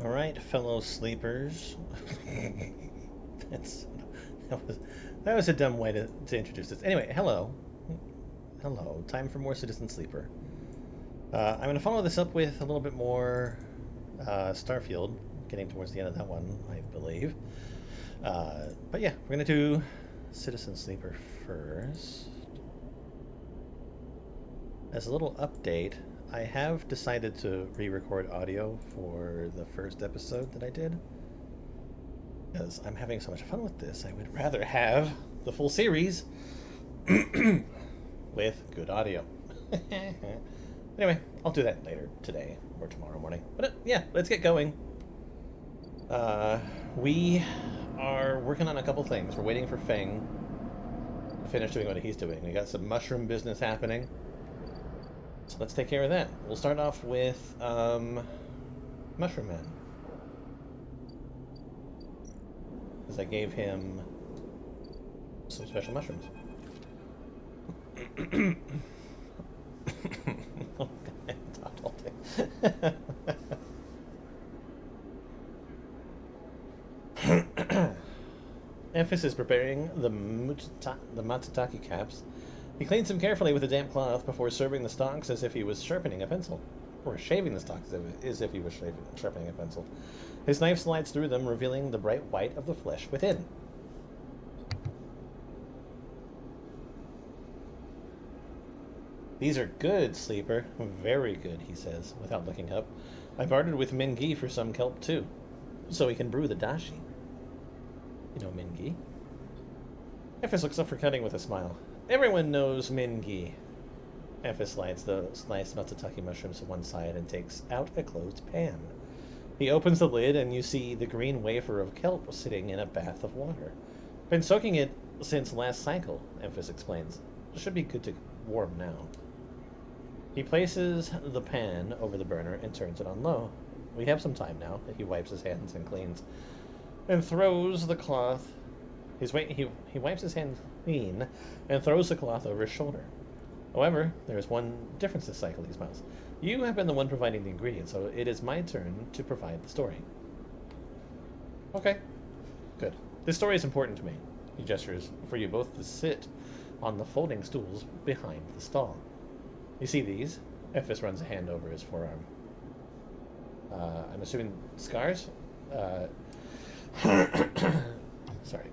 Alright, fellow sleepers. That's, that, was, that was a dumb way to introduce this. Anyway, hello. Hello. Time for more Citizen Sleeper. I'm going to follow this up with a little bit more Starfield, getting towards the end of that one, I believe. But yeah, we're going to do Citizen Sleeper first. As a little update, I have decided to re-record audio for the first episode that I did. Because I'm having so much fun with this, I would rather have the full series with good audio. Anyway, I'll do that later today or tomorrow morning. But yeah, let's get going. We are working on a couple things. We're waiting for Feng to finish doing what he's doing. We got some mushroom business happening. So let's take care of that. We'll start off with Mushroom Man. Because I gave him some special mushrooms. Oh, God, I talked all day. Emphas is preparing the matsutake caps. He cleans them carefully with a damp cloth before serving the stalks as if he was sharpening a pencil. Or shaving the stalks as if he was sharpening a pencil. His knife slides through them, revealing the bright white of the flesh within. These are good, Sleeper. Very good, he says, without looking up. I bartered with Mingi for some kelp, too, so he can brew the dashi. You know Mingi? Emphas looks up for cutting with a smile. Everyone knows Mingi. Emphas slides the sliced matsutake mushrooms to one side and takes out a closed pan. He opens the lid and you see the green wafer of kelp sitting in a bath of water. Been soaking it since last cycle, Emphas explains. Should be good to warm now. He places the pan over the burner and turns it on low. We have some time now. He wipes his hands and cleans. And throws the cloth... He wipes his hands clean and throws the cloth over his shoulder. However, there is one difference this cycle, he smiles. You have been the one providing the ingredients, so it is my turn to provide the story. Okay. Good. This story is important to me. He gestures for you both to sit on the folding stools behind the stall. You see these? Emphas runs a hand over his forearm. I'm assuming scars? Sorry.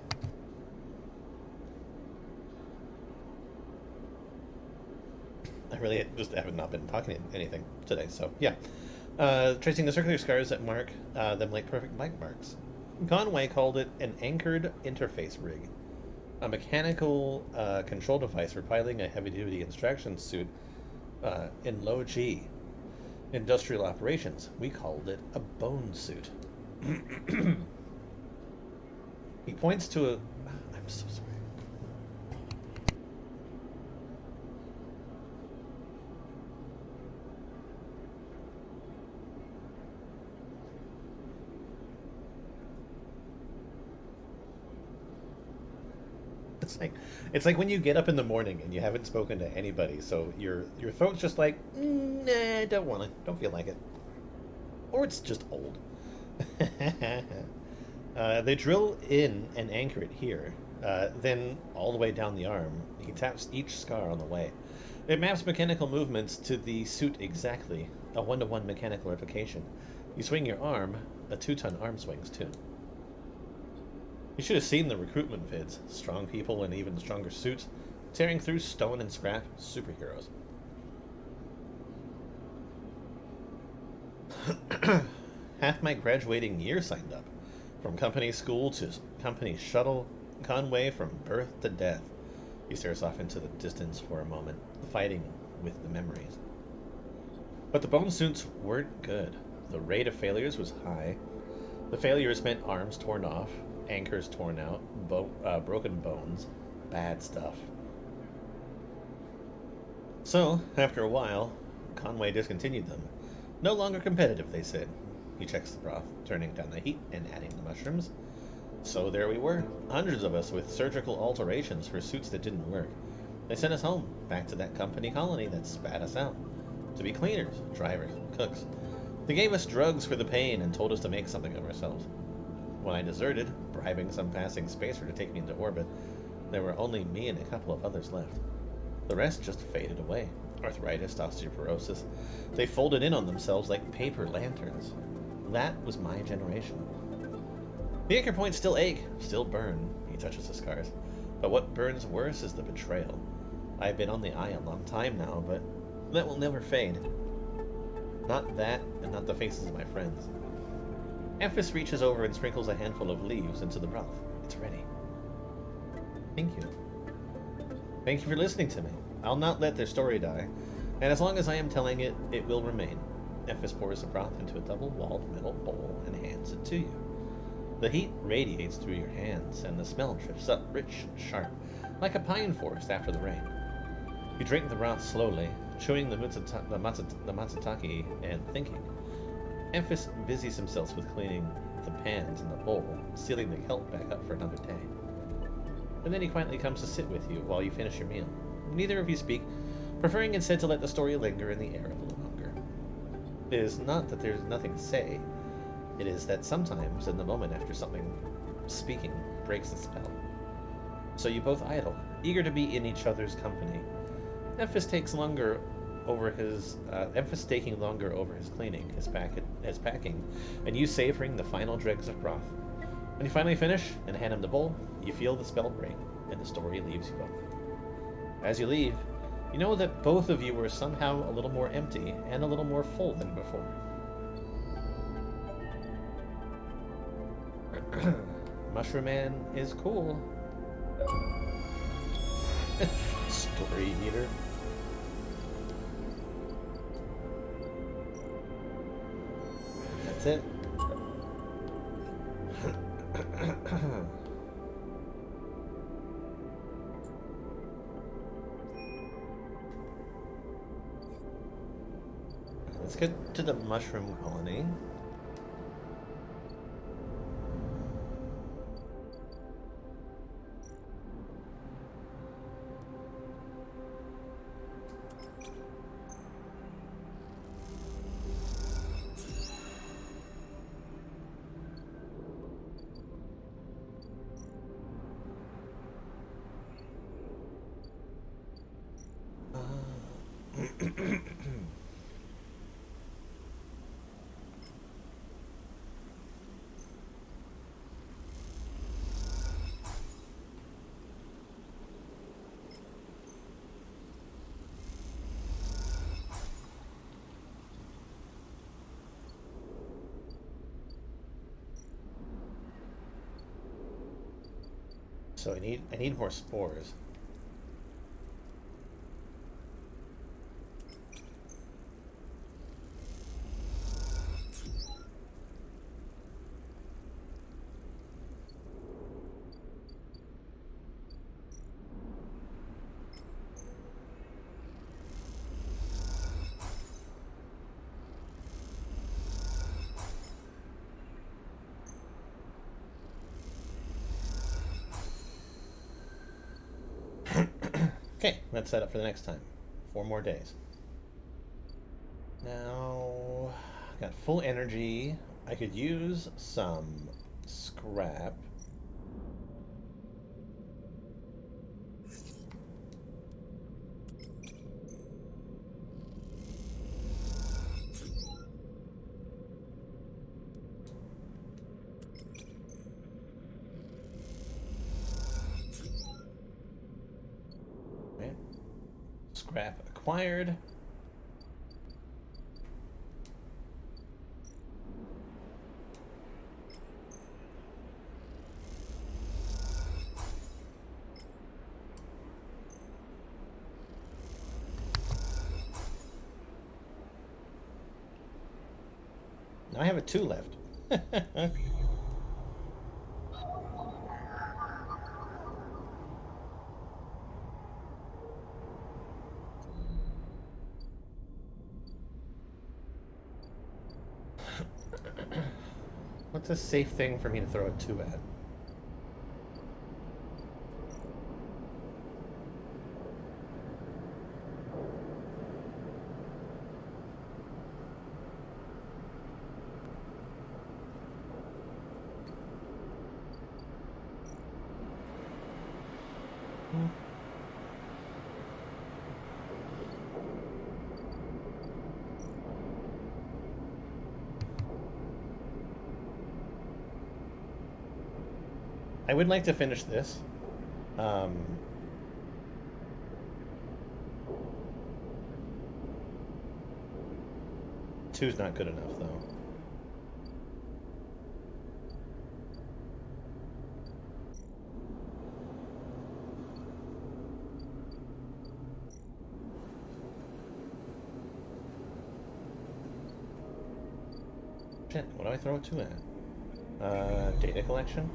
I really just have not been talking anything today, so yeah. Tracing the circular scars that mark them like perfect bite marks. Conway called it an anchored interface rig, a mechanical control device for piloting a heavy-duty instruction suit in low G industrial operations. We called it a bone suit. He points to a... I'm so sorry. It's like when you get up in the morning and you haven't spoken to anybody, so your throat's just like, nah, don't feel like it, or it's just old. They drill in and anchor it here, then all the way down the arm. He taps each scar on the way. It maps mechanical movements to the suit exactly, a one-to-one mechanical replication. You swing your arm, a 2-ton arm swings too. You should have seen the recruitment vids. Strong people in even stronger suits, tearing through stone and scrap. Superheroes. Half my graduating year signed up. From company school to company shuttle, Conway from birth to death. He stares off into the distance for a moment, fighting with the memories. But the bone suits weren't good. The rate of failures was high. The failures meant arms torn off, anchors torn out, broken bones, bad stuff. So, after a while, Conway discontinued them. No longer competitive, they said. He checks the broth, turning down the heat and adding the mushrooms. So there we were, hundreds of us with surgical alterations for suits that didn't work. They sent us home, back to that company colony that spat us out. To be cleaners, drivers, cooks. They gave us drugs for the pain and told us to make something of ourselves. When I deserted, bribing some passing spacer to take me into orbit, there were only me and a couple of others left. The rest just faded away. Arthritis, osteoporosis. They folded in on themselves like paper lanterns. That was my generation. The anchor points still ache, still burn. He touches the scars. But what burns worse is the betrayal. I've been on the eye a long time now, but that will never fade. Not that, and not the faces of my friends. Amphis reaches over and sprinkles a handful of leaves into the broth. It's ready. Thank you. Thank you for listening to me. I'll not let their story die, and as long as I am telling it, it will remain. Amphis pours the broth into a double-walled metal bowl and hands it to you. The heat radiates through your hands, and the smell drifts up, rich and sharp, like a pine forest after the rain. You drink the broth slowly, chewing the matsutake and thinking. Amphis busies himself with cleaning the pans in the bowl, sealing the kelp back up for another day. And then he quietly comes to sit with you while you finish your meal. Neither of you speak, preferring instead to let the story linger in the air a little longer. It is not that there is nothing to say. It is that sometimes, in the moment after something speaking breaks the spell. So you both idle, eager to be in each other's company. Amphis taking longer over his cleaning, his packing, and you savoring the final dregs of broth. When you finally finish and hand him the bowl, you feel the spell break, and the story leaves you both. As you leave, you know that both of you were somehow a little more empty and a little more full than before. Mushroom Man is cool. Story eater. That's it. Let's get to the mushroom colony. So I need more spores. Okay, let's set up for the next time. 4 more days. Now, got full energy. I could use some scrap. Scrap acquired. Now I have a 2 left. What's a safe thing for me to throw a 2 at? I would like to finish this. Um, 2's not good enough, though. Shit, what do I throw a 2 at? Data collection?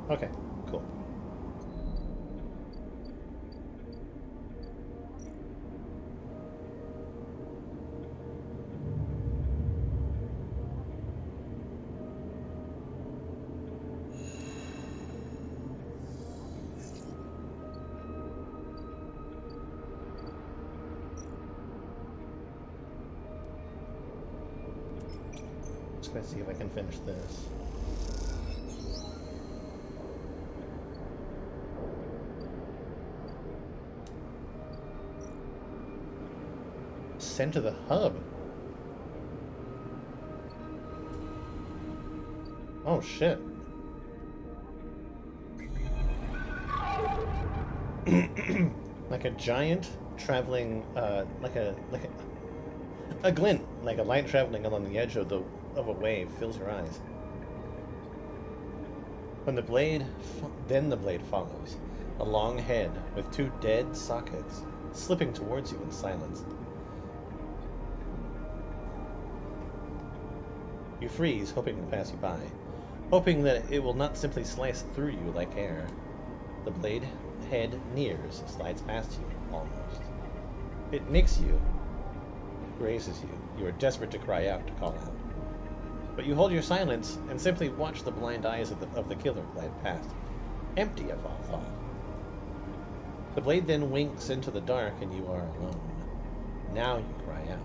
Okay, cool. Just gonna see if I can finish this. Sent to the hub. Oh shit. Like a giant traveling, a glint, like a light traveling along the edge of a wave fills your eyes. When then the blade follows, a long head with 2 dead sockets, slipping towards you in silence. You freeze, hoping to pass you by, hoping that it will not simply slice through you like air. The blade head nears, slides past you, almost. It nicks you, grazes you. You are desperate to cry out, to call out. But you hold your silence and simply watch the blind eyes of the killer glide past, empty of all thought. The blade then winks into the dark and you are alone. Now you cry out.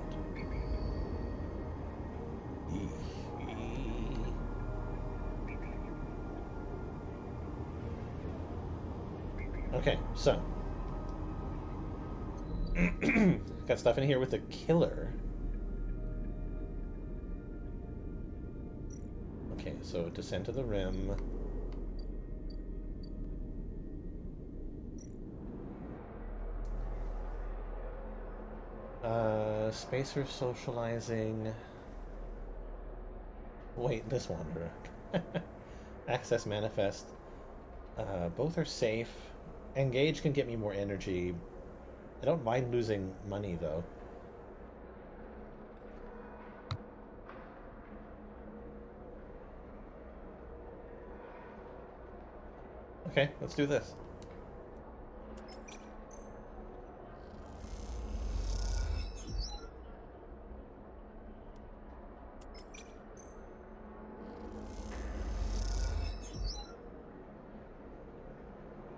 Okay, so got stuff in here with the killer. Okay, so descend to the rim. Space for socializing. Wait, this wanderer. Access manifest. Both are safe. Engage can get me more energy. I don't mind losing money, though. Okay, let's do this.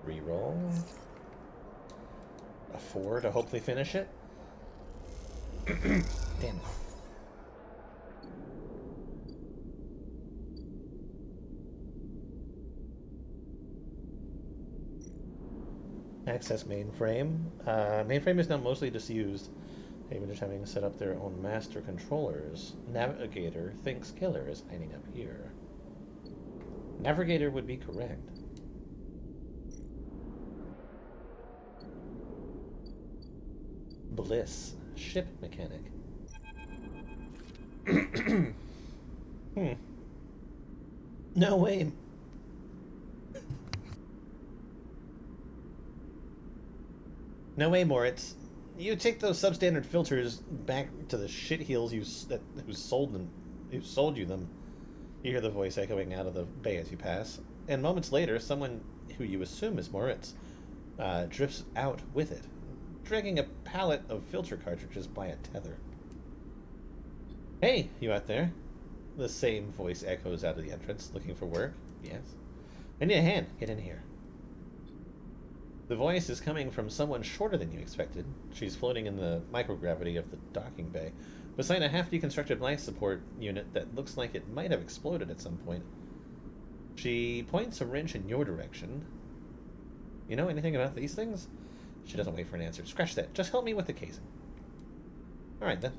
Reroll. A 4 to hopefully finish it. Damn it. Access mainframe. Mainframe is now mostly disused. Even just having set up their own master controllers. Navigator thinks killer is hiding up here. Navigator would be correct. Bliss. Ship mechanic. No way. No way, Moritz. You take those substandard filters back to the shitheels who sold you them. You hear the voice echoing out of the bay as you pass, and moments later, someone who you assume is Moritz drifts out with it, dragging a pallet of filter cartridges by a tether. Hey, you out there? The same voice echoes out of the entrance, looking for work. Yes. I need a hand. Get in here. The voice is coming from someone shorter than you expected. She's floating in the microgravity of the docking bay, beside a half-deconstructed life support unit that looks like it might have exploded at some point. She points a wrench in your direction. You know anything about these things? She doesn't wait for an answer. Scratch that. Just help me with the casing. Alright then.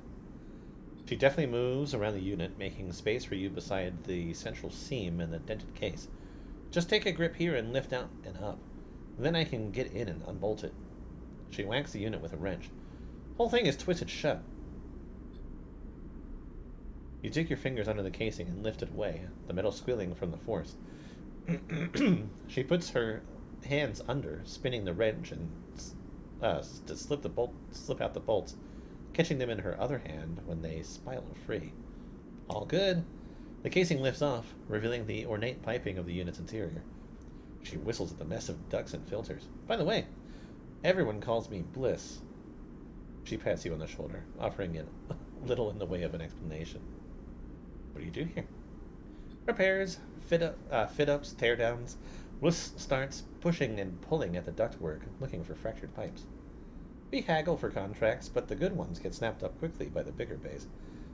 She definitely moves around the unit, making space for you beside the central seam in the dented case. Just take a grip here and lift out and up. Then I can get in and unbolt it. She whacks the unit with a wrench. Whole thing is twisted shut. You dig your fingers under the casing and lift it away, the metal squealing from the force. She puts her hands under, spinning the wrench and to slip out the bolts, catching them in her other hand when they spiral free. All good. The casing lifts off, revealing the ornate piping of the unit's interior. She whistles at the mess of ducts and filters. By the way, everyone calls me Bliss. She pats you on the shoulder, offering it little in the way of an explanation. What do you do here? Repairs, fit-ups, tear-downs. Bliss starts pushing and pulling at the ductwork, looking for fractured pipes. We haggle for contracts, but the good ones get snapped up quickly by the bigger bays.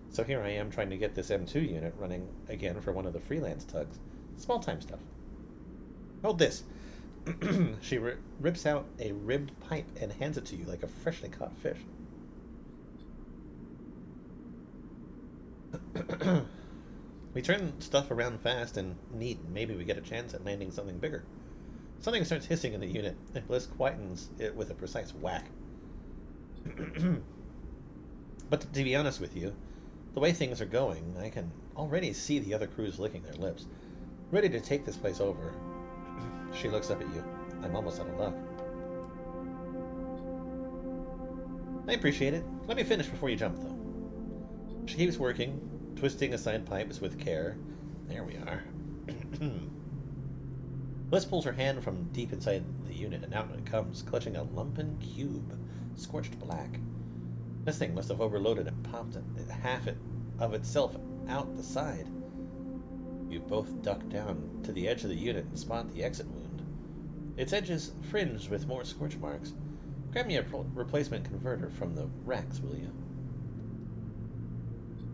So here I am trying to get this M2 unit running again for one of the freelance tugs. Small-time stuff. Hold this. She rips out a ribbed pipe and hands it to you like a freshly caught fish. We turn stuff around fast and neat, and maybe we get a chance at landing something bigger. Something starts hissing in the unit, and Bliss quietens it with a precise whack. But to be honest with you, the way things are going, I can already see the other crews licking their lips, ready to take this place over. She looks up at you. I'm almost out of luck. I appreciate it. Let me finish before you jump, though. She keeps working, twisting aside pipes with care. There we are. Bliss pulls her hand from deep inside the unit, and out it comes, clutching a lumpen cube, scorched black. This thing must have overloaded and popped half of itself out the side. You both duck down to the edge of the unit and spot the exit wound. Its edges fringed with more scorch marks. Grab me a replacement converter from the racks, will you?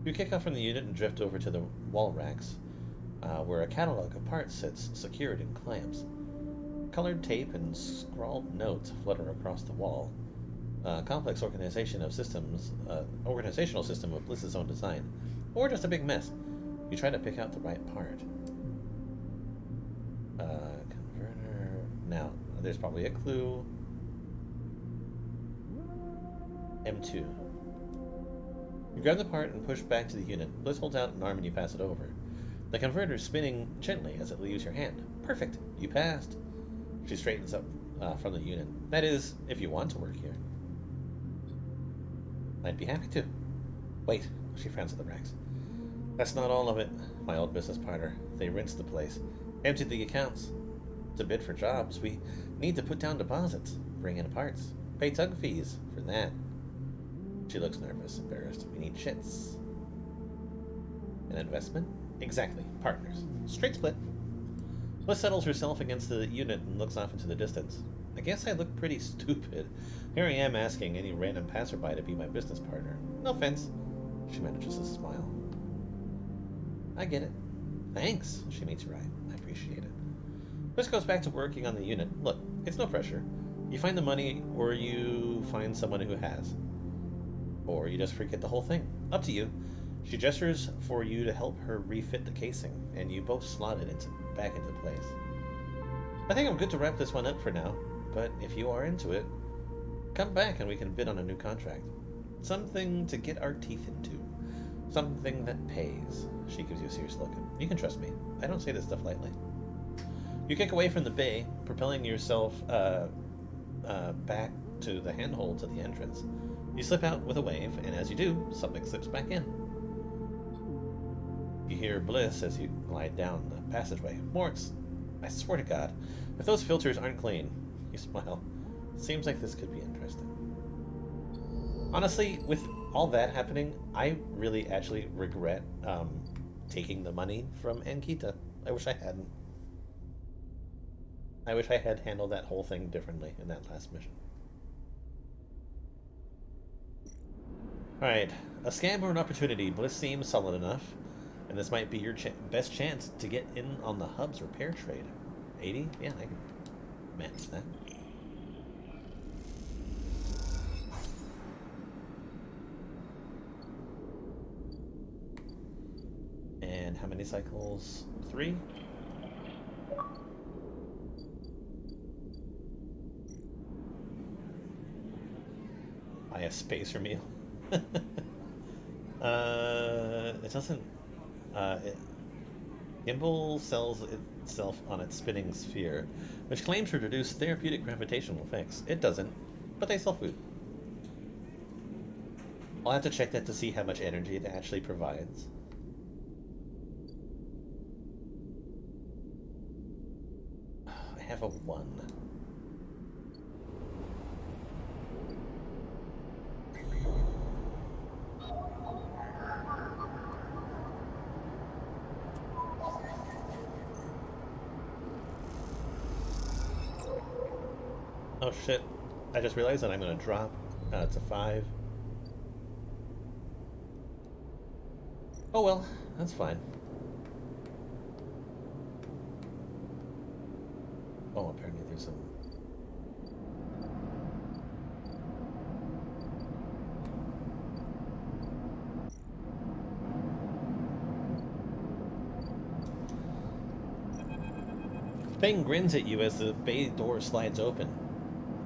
You kick off from the unit and drift over to the wall racks, where a catalog of parts sits secured in clamps. Colored tape and scrawled notes flutter across the wall. A complex organizational system of Bliss's own design, or just a big mess. You try to pick out the right part. Converter. Now, there's probably a clue. M2. You grab the part and push back to the unit. Bliss holds out an arm and you pass it over. The converter is spinning gently as it leaves your hand. Perfect. You passed. She straightens up from the unit. That is, if you want to work here. I'd be happy to. Wait. She frowns at the racks. That's not all of it, my old business partner. They rinsed the place. Emptied the accounts. To bid for jobs, we need to put down deposits, bring in parts, pay tug fees for that. She looks nervous, embarrassed. We need chits. An investment? Exactly. Partners. Straight split. Bliss settles herself against the unit and looks off into the distance. I guess I look pretty stupid. Here I am asking any random passerby to be my business partner. No offense. She manages to smile. I get it. Thanks. She meets your eye. I appreciate it. Bliss goes back to working on the unit. Look, it's no pressure. You find the money, or you find someone who has. Or you just forget the whole thing. Up to you. She gestures for you to help her refit the casing, and you both slot it back into place. I think I'm good to wrap this one up for now, but if you are into it, come back and we can bid on a new contract. Something to get our teeth into. Something that pays. She gives you a serious look. You can trust me. I don't say this stuff lightly. You kick away from the bay, propelling yourself back to the handhold to the entrance. You slip out with a wave, and as you do, something slips back in. You hear Bliss as you glide down the passageway. Moritz, I swear to God, if those filters aren't clean, you smile. Seems like this could be interesting. Honestly, with all that happening, I really actually regret taking the money from Ankita. I wish I hadn't. I wish I had handled that whole thing differently in that last mission. Alright, a scam or an opportunity. Bliss seems solid enough, and this might be your best chance to get in on the hub's repair trade. 80? Yeah, I can match that. And how many cycles? 3? Buy a spacer meal. It doesn't. Gimbal sells itself on its spinning sphere, which claims to reduce therapeutic gravitational effects. It doesn't, but they sell food. I'll have to check that to see how much energy it actually provides. I have a 1. Oh shit, I just realized that I'm going to drop to 5. Oh well, that's fine. Oh, apparently there's some... Feng grins at you as the bay door slides open.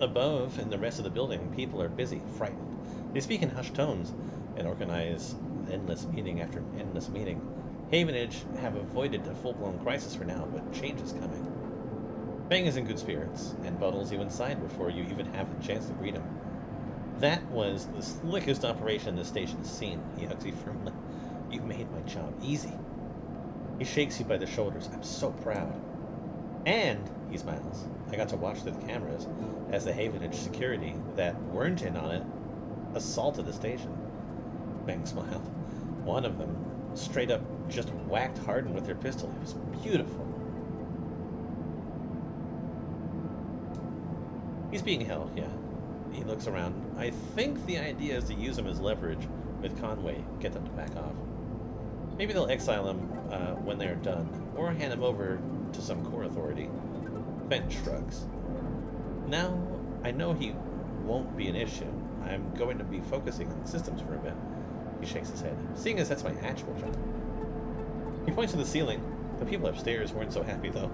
Above, in the rest of the building, people are busy, frightened. They speak in hushed tones and organize endless meeting after endless meeting. Havenage have avoided a full-blown crisis for now, but change is coming. Feng is in good spirits, and bundles you inside before you even have the chance to greet him. That was the slickest operation this station has seen, he hugs you firmly. You've made my job easy. He shakes you by the shoulders. I'm so proud. And, he smiles, I got to watch through the cameras as the Havenage security that weren't in on it assaulted the station. Feng smiled. One of them straight up just whacked Hardin with their pistol. It was beautiful. He's being held, yeah. He looks around. I think the idea is to use him as leverage with Conway, get them to back off. Maybe they'll exile him when they're done, or hand him over to some core authority. Ben shrugs. Now, I know he won't be an issue. I'm going to be focusing on systems for a bit. He shakes his head. Seeing as that's my actual job. He points to the ceiling. The people upstairs weren't so happy, though.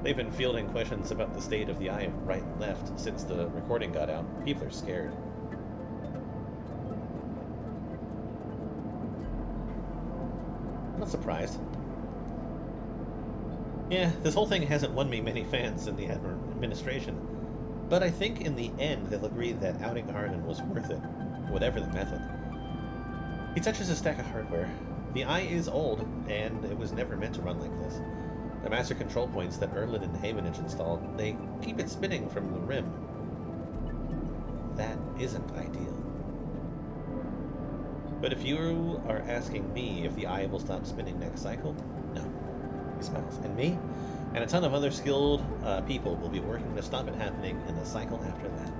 They've been fielding questions about the state of the eye right and left since the recording got out. People are scared. I'm not surprised. Yeah, this whole thing hasn't won me many fans in the administration, but I think in the end they'll agree that outing Hardin was worth it, whatever the method. He touches a stack of hardware. The eye is old, and it was never meant to run like this. The master control points that Erlin and Havenage installed, they keep it spinning from the rim. That isn't ideal. But if you are asking me if the eye will stop spinning next cycle, no. He smiles. And me, and a ton of other skilled people will be working to stop it happening in the cycle after that.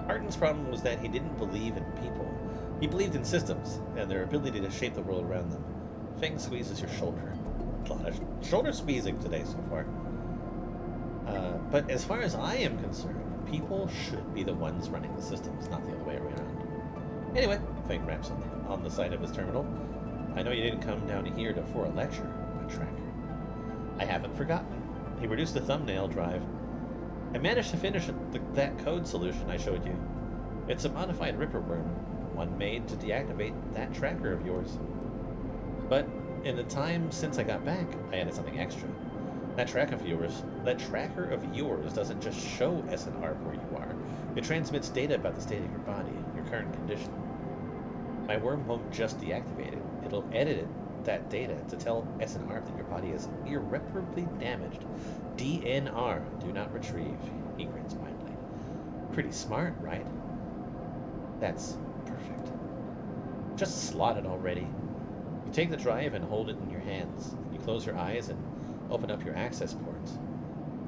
Hardin's problem was that he didn't believe in people. He believed in systems and their ability to shape the world around them. Feng squeezes your shoulder. A lot of shoulder squeezing today so far. But as far as I am concerned, people should be the ones running the systems, not the other way around. Anyway, Feng raps on the side of his terminal. I know you didn't come down here for a lecture, but tracker. I haven't forgotten. He reduced the thumbnail drive. I managed to finish that code solution I showed you. It's a modified Ripper worm, one made to deactivate that tracker of yours. But in the time since I got back, I added something extra. That tracker of yours doesn't just show SNR where you are. It transmits data about the state of your body, your current condition. My worm won't just deactivate it. It'll edit that data to tell SNR that your body is irreparably damaged. DNR, do not retrieve. He grins widely. Pretty smart, right? That's perfect. Just slot it already. You take the drive and hold it in your hands. You close your eyes and open up your access ports.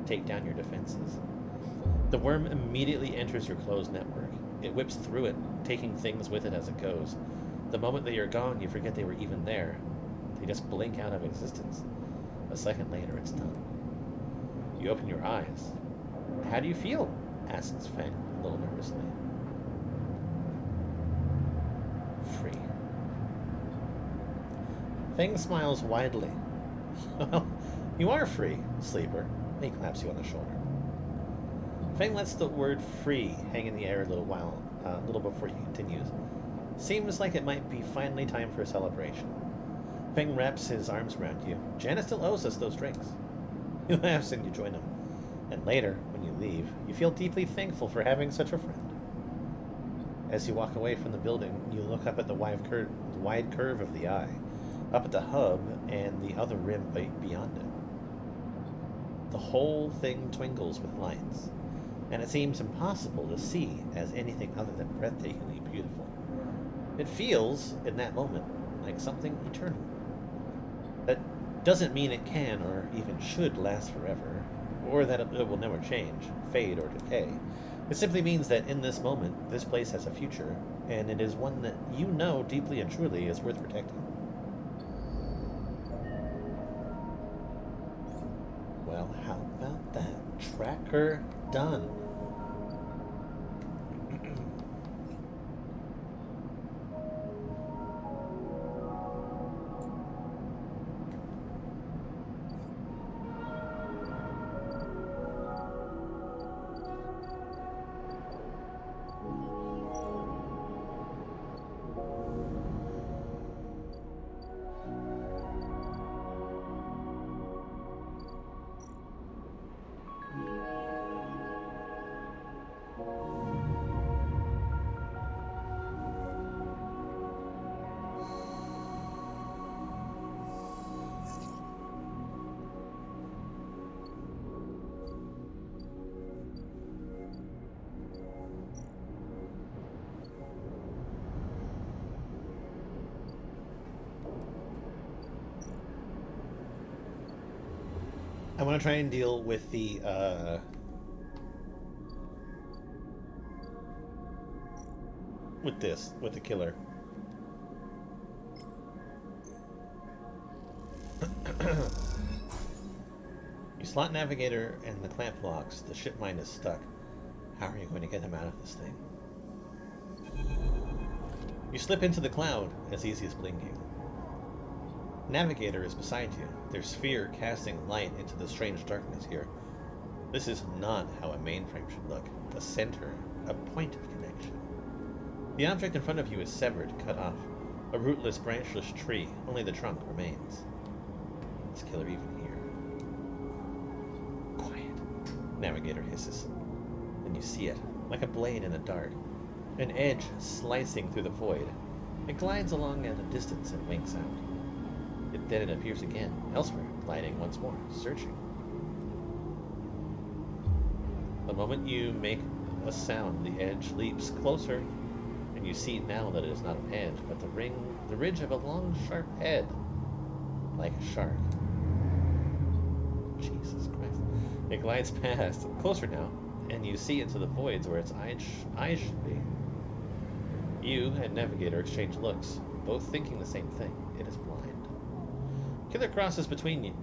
Take down your defenses. The worm immediately enters your closed network. It whips through it, taking things with it as it goes. The moment that you're gone, you forget they were even there. They just blink out of existence. A second later, it's done. You open your eyes. How do you feel? Asks Feng a little nervously. Free. Feng smiles widely. Well, you are free, sleeper. He claps you on the shoulder. Feng lets the word free hang in the air a little before he continues. Seems like it might be finally time for a celebration. Feng wraps his arms around you. Jana still owes us those drinks. He laughs and you join him. And later, when you leave, you feel deeply thankful for having such a friend. As you walk away from the building, you look up at the wide curve of the eye, up at the hub and the other rim beyond it. The whole thing twinkles with lights, and it seems impossible to see as anything other than breathtakingly beautiful. It feels, in that moment, like something eternal. That doesn't mean it can or even should last forever, or that it will never change, fade, or decay. It simply means that in this moment, this place has a future, and it is one that you know deeply and truly is worth protecting. Well, how about that? Tracker done. I want to try and deal with the with the killer. You slot navigator and the clamp locks. The ship mine is stuck. How are you going to get him out of this thing? You slip into the cloud, as easy as blinking. Navigator is beside you, their sphere casting light into the strange darkness here. This is not how a mainframe should look. A center, a point of connection. The object in front of you is severed, cut off. A rootless, branchless tree, only the trunk remains. Is killer even here? Quiet. Navigator hisses. Then you see it, like a blade in the dark. An edge slicing through the void. It glides along at a distance and winks out. Then it appears again, elsewhere, gliding once more, searching. The moment you make a sound, the edge leaps closer, and you see now that it is not an edge, but the ridge of a long, sharp head, like a shark. Jesus Christ. It glides past, closer now, and you see into the voids where its eyes should be. You and Navigator exchange looks, both thinking the same thing. It is blind. Killer crosses between you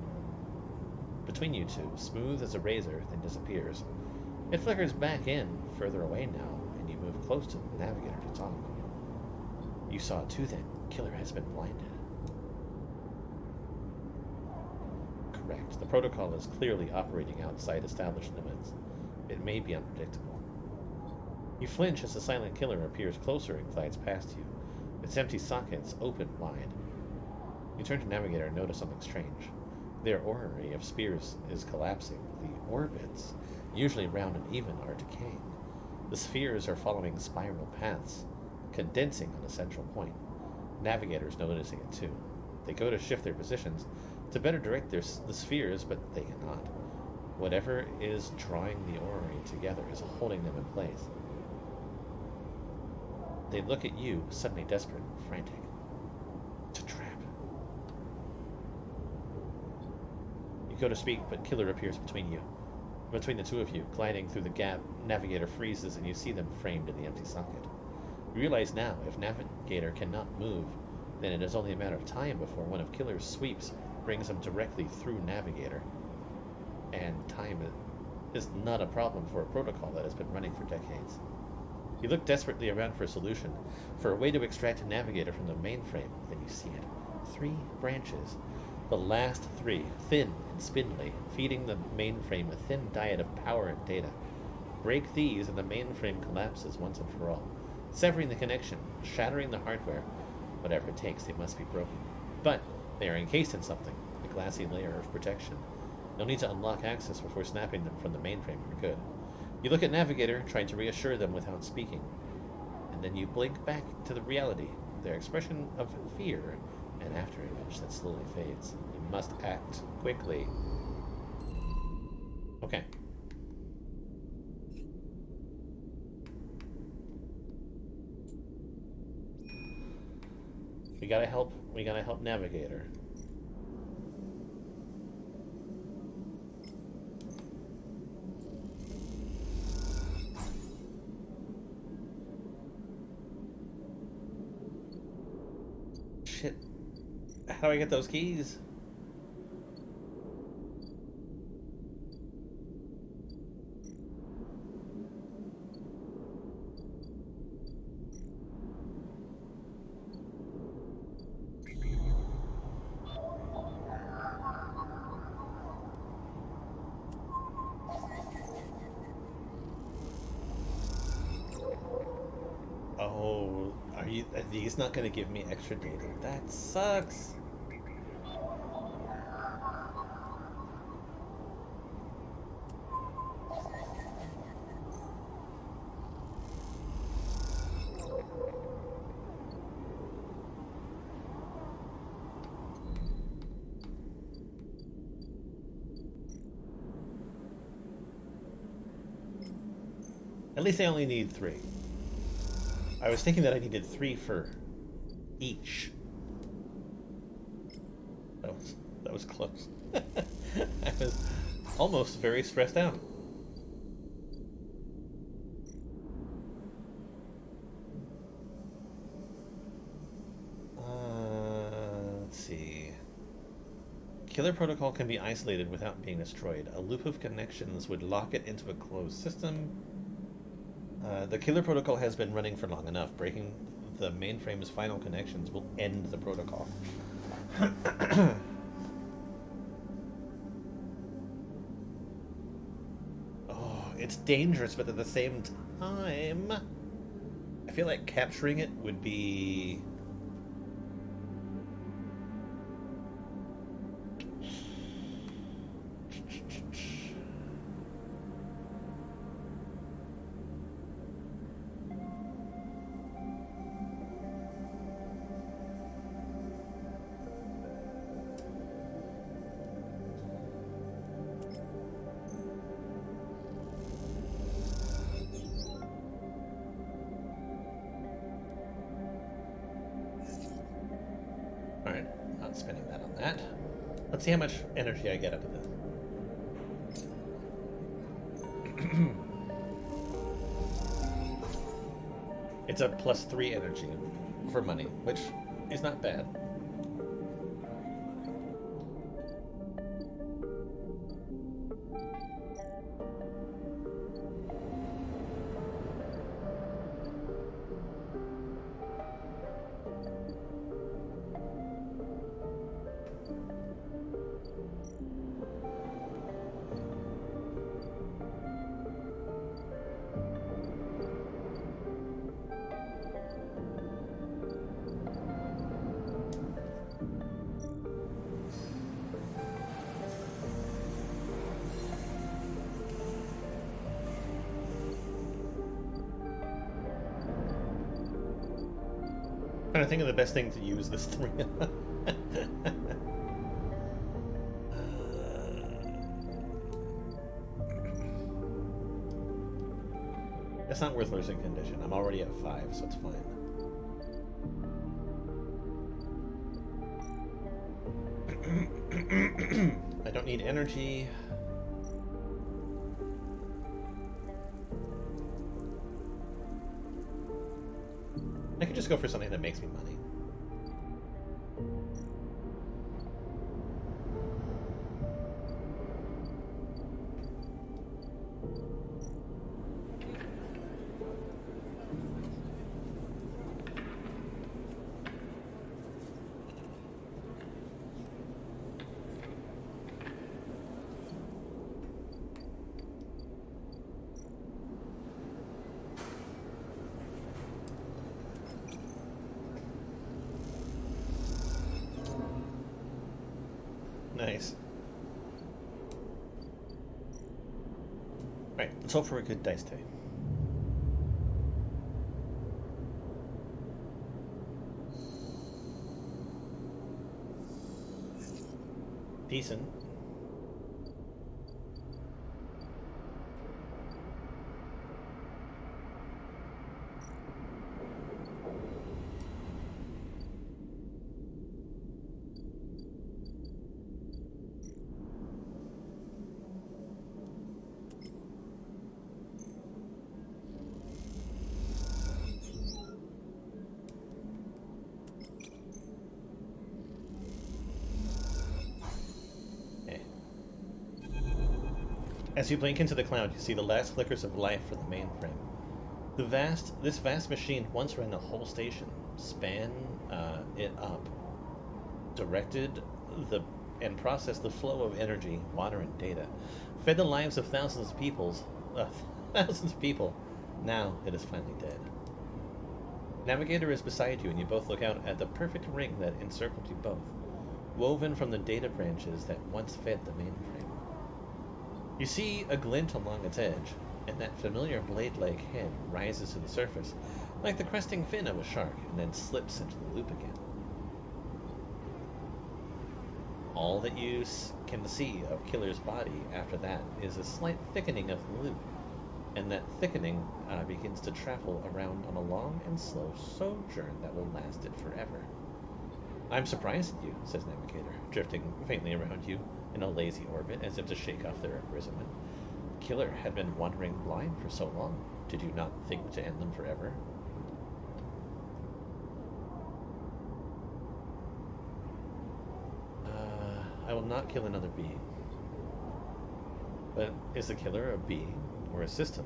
two, smooth as a razor, then disappears. It flickers back in, further away now, and you move close to the Navigator to talk. You saw it too then. Killer has been blinded. Correct. The protocol is clearly operating outside established limits. It may be unpredictable. You flinch as the silent killer appears closer and glides past you. Its empty sockets open wide. You turn to Navigator and notice something strange. Their orrery of spears is collapsing. The orbits, usually round and even, are decaying. The spheres are following spiral paths, condensing on a central point. Navigator's noticing it too. They go to shift their positions to better direct the spheres, but they cannot. Whatever is drawing the orrery together is holding them in place. They look at you, suddenly desperate and frantic. It's a trap. You go to speak, but Killer appears between the two of you. Gliding through the gap, Navigator freezes and you see them framed in the empty socket. You realize now, if Navigator cannot move, then it is only a matter of time before one of Killer's sweeps brings him directly through Navigator. And time is not a problem for a protocol that has been running for decades. You look desperately around for a solution, for a way to extract a Navigator from the mainframe, then you see it. 3 branches. The last 3, thin and spindly, feeding the mainframe a thin diet of power and data. Break these and the mainframe collapses once and for all, severing the connection, shattering the hardware. Whatever it takes, they must be broken. But they are encased in something, a glassy layer of protection. No need to unlock access before snapping them from the mainframe for good. You look at Navigator, trying to reassure them without speaking. And then you blink back to the reality, their expression of fear, and after image that slowly fades. You must act quickly. Okay. We gotta help Navigator. Shit. How do I get those keys? Oh, are these not going to give me extra data? That sucks. At least I only need 3. I was thinking that I needed 3 for each. That was close. I was almost very stressed out. Let's see. Killer protocol can be isolated without being destroyed. A loop of connections would lock it into a closed system. The killer protocol has been running for long enough. Breaking the mainframe's final connections will end the protocol. Oh, it's dangerous, but at the same time, I feel like capturing it would be... Alright, not spending that on that. Let's see how much energy I get out of this. It's a +3 energy for money, which is not bad. Trying to think of the best thing to use this 3 on. It's not worth losing condition. I'm already at 5, so it's fine. I don't need energy. I could just go for something that makes me money. Nice. Alright, let's hope for a good dice day. Decent. As you blink into the cloud, you see the last flickers of life for the mainframe. This vast machine once ran the whole station, span it up, directed and processed the flow of energy, water, and data, fed the lives of thousands of people. Now it is finally dead. Navigator is beside you, and you both look out at the perfect ring that encircled you both, woven from the data branches that once fed the mainframe. You see a glint along its edge, and that familiar blade-like head rises to the surface, like the cresting fin of a shark, and then slips into the loop again. All that you can see of Killer's body after that is a slight thickening of the loop, and that thickening begins to travel around on a long and slow sojourn that will last it forever. "I'm surprised at you," says Navigator, drifting faintly around you in a lazy orbit as if to shake off their imprisonment. Killer had been wandering blind for so long. Did you not think to end them forever? I will not kill another being. But is the killer a being or a system?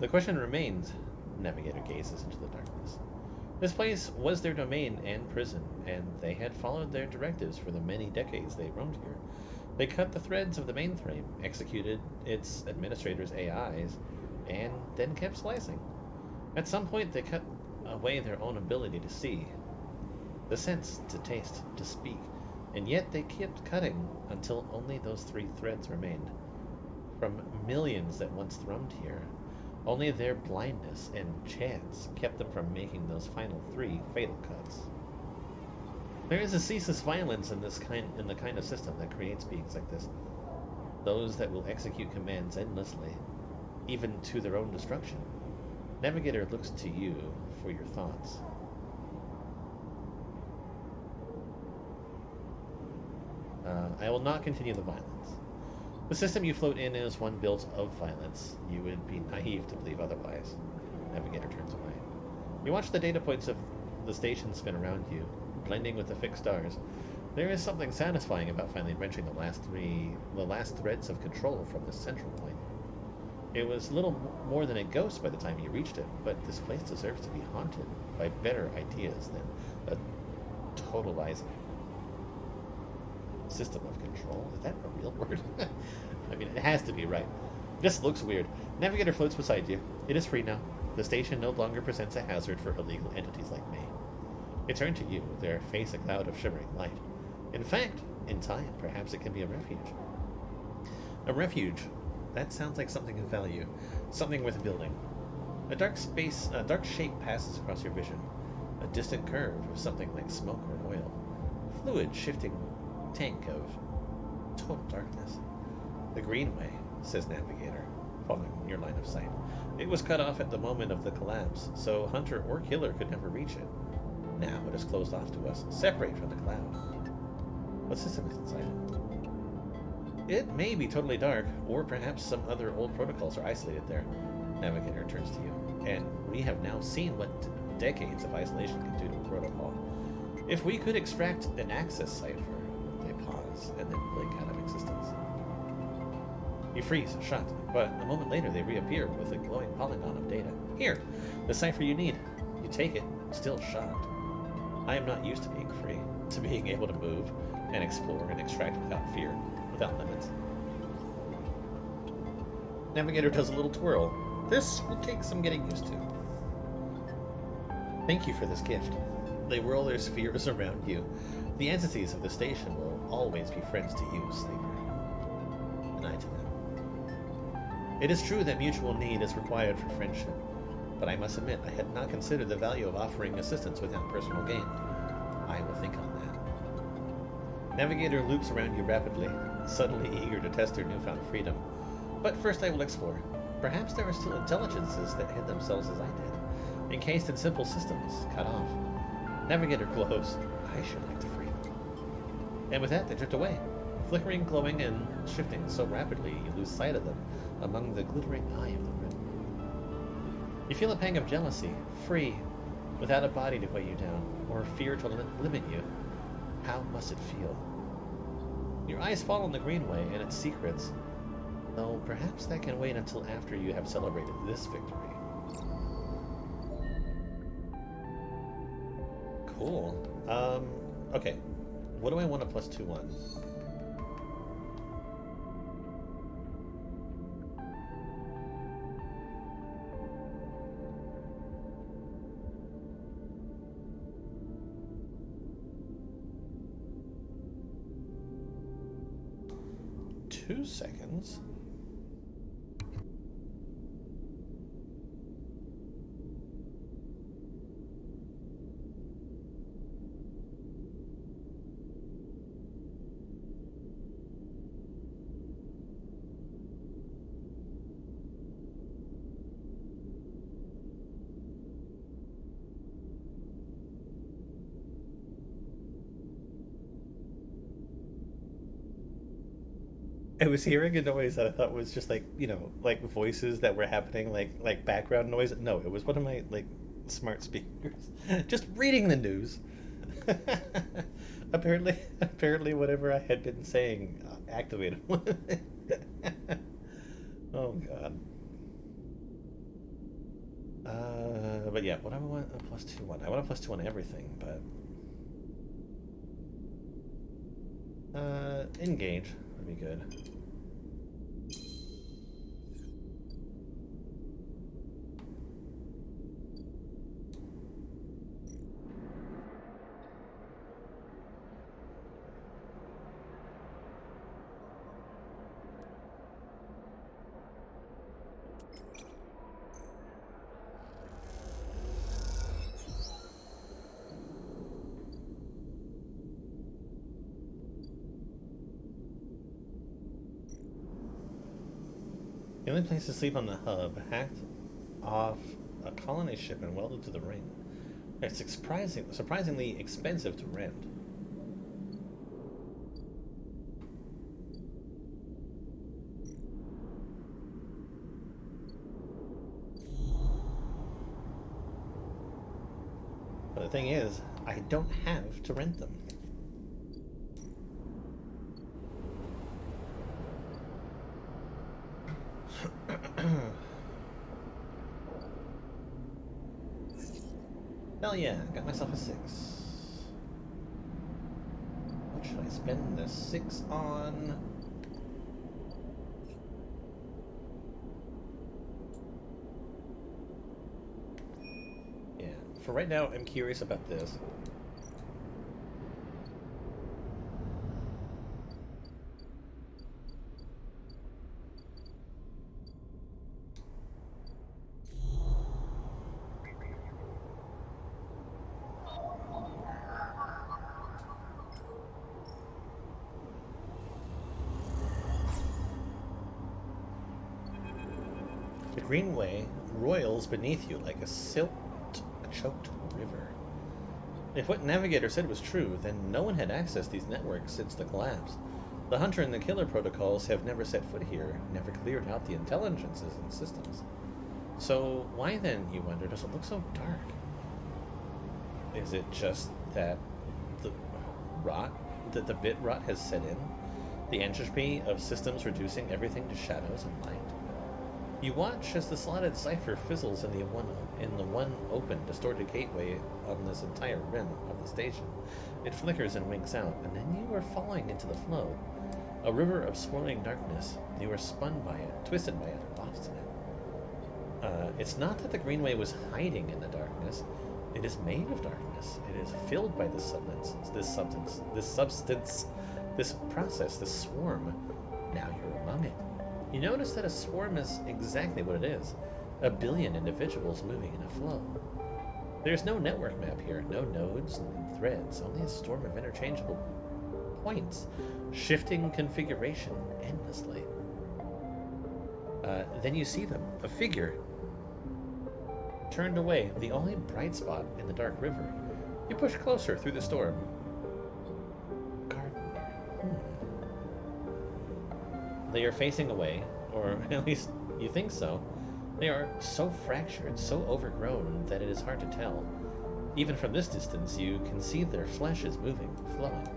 The question remains. Navigator gazes into the darkness. This place was their domain and prison, and they had followed their directives for the many decades they roamed here. They cut the threads of the mainframe, executed its administrators' AIs, and then kept slicing. At some point, they cut away their own ability to see, the sense, to taste, to speak, and yet they kept cutting until only those 3 threads remained. From millions that once thrummed here, only their blindness and chance kept them from making those final 3 fatal cuts. There is a ceaseless violence in the kind of system that creates beings like this. Those that will execute commands endlessly, even to their own destruction. Navigator looks to you for your thoughts. I will not continue the violence. The system you float in is one built of violence. You would be naive to believe otherwise. Navigator turns away. You watch the data points of the station spin around you, blending with the fixed stars. There is something satisfying about finally wrenching the last threads of control from this central point. It was little more than a ghost by the time you reached it, but this place deserves to be haunted by better ideas than a totalizing system of control. Is that a real word? I mean, it has to be, right? This looks weird. Navigator floats beside you. It is free now. The station no longer presents a hazard for illegal entities like me. They turn to you, their face a cloud of shimmering light. In fact, in time, perhaps it can be a refuge. A refuge. That sounds like something of value. Something worth building. A dark shape passes across your vision. A distant curve of something like smoke or oil. Fluid shifting tank of total darkness. The Greenway, says Navigator, following your line of sight. It was cut off at the moment of the collapse, so Hunter or Killer could never reach it. Now it is closed off to us, separate from the cloud. What system is inside it? It may be totally dark, or perhaps some other old protocols are isolated there. Navigator turns to you, and we have now seen what decades of isolation can do to a protocol. If we could extract an access cipher, they pause and then blink out of existence. You freeze, shocked, but a moment later they reappear with a glowing polygon of data. Here, the cipher you need. You take it, still shocked. I am not used to being free, to being able to move and explore and extract without fear, without limits. Navigator does a little twirl. This will take some getting used to. Thank you for this gift. They whirl their spheres around you. The entities of the station will always be friends to you, Sleeper. And I to them. It is true that mutual need is required for friendship, but I must admit I had not considered the value of offering assistance without personal gain. I will think on that. Navigator loops around you rapidly, suddenly eager to test their newfound freedom. But first I will explore. Perhaps there are still intelligences that hid themselves as I did, encased in simple systems, cut off. Navigator glows. I should like to free them. And with that, they drift away, flickering, glowing, and shifting so rapidly you lose sight of them among the glittering eye of the rim. You feel a pang of jealousy, free, without a body to weigh you down, or fear to limit you. How must it feel? Your eyes fall on the Greenway and its secrets, though perhaps that can wait until after you have celebrated this victory. Cool. Okay. What do I want a +2 on? Two seconds. I was hearing a noise that I thought was just like, like voices that were happening, like background noise. No, it was one of my like smart speakers, just reading the news. apparently, whatever I had been saying activated. Oh God. But yeah, what do I want a +2 on? I want a +2 on everything, but engage would be good. The only place to sleep on the hub, hacked off a colony ship and welded to the ring. It's surprisingly expensive to rent. But the thing is, I don't have to rent them. Hell yeah, got myself a 6. What should I spend the 6 on? Yeah, for right now, I'm curious about this. The Greenway roils beneath you like a silt-choked river. If what Navigator said was true, then no one had accessed these networks since the collapse. The Hunter and the Killer protocols have never set foot here, never cleared out the intelligences and systems. So why then, you wonder, does it look so dark? Is it just that the rot, that the bit rot has set in? The entropy of systems reducing everything to shadows and light? You watch as the slotted cipher fizzles in the one open, distorted gateway on this entire rim of the station. It flickers and winks out, and then you are falling into the flow. A river of swirling darkness. You are spun by it, twisted by it, lost in it. It's not that the Greenway was hiding in the darkness. It is made of darkness. It is filled by this substance, this process, this swarm. Now you're among it. You notice that a swarm is exactly what it is. A billion individuals moving in a flow. There's no network map here, no nodes and threads, only a storm of interchangeable points, shifting configuration endlessly. Then you see them, a figure turned away, the only bright spot in the dark river. You push closer through the storm. Gardener. They are facing away, or at least you think so. They are so fractured, so overgrown, that it is hard to tell. Even from this distance, you can see their flesh is moving, flowing.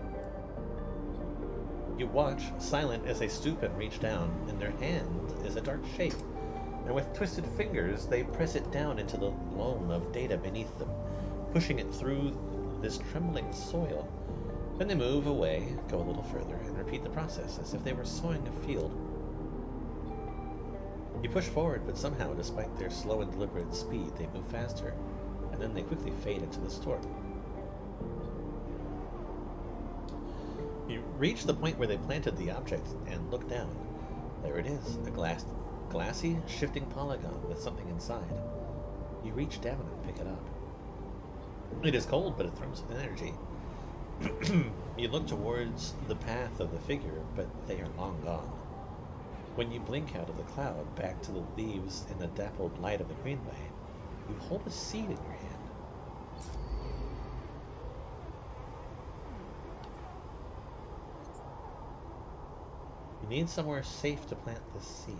You watch, silent as they stoop and reach down. In their hand is a dark shape, and with twisted fingers they press it down into the loam of data beneath them, pushing it through this trembling soil. Then they move away, go a little further, and repeat the process as if they were sowing a field. You push forward, but somehow, despite their slow and deliberate speed, they move faster, and then they quickly fade into the storm. You reach the point where they planted the object and look down. There it is, a glassy, shifting polygon with something inside. You reach down and pick it up. It is cold, but it throws energy. You look towards the path of the figure, but they are long gone. When you blink out of the cloud back to the leaves in the dappled light of the Greenway, you hold a seed in your hand. You need somewhere safe to plant this seed.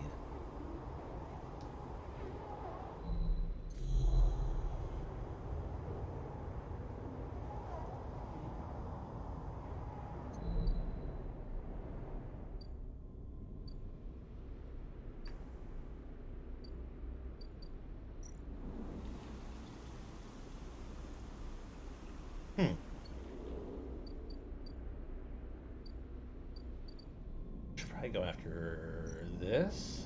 Should probably go after this.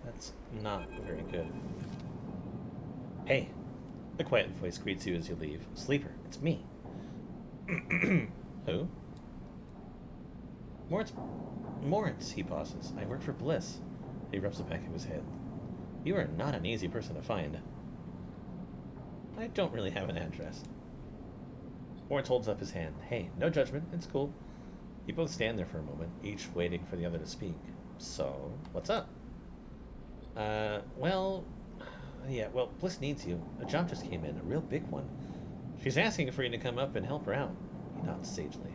That's not very good. Hey, a quiet voice greets you as you leave. Sleeper, it's me. Who? Moritz, he pauses. I work for Bliss. He rubs the back of his head. You are not an easy person to find. I don't really have an address. Moritz holds up his hand. Hey, no judgment, it's cool. You both stand there for a moment, each waiting for the other to speak. So, what's up? Well, Bliss needs you. A job just came in, a real big one. She's asking for you to come up and help her out. He nods sagely.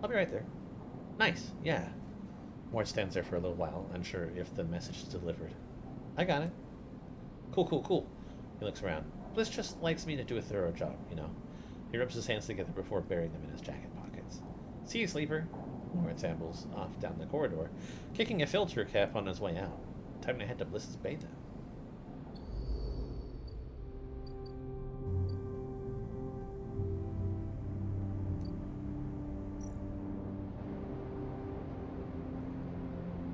I'll be right there. Nice, yeah. Mort stands there for a little while, unsure if the message is delivered. I got it. Cool. He looks around. Bliss just likes me to do a thorough job, you know. He rubs his hands together before burying them in his jacket pockets. See you, Sleeper. Moritz ambles off down the corridor, kicking a filter cap on his way out. Time to head to Bliss's beta.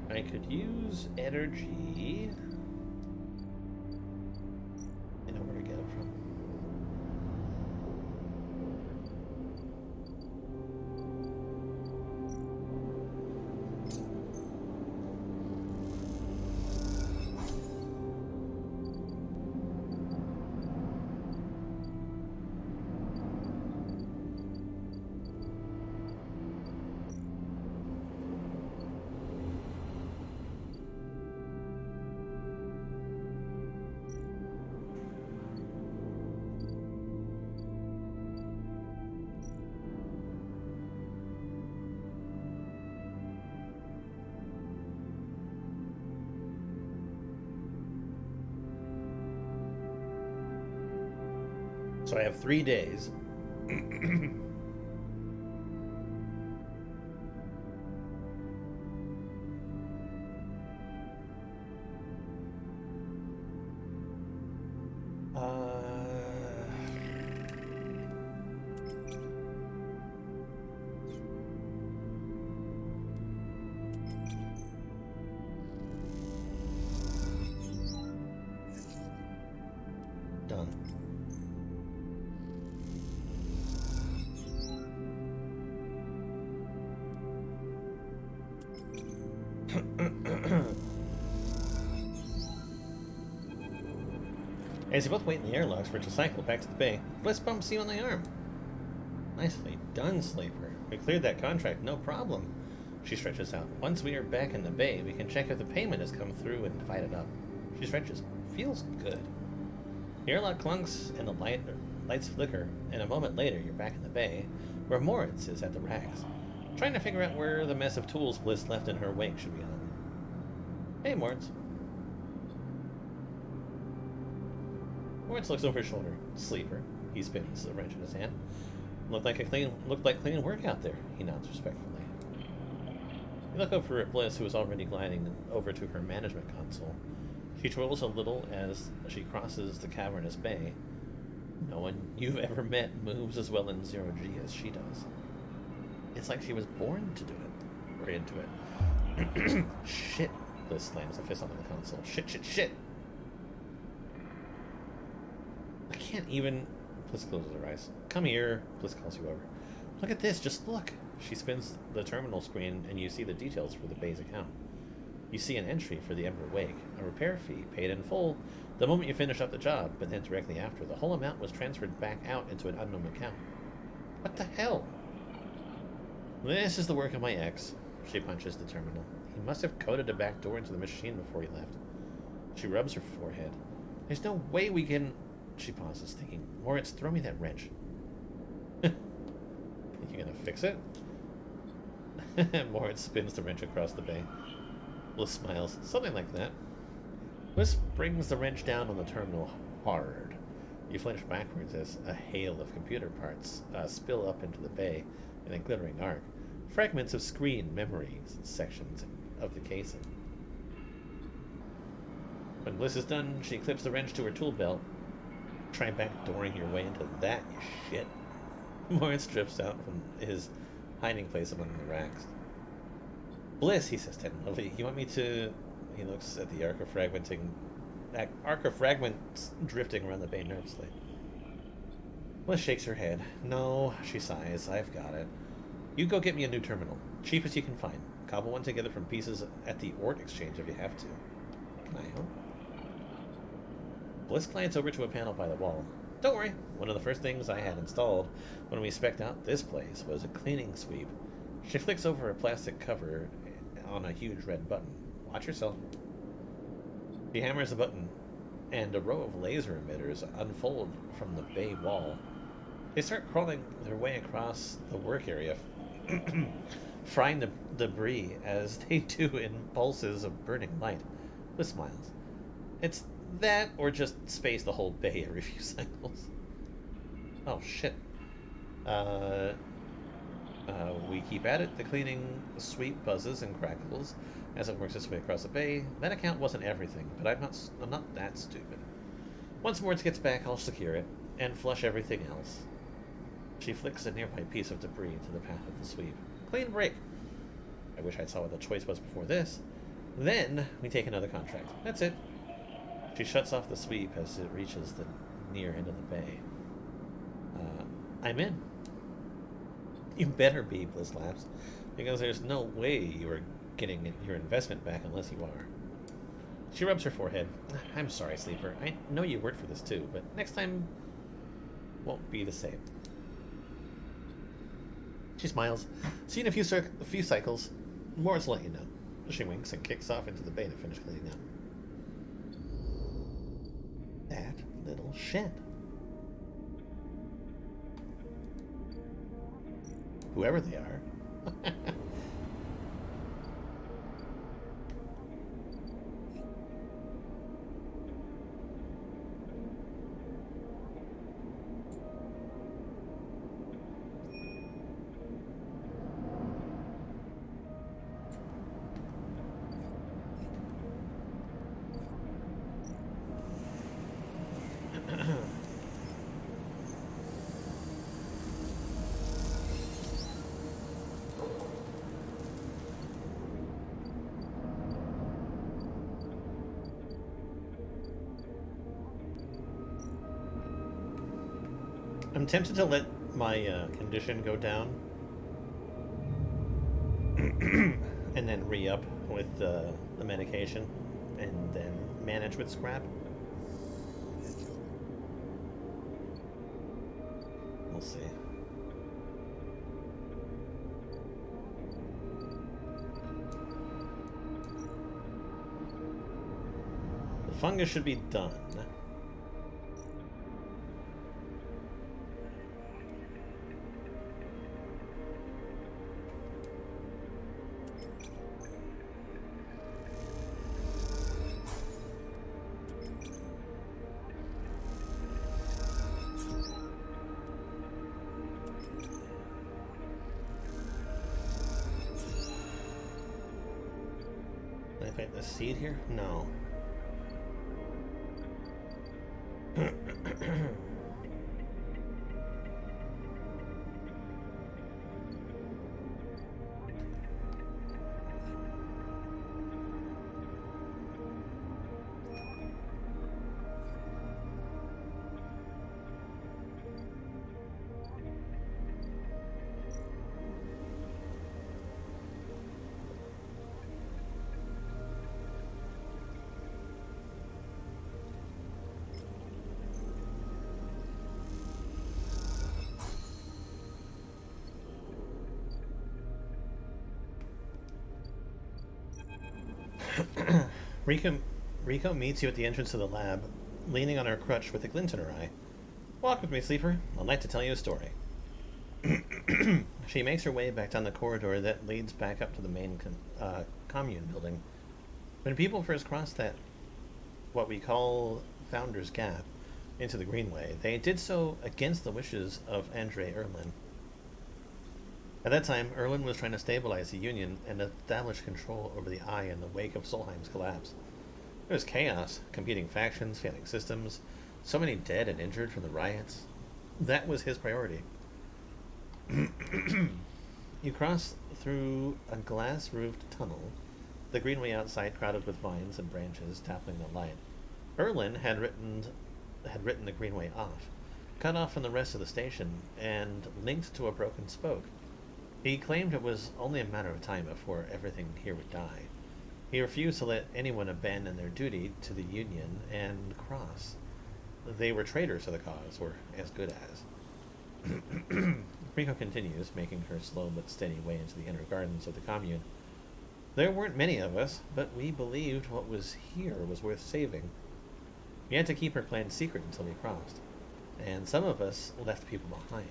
I could use energy. I know where to get it from. So I have 3 days. Done. As you both wait in the airlocks for it to cycle back to the bay, Bliss bumps you on the arm. Nicely done, Sleeper. We cleared that contract, no problem. She stretches out. Once we are back in the bay, we can check if the payment has come through and divide it up. She stretches. Feels good. The airlock clunks and the lights flicker, and a moment later you're back in the bay, where Moritz is at the racks, trying to figure out where the mess of tools Bliss left in her wake should be on. Hey, Moritz. Moritz looks over his shoulder. Sleeper. He spins the wrench in his hand. Looked like clean work out there, he nods respectfully. You look over at Bliss, who is already gliding over to her management console. She twirls a little as she crosses the cavernous bay. No one you've ever met moves as well in zero-G as she does. It's like she was born to do it. Or into it. Shit. Bliss slams a fist onto the console. Shit. I can't even... Bliss closes her eyes. Come here. Bliss calls you over. Look at this. Just look. She spins the terminal screen and you see the details for the bay's account. You see an entry for the Ember Wake, a repair fee paid in full the moment you finish up the job, but then directly after, the whole amount was transferred back out into an unknown account. What the hell? This is the work of my ex. She punches the terminal. He must have coded a back door into the machine before he left. She rubs her forehead. There's no way we can... She pauses, thinking, Moritz, throw me that wrench. You gonna fix it? Moritz spins the wrench across the bay. Bliss smiles. Something like that. Bliss brings the wrench down on the terminal hard. You flinch backwards as a hail of computer parts spill up into the bay in a glittering arc. Fragments of screen, memories, sections of the casing. When Bliss is done, she clips the wrench to her tool belt. Try backdooring your way into that, you shit. Moritz drifts out from his hiding place among the racks. Bliss, he says tentatively, you want me to... He looks at the arc of fragments drifting around the bay nervously. Bliss shakes her head. No, she sighs, I've got it. You go get me a new terminal. Cheapest you can find. Cobble one together from pieces at the Ort Exchange if you have to. Can I help? Bliss glides over to a panel by the wall. Don't worry, one of the first things I had installed when we spec'd out this place was a cleaning sweep. She flicks over a plastic cover on a huge red button. Watch yourself. She hammers the button, and a row of laser emitters unfold from the bay wall. They start crawling their way across the work area, frying the debris as they do in pulses of burning light. Bliss smiles. It's that, or just space the whole bay every few cycles. Oh, shit. We keep at it. The cleaning sweep buzzes and crackles as it works its way across the bay. That account wasn't everything, but I'm not that stupid. Once Moritz gets back, I'll secure it and flush everything else. She flicks a nearby piece of debris to the path of the sweep. Clean break. I wish I saw what the choice was before this. Then we take another contract. That's it. She shuts off the sweep as it reaches the near end of the bay. I'm in. You better be, Bliss laughs, because there's no way you are getting your investment back unless you are. She rubs her forehead. I'm sorry, Sleeper. I know you worked for this too, but next time won't be the same. She smiles. See you in a few cycles. Moritz will let you know. She winks and kicks off into the bay to finish cleaning up. That little shit. Whoever they are. I'm tempted to let my condition go down and then re-up with the medication and then manage with scrap. We'll see. The fungus should be done. Can I plant the seed here? No. Rico, Rico meets you at the entrance of the lab, leaning on her crutch with a glint in her eye. Walk with me, sleeper. I'd like to tell you a story. She makes her way back down the corridor that leads back up to the main commune building. When people first crossed that, what we call Founder's Gap, into the Greenway, they did so against the wishes of Andre Erlin. At that time, Erlin was trying to stabilize the Union and establish control over the Eye in the wake of Solheim's collapse. There was chaos, competing factions, failing systems, so many dead and injured from the riots. That was his priority. You cross through a glass-roofed tunnel, the greenway outside crowded with vines and branches toppling the light. Erlin had written the greenway off, cut off from the rest of the station, and linked to a broken spoke. He claimed it was only a matter of time before everything here would die. He refused to let anyone abandon their duty to the Union and cross. They were traitors to the cause, or as good as. Rico continues, making her slow but steady way into the inner gardens of the commune. There weren't many of us, but we believed what was here was worth saving. We had to keep our plan secret until we crossed, and some of us left people behind.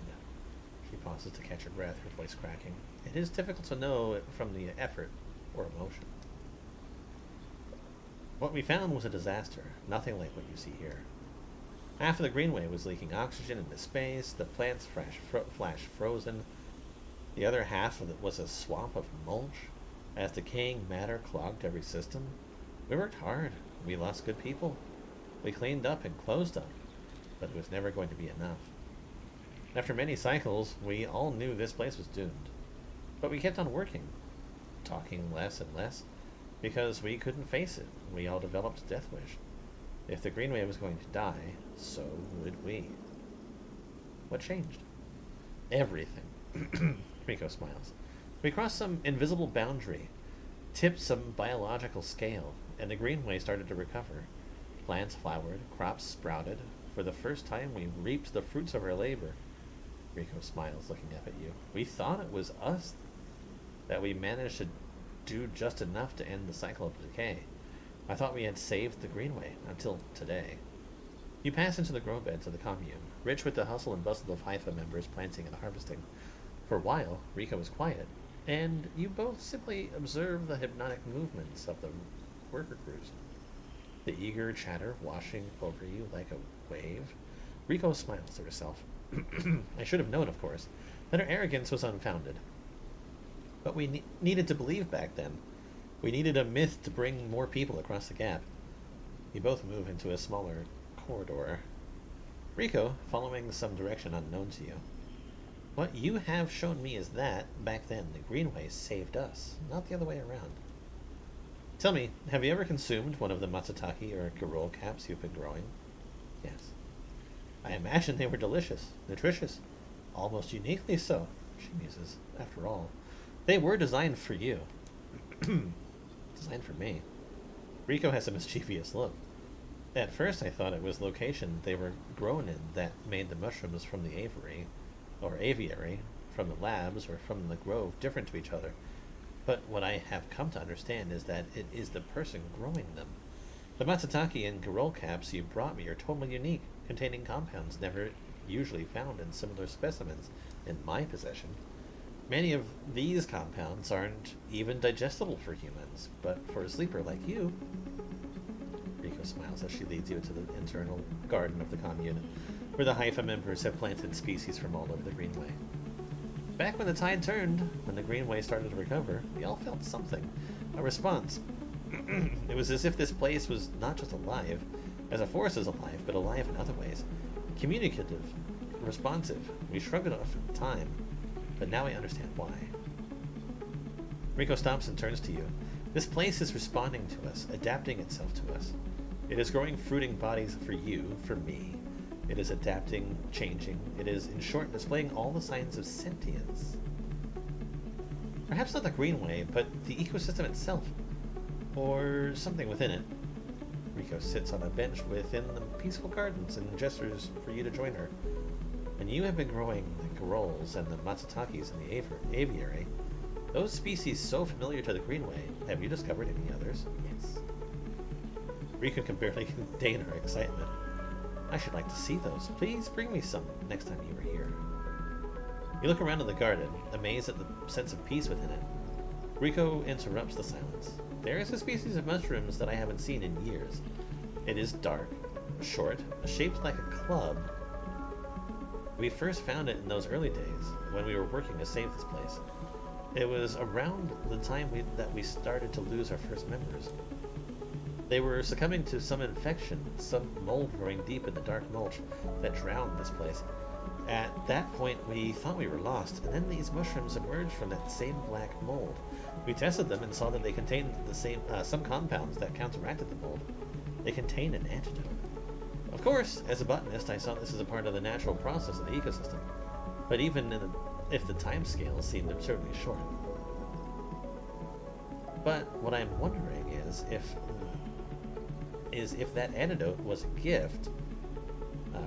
She pauses to catch her breath, her voice cracking. It is difficult to know it from the effort or emotion. What we found was a disaster, nothing like what you see here. Half of the greenway was leaking oxygen into space, the plants flash frozen. The other half of it was a swamp of mulch, as decaying matter clogged every system. We worked hard. We lost good people. We cleaned up and closed up, but it was never going to be enough. After many cycles, we all knew this place was doomed. But we kept on working, talking less and less, because we couldn't face it. We all developed death wish. If the Greenway was going to die, so would we. What changed? Everything. Rico smiles. We crossed some invisible boundary, tipped some biological scale, and the Greenway started to recover. Plants flowered, crops sprouted. For the first time, we reaped the fruits of our labor. Rico smiles, looking up at you. We thought it was us, that we managed to do just enough to end the cycle of decay. I thought we had saved the Greenway, until today. You pass into the grow beds of the commune, rich with the hustle and bustle of Haifa members planting and harvesting. For a while, Rico was quiet, and you both simply observe the hypnotic movements of the worker crews. The eager chatter washing over you like a wave. Rico smiles to herself. I should have known, of course, that her arrogance was unfounded. But we needed to believe back then. We needed a myth to bring more people across the gap. You both move into a smaller corridor. Rico, following some direction unknown to you. What you have shown me is that, back then, the Greenway saved us, not the other way around. Tell me, have you ever consumed one of the matsutake or girol caps you've been growing? Yes. I imagine they were delicious, nutritious, almost uniquely so, she muses. After all, they were designed for you. Designed for me. Rico has a mischievous look. At first I thought it was location they were grown in that made the mushrooms from the aviary, from the labs, or from the grove different to each other. But what I have come to understand is that it is the person growing them. The matsutake and girol caps you brought me are totally unique, containing compounds never usually found in similar specimens in my possession. Many of these compounds aren't even digestible for humans, but for a sleeper like you... Rico smiles as she leads you into the internal garden of the commune, where the Haifa members have planted species from all over the Greenway. Back when the tide turned, when the Greenway started to recover, we all felt something. A response. It was as if this place was not just alive, as a force is alive, but alive in other ways. Communicative, responsive. We shrugged it off at the time, but now I understand why. Rico stops and turns to you. This place is responding to us, adapting itself to us. It is growing fruiting bodies for you, for me. It is adapting, changing. It is, in short, displaying all the signs of sentience. Perhaps not the Greenway, but the ecosystem itself. Or something within it. Rico sits on a bench within the peaceful gardens and gestures for you to join her. And you have been growing the girol's and the matsutakes in the aviary. Those species so familiar to the Greenway, have you discovered any others? Yes. Rico can barely contain her excitement. I should like to see those. Please bring me some next time you are here. You look around in the garden, amazed at the sense of peace within it. Rico interrupts the silence. There is a species of mushrooms that I haven't seen in years. It is dark, short, shaped like a club. We first found it in those early days, when we were working to save this place. It was around the time that we started to lose our first members. They were succumbing to some infection, some mold growing deep in the dark mulch that drowned this place. At that point, we thought we were lost, and then these mushrooms emerged from that same black mold. We tested them and saw that they contained some compounds that counteracted the mold. They contained an antidote. Of course, as a botanist, I saw this as a part of the natural process of the ecosystem. But even if the time scale seemed absurdly short. But what I'm wondering is if that antidote was a gift.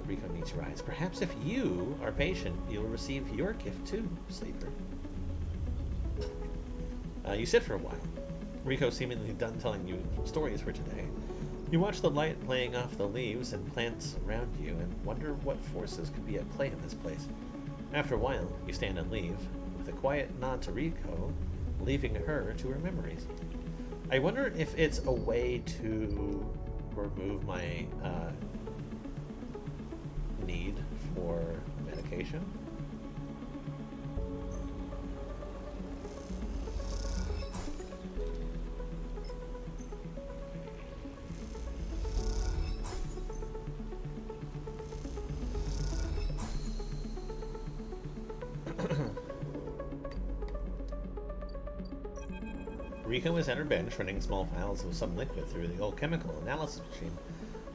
Rico meets your eyes. Perhaps if you are patient, you'll receive your gift too, sleeper. You sit for a while. Rico seemingly done telling you stories for today. You watch the light playing off the leaves and plants around you and wonder what forces could be at play in this place. After a while, you stand and leave, with a quiet nod to Rico, leaving her to her memories. I wonder if it's a way to remove my need for medication. Rico is at her bench running small vials of some liquid through the old chemical analysis machine.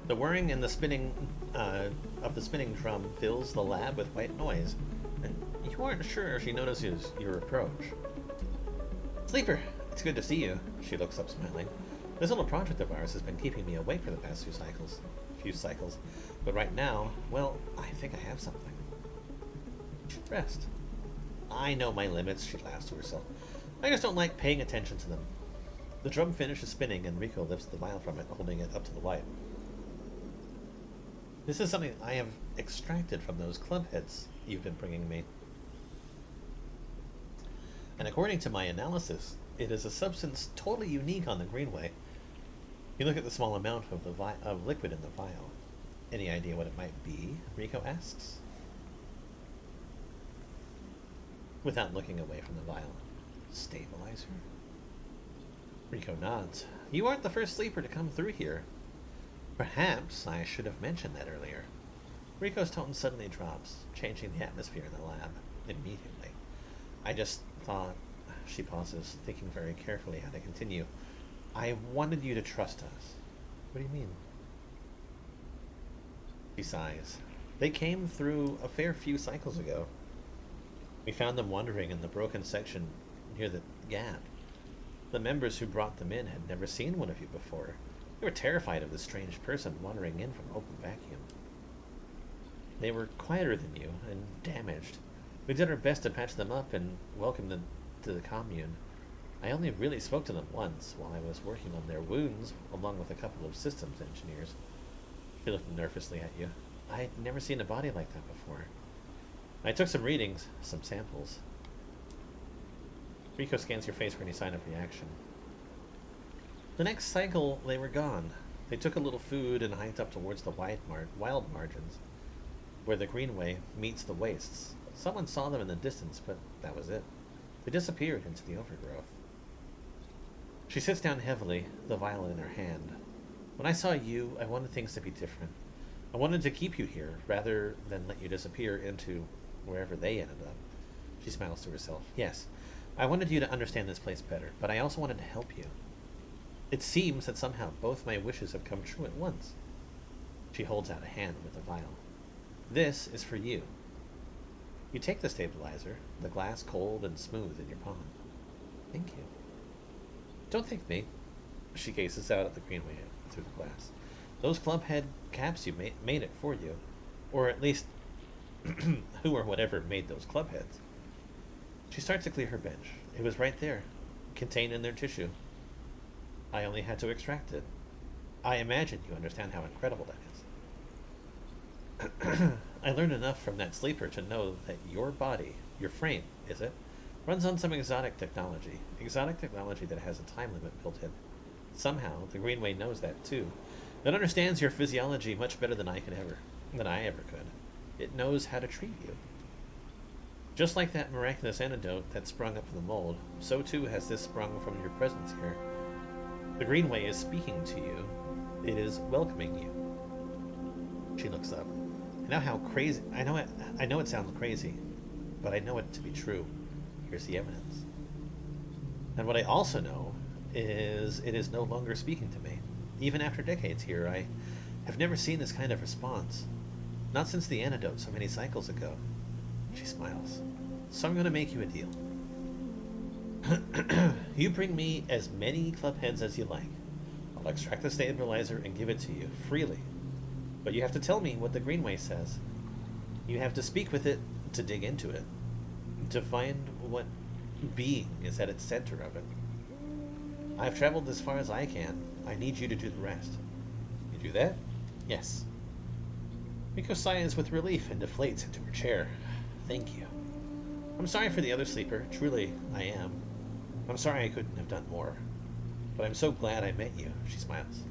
The whirring and the spinning of the spinning drum fills the lab with white noise, and you aren't sure she notices your approach. Sleeper, it's good to see you. She looks up smiling. This little project of ours has been keeping me awake for the past few cycles. But right now, well, I think I have something. You should rest. I know my limits, she laughs to herself. I just don't like paying attention to them. The drum finishes spinning and Rico lifts the vial from it, holding it up to the light. This is something I have extracted from those club heads you've been bringing me. And according to my analysis, it is a substance totally unique on the Greenway. You look at the small amount of liquid in the vial. Any idea what it might be? Rico asks. Without looking away from the vial. Stabilizer? Rico nods. You aren't the first sleeper to come through here. Perhaps I should have mentioned that earlier. Rico's tone suddenly drops, changing the atmosphere in the lab immediately. I just thought, she pauses, thinking very carefully how to continue. I wanted you to trust us. What do you mean? She sighs. They came through a fair few cycles ago. We found them wandering in the broken section near the gap. The members who brought them in had never seen one of you before. They were terrified of this strange person wandering in from open vacuum. They were quieter than you and damaged. We did our best to patch them up and welcome them to the commune. I only really spoke to them once while I was working on their wounds, along with a couple of systems engineers. She looked nervously at you. I'd never seen a body like that before. I took some readings, some samples. Rico scans your face for any sign of reaction. The next cycle, they were gone. They took a little food and hiked up towards the wild margins, where the greenway meets the wastes. Someone saw them in the distance, but that was it. They disappeared into the overgrowth. She sits down heavily, the vial in her hand. When I saw you, I wanted things to be different. I wanted to keep you here, rather than let you disappear into wherever they ended up. She smiles to herself. Yes, I wanted you to understand this place better, but I also wanted to help you. It seems that somehow both my wishes have come true at once. She holds out a hand with a vial. This is for you. You take the stabilizer, the glass cold and smooth in your palm. Thank you. Don't thank me. She gazes out at the greenway through the glass. Those clubhead caps you made it for you. Or at least, who or whatever made those clubheads. She starts to clear her bench. It was right there, contained in their tissue. I only had to extract it. I imagine you understand how incredible that is. I learned enough from that sleeper to know that your body, your frame, is it, runs on some exotic technology. Exotic technology that has a time limit built in. Somehow, the Greenway knows that too. It understands your physiology much better than I ever could. It knows how to treat you. Just like that miraculous antidote that sprung up from the mold, so too has this sprung from your presence here. The Greenway is speaking to you. It is welcoming you. She looks up. I know how crazy. I know it sounds crazy, but I know it to be true. Here's the evidence. And what I also know is it is no longer speaking to me. Even after decades here, I have never seen this kind of response. Not since the antidote so many cycles ago. She smiles. So I'm going to make you a deal. You bring me as many clubheads as you like. I'll extract the stabilizer and give it to you, freely. But you have to tell me what the Greenway says. You have to speak with it to dig into it. To find what being is at its center of it. I've traveled as far as I can. I need you to do the rest. You do that? Yes. Miko sighs with relief and deflates into her chair. Thank you. I'm sorry for the other sleeper. Truly, I am. I'm sorry I couldn't have done more. But I'm so glad I met you, she smiles.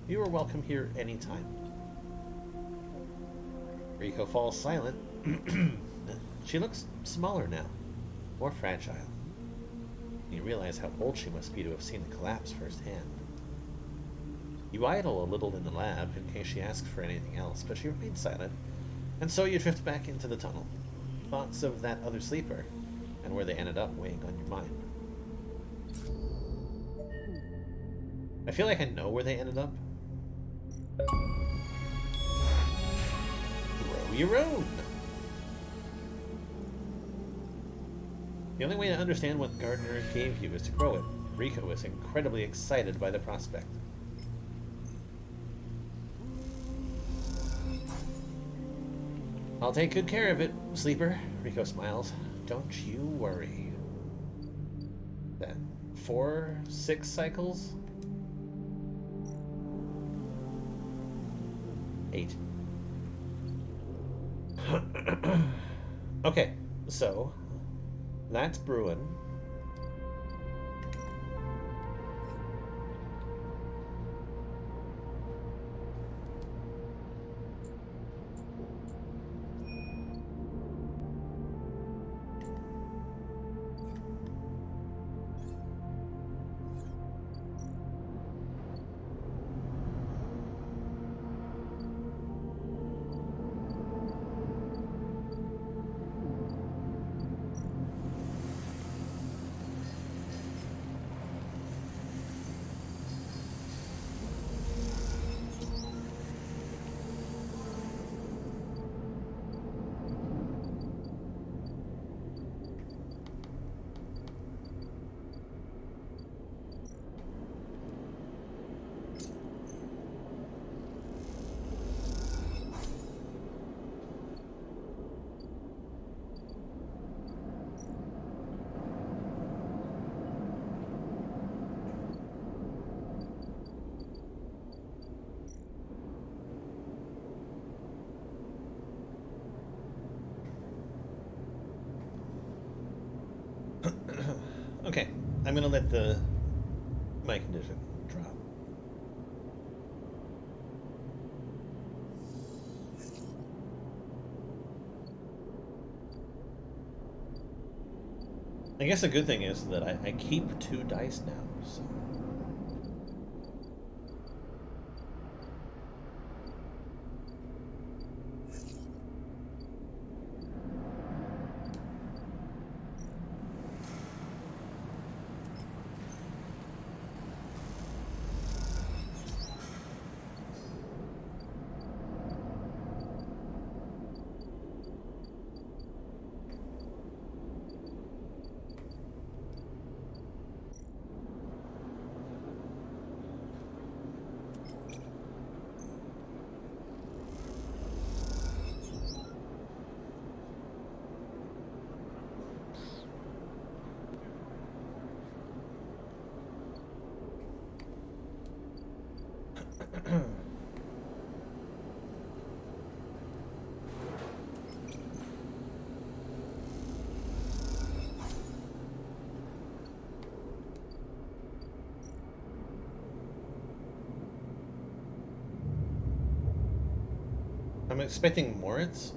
You are welcome here anytime. Riko falls silent. She looks smaller now. More fragile. You realize how old she must be to have seen the collapse firsthand. You idle a little in the lab in case she asks for anything else, but she remains silent, and so you drift back into the tunnel. Thoughts of that other sleeper, and where they ended up weighing on your mind. I feel like I know where they ended up. Grow your own! The only way to understand what Gardner gave you is to grow it. Riko is incredibly excited by the prospect. I'll take good care of it, sleeper. Riko smiles. Don't you worry. That 4, 6 cycles? 8. Okay, so that's Bruin. Okay, I'm gonna let the my condition drop. I guess the good thing is that I keep 2 dice now, so. I'm expecting Moritz.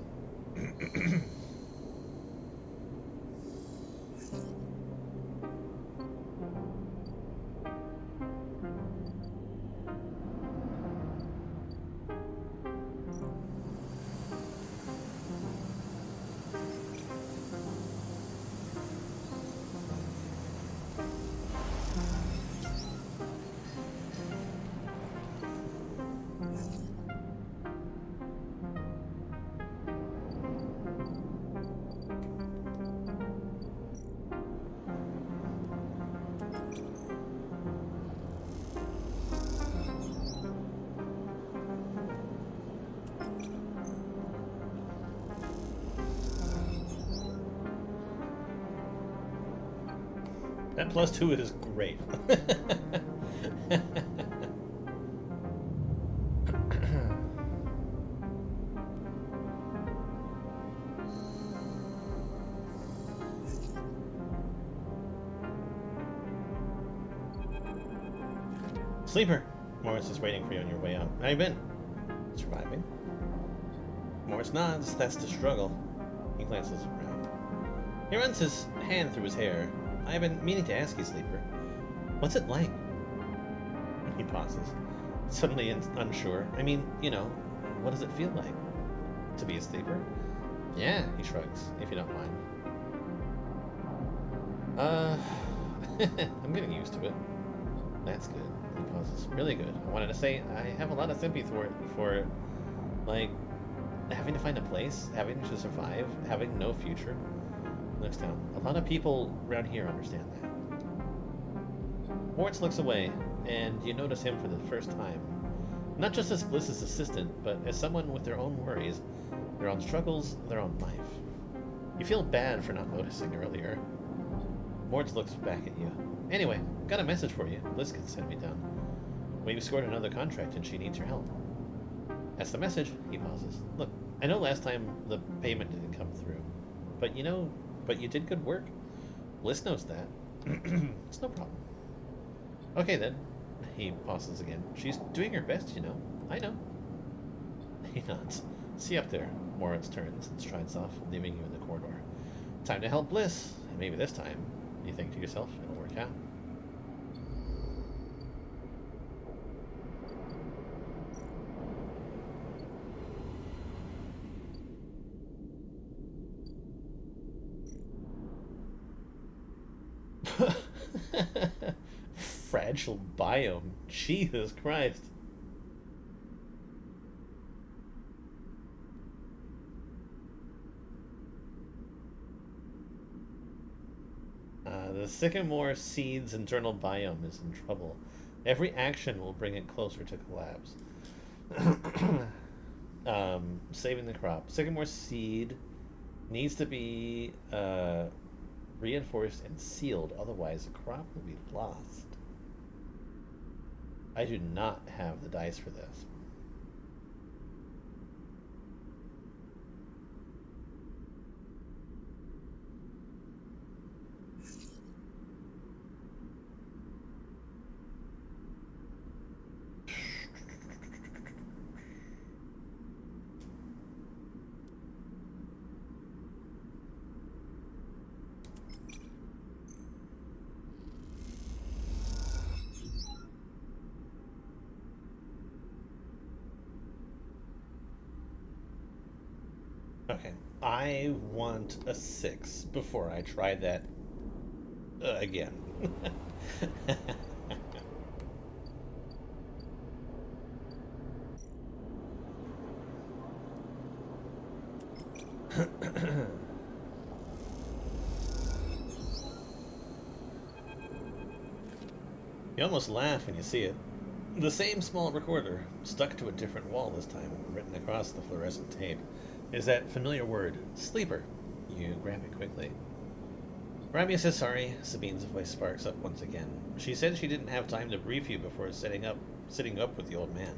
That +2 is great. Sleeper! Morris is waiting for you on your way out. How you been? Surviving? Morris nods. That's the struggle. He glances around. He runs his hand through his hair. I've been meaning to ask you, Sleeper. What's it like? He pauses, suddenly unsure. I mean, what does it feel like? To be a sleeper? Yeah, he shrugs, if you don't mind. I'm getting used to it. That's good. He pauses. Really good. I wanted to say I have a lot of sympathy for like, having to find a place, having to survive, having no future. Looks down. A lot of people around here understand that. Moritz looks away, and you notice him for the first time. Not just as Bliss's assistant, but as someone with their own worries, their own struggles, their own life. You feel bad for not noticing earlier. Moritz looks back at you. Anyway, got a message for you. Bliss can send me down. We've scored another contract and she needs your help. That's the message. He pauses. Look, I know last time the payment didn't come through, but you did good work. Bliss knows that. It's no problem. Okay then. He pauses again. She's doing her best, I know. He nods. See you up there. Moritz turns and strides off, leaving you in the corridor. Time to help Bliss. And maybe this time, you think to yourself, it'll work out. Fragile biome. Jesus Christ. The Sycamore Seed's internal biome is in trouble. Every action will bring it closer to collapse. Saving the crop. Sycamore Seed needs to be reinforced and sealed, otherwise the crop will be lost. I do not have the dice for this. Okay, I want a 6 before I try that again. You almost laugh when you see it. The same small recorder, stuck to a different wall this time, written across the fluorescent tape, is that familiar word, sleeper. You grab it quickly. Rabia says sorry. Sabine's voice sparks up once again. She said she didn't have time to brief you before sitting up with the old man.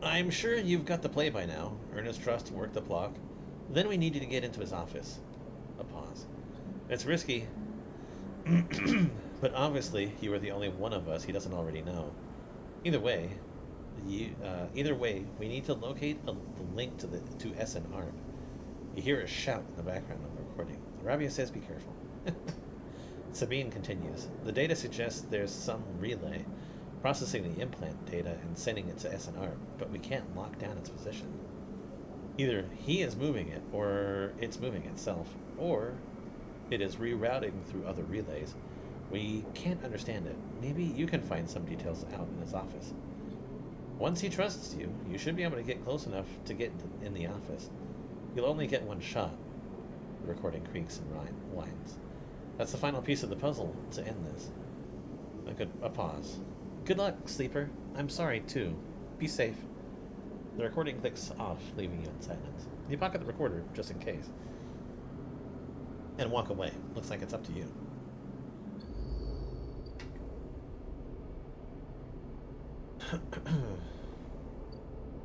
I'm sure you've got the play by now. Ernest Trust worked the block. Then we need you to get into his office. A pause. It's risky, but obviously you are the only one of us he doesn't already know. Either way, we need to locate the link to SNR. You hear a shout in the background of the recording. Rabia says, "Be careful." Sabine continues. The data suggests there's some relay processing the implant data and sending it to SNR, but we can't lock down its position. Either he is moving it, or it's moving itself, or it is rerouting through other relays. We can't understand it. Maybe you can find some details out in his office. Once he trusts you, you should be able to get close enough to get in the office. You'll only get one shot. The recording creaks and whines. That's the final piece of the puzzle to end this. A pause. Good luck, sleeper. I'm sorry, too. Be safe. The recording clicks off, leaving you in silence. You pocket the recorder, just in case. And walk away. Looks like it's up to you.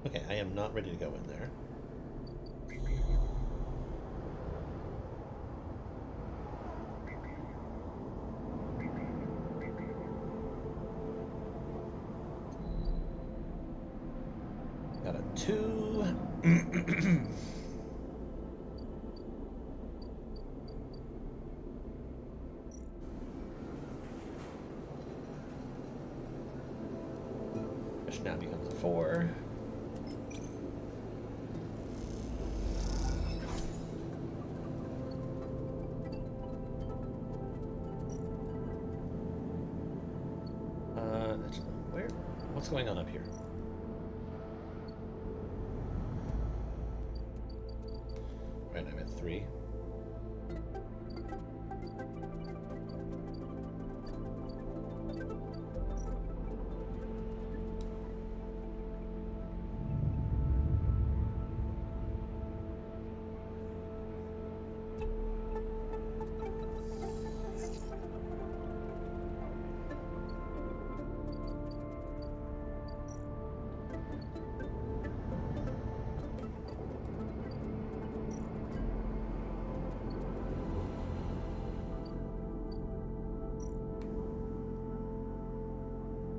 Okay, I am not ready to go in there. Got a 2. Which now becomes a 4. Where? What's going on up here? Right, I'm at 3.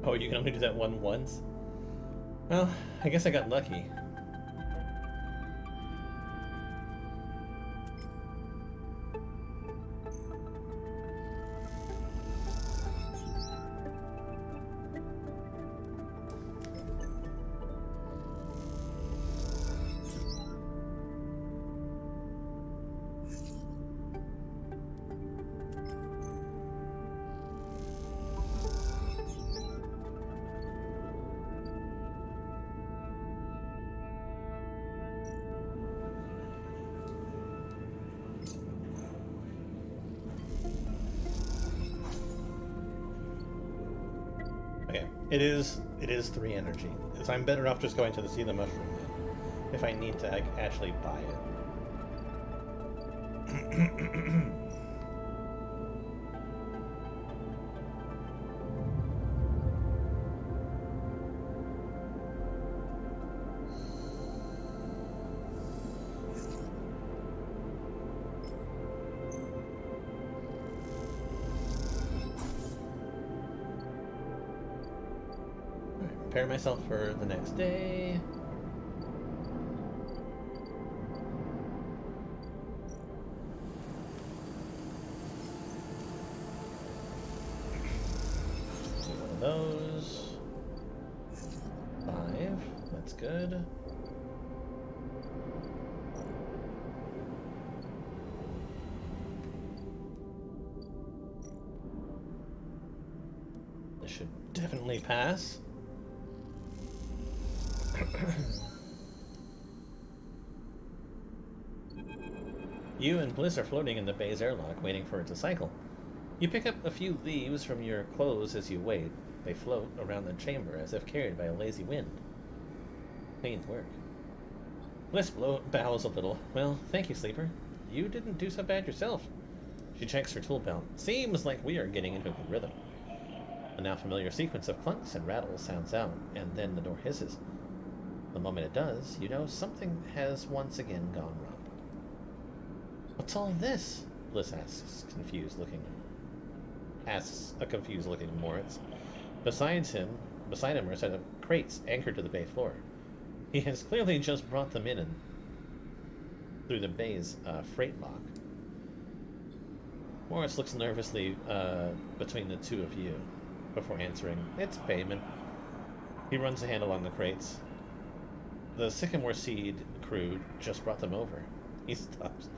Oh, you can only do that one once? Well, I guess I got lucky. Okay, it is 3 energy. So I'm better off just going to the Sea the Mushroom then, if I need to actually buy it. Prepare myself for the next day. Do one of those. 5. That's good. should definitely pass. You and Bliss are floating in the bay's airlock, waiting for it to cycle. You pick up a few leaves from your clothes as you wait. They float around the chamber as if carried by a lazy wind. Clean work. Bliss bows a little. Well, thank you, Sleeper. You didn't do so bad yourself. She checks her tool belt. Seems like we are getting into a good rhythm. The now familiar sequence of clunks and rattles sounds out, and then the door hisses. The moment it does, you know something has once again gone wrong. What's all this? Bliss asks a confused looking Moritz. Beside him are a set of crates anchored to the bay floor. He has clearly just brought them in and through the bay's freight lock. Moritz looks nervously between the two of you before answering, "It's payment." He runs a hand along the crates. The Sycamore Seed crew just brought them over. He stops,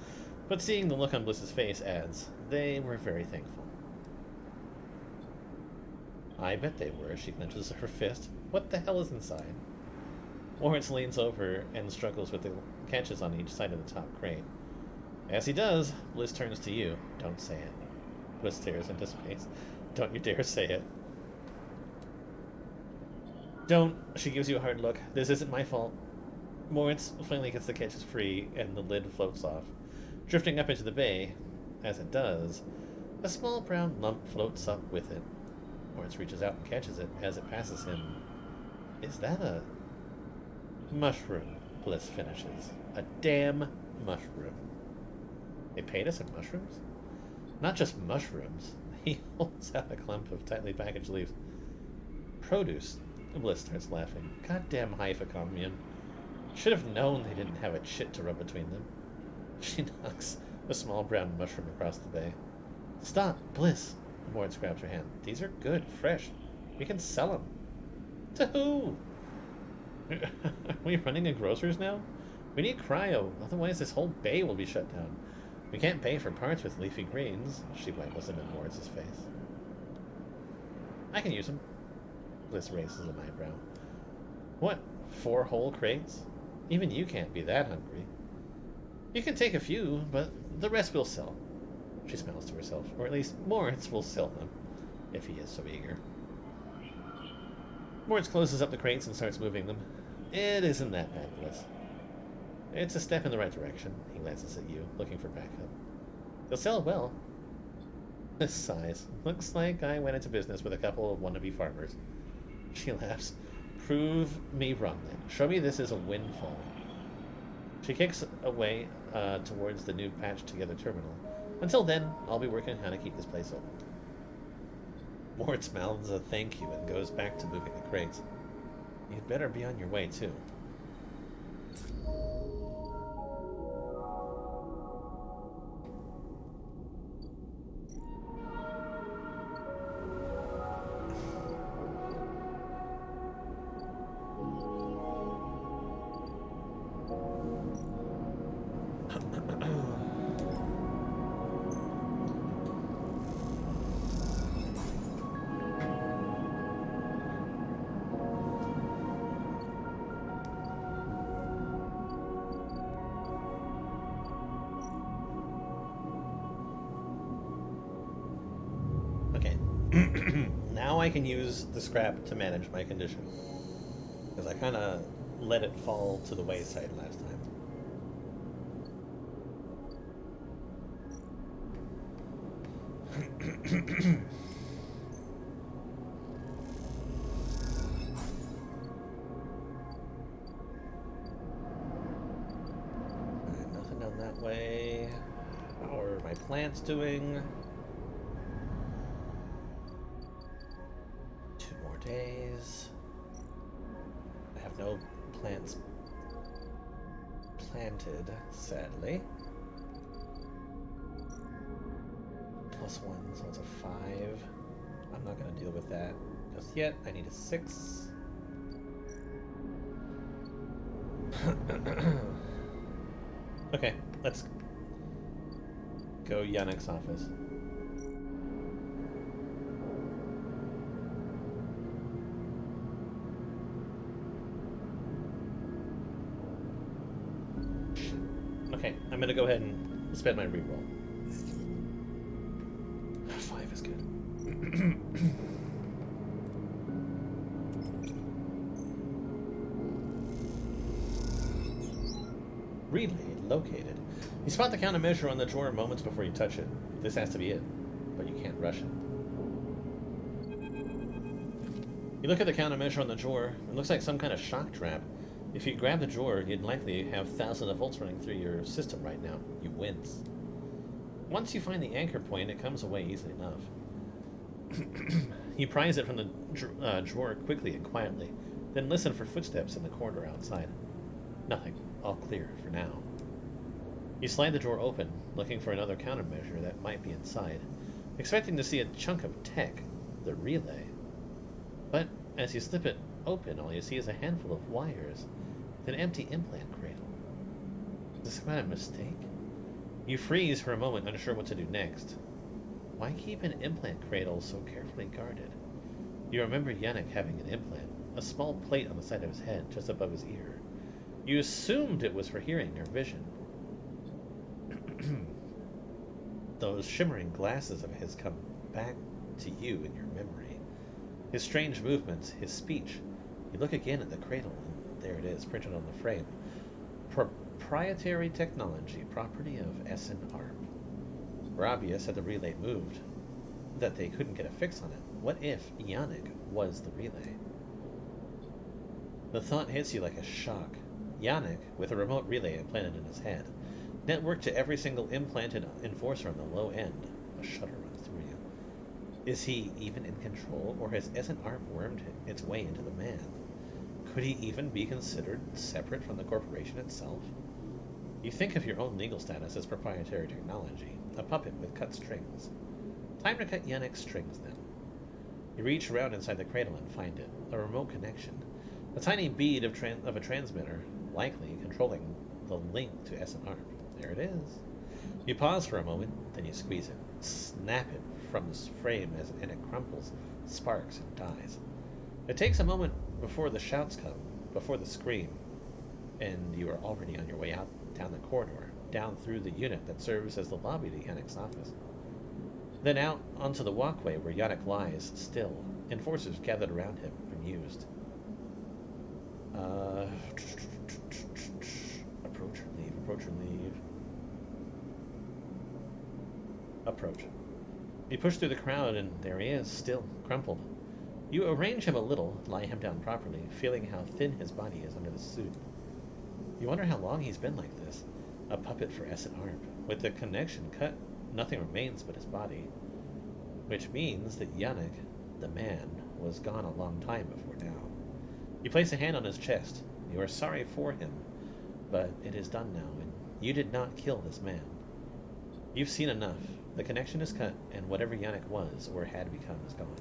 but seeing the look on Bliss's face adds, "They were very thankful." I bet they were, she clenches her fist. What the hell is inside? Moritz leans over and struggles with the catches on each side of the top crate. As he does, Bliss turns to you. Don't say it. Bliss stares into space. Don't you dare say it. Don't. She gives you a hard look. This isn't my fault. Moritz finally gets the catches free and the lid floats off. Drifting up into the bay, as it does, a small brown lump floats up with it. Moritz reaches out and catches it as it passes him. Is that a mushroom? Bliss finishes. A damn mushroom. They paid us in mushrooms? Not just mushrooms. He holds out a clump of tightly packaged leaves. Produce. Bliss starts laughing. Goddamn Haifa commune. Should have known they didn't have a chit to rub between them. She knocks a small brown mushroom across the bay. Stop, Bliss. Moritz grabs her hand. These are good, fresh. We can sell them. To who? Are we running a grocer's now? We need cryo, otherwise this whole bay will be shut down. We can't pay for parts with leafy greens. She waggles them in Moritz's face. I can use them. Bliss raises an eyebrow. What, 4 whole crates? Even you can't be that hungry. You can take a few, but the rest we'll sell. She smiles to herself, or at least Moritz will sell them, if he is so eager. Moritz closes up the crates and starts moving them. It isn't that bad, Bliss. It's a step in the right direction. He glances at you, looking for backup. They'll sell well. Bliss sighs. Looks like I went into business with a couple of wannabe farmers. She laughs. Prove me wrong, then. Show me this is a windfall. She kicks away towards the new patched-together terminal. Until then, I'll be working on how to keep this place open. Moritz mouths a thank you and goes back to moving the crates. You'd better be on your way, too. Now I can use the scrap to manage my condition. Because I kind of let it fall to the wayside last time. Nothing down that way. How are my plants doing? Days. I have no plants planted, sadly. +1, so it's a 5. I'm not going to deal with that just yet. I need a 6. Okay, let's go Yannick's office. Okay, I'm gonna go ahead and spend my reroll. 5 is good. Relay located. You spot the countermeasure on the drawer moments before you touch it. This has to be it, but you can't rush it. You look at the countermeasure on the drawer. It looks like some kind of shock trap. If you grab the drawer, you'd likely have thousands of volts running through your system right now. You wince. Once you find the anchor point, it comes away easily enough. You prise it from the drawer quickly and quietly, then listen for footsteps in the corridor outside. Nothing. All clear for now. You slide the drawer open, looking for another countermeasure that might be inside, expecting to see a chunk of tech, the relay. But as you slip it open, all you see is a handful of wires with an empty implant cradle. Is this some kind of mistake? You freeze for a moment, unsure what to do next. Why keep an implant cradle so carefully guarded? You remember Yannick having an implant, a small plate on the side of his head, just above his ear. You assumed it was for hearing or vision. Those shimmering glasses of his come back to you in your memory. His strange movements, his speech. You look again at the cradle, and there it is, printed on the frame. Proprietary technology, property of Essen Arp. Rabia said the relay moved, that they couldn't get a fix on it. What if Yannick was the relay? The thought hits you like a shock. Yannick, with a remote relay implanted in his head, networked to every single implanted enforcer on the low end. A shudder runs through you. Is he even in control, or has Essen Arp wormed its way into the man? Could he even be considered separate from the corporation itself? You think of your own legal status as proprietary technology, a puppet with cut strings. Time to cut Yannick's strings, then. You reach around inside the cradle and find it, a remote connection. A tiny bead of a transmitter, likely controlling the link to Essen Arp. There it is. You pause for a moment, then you squeeze it, snap it from the frame and it crumples, sparks, and dies. It takes a moment before the shouts come, before the scream, and you are already on your way out down the corridor, down through the unit that serves as the lobby to Yannick's office. Then out onto the walkway where Yannick lies, still, enforcers gathered around him, amused. Approach or leave, approach or leave. Approach. You push through the crowd and there he is, still, crumpled. You arrange him a little, lie him down properly, feeling how thin his body is under the suit. You wonder how long he's been like this. A puppet for Essen Arp. With the connection cut, nothing remains but his body. Which means that Yannick, the man, was gone a long time before now. You place a hand on his chest. You are sorry for him, but it is done now, and you did not kill this man. You've seen enough. The connection is cut, and whatever Yannick was or had become is gone.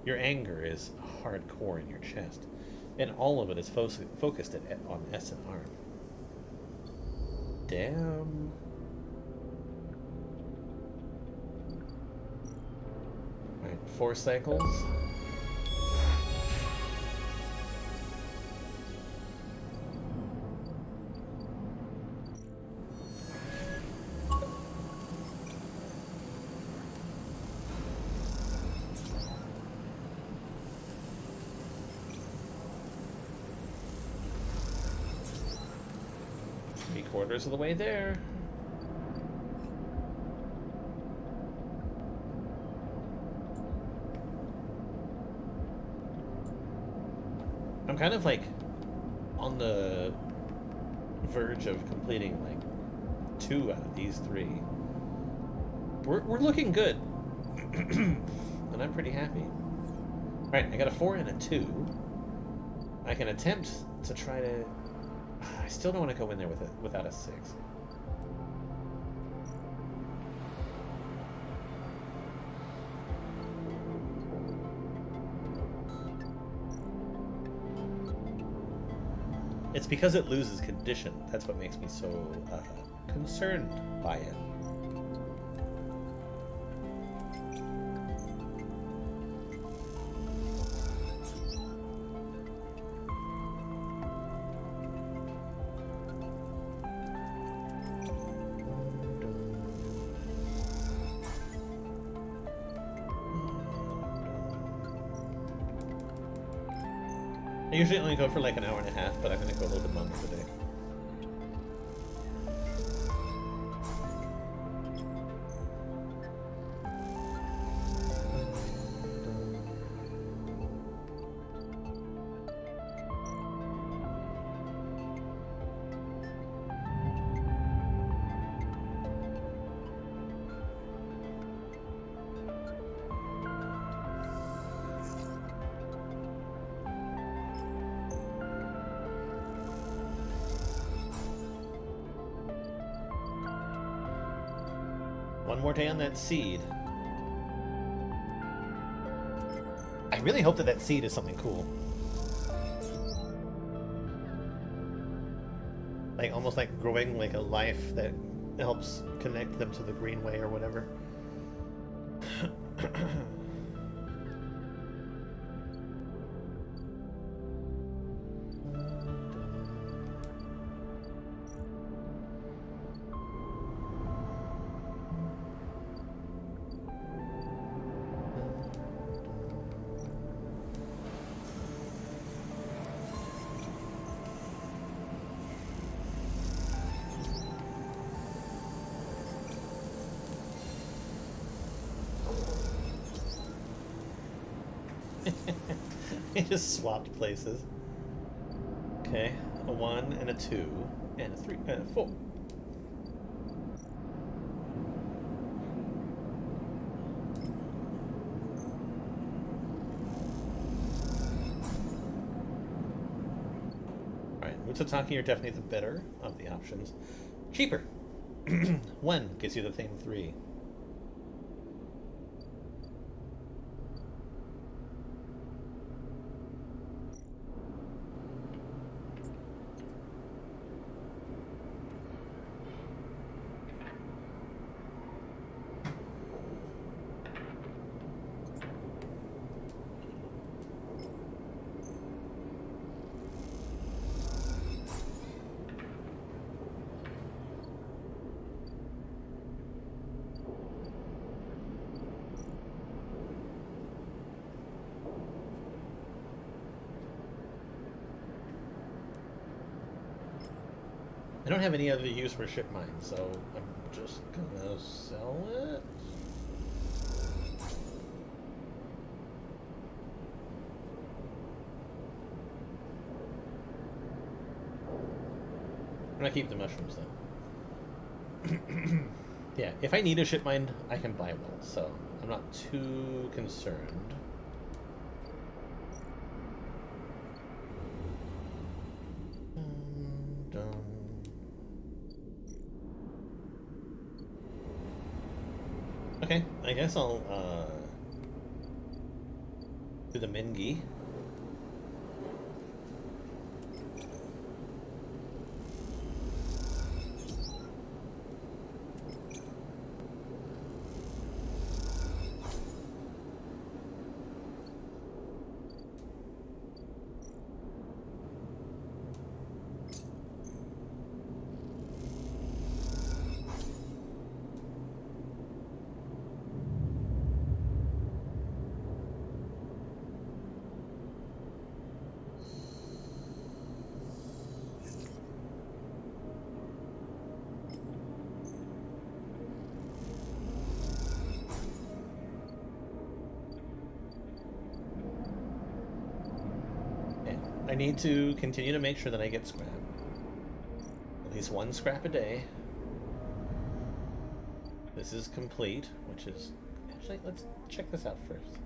Your anger is hardcore in your chest, and all of it is focused on Essen Arp. Damn. Alright, 4 cycles. Quarters of the way there. I'm kind of like on the verge of completing like 2 out of these 3. We're looking good. And I'm pretty happy. Alright, I got a 4 and a 2. I can attempt to try to... I still don't want to go in there without a 6. It's because it loses condition. That's what makes me so concerned by it. I usually only go for like an hour and a half, but I'm gonna go a little bit longer today. One more day on that seed. I really hope that that seed is something cool. Like, almost like growing like a life that helps connect them to the Greenway or whatever. They just swapped places. Okay, a 1 and a 2 and a 3 and a 4. Alright, Mutsutaki are definitely the better of the options. Cheaper. 1 gives you the same 3. I don't have any other use for ship mine, so I'm just gonna sell it. I'm gonna keep the mushrooms though. Yeah, if I need a ship mine, I can buy one, so I'm not too concerned. Okay, I guess I'll do the Mingi. I need to continue to make sure that I get scrap. At least 1 scrap a day. This is complete, which is... Actually, let's check this out first.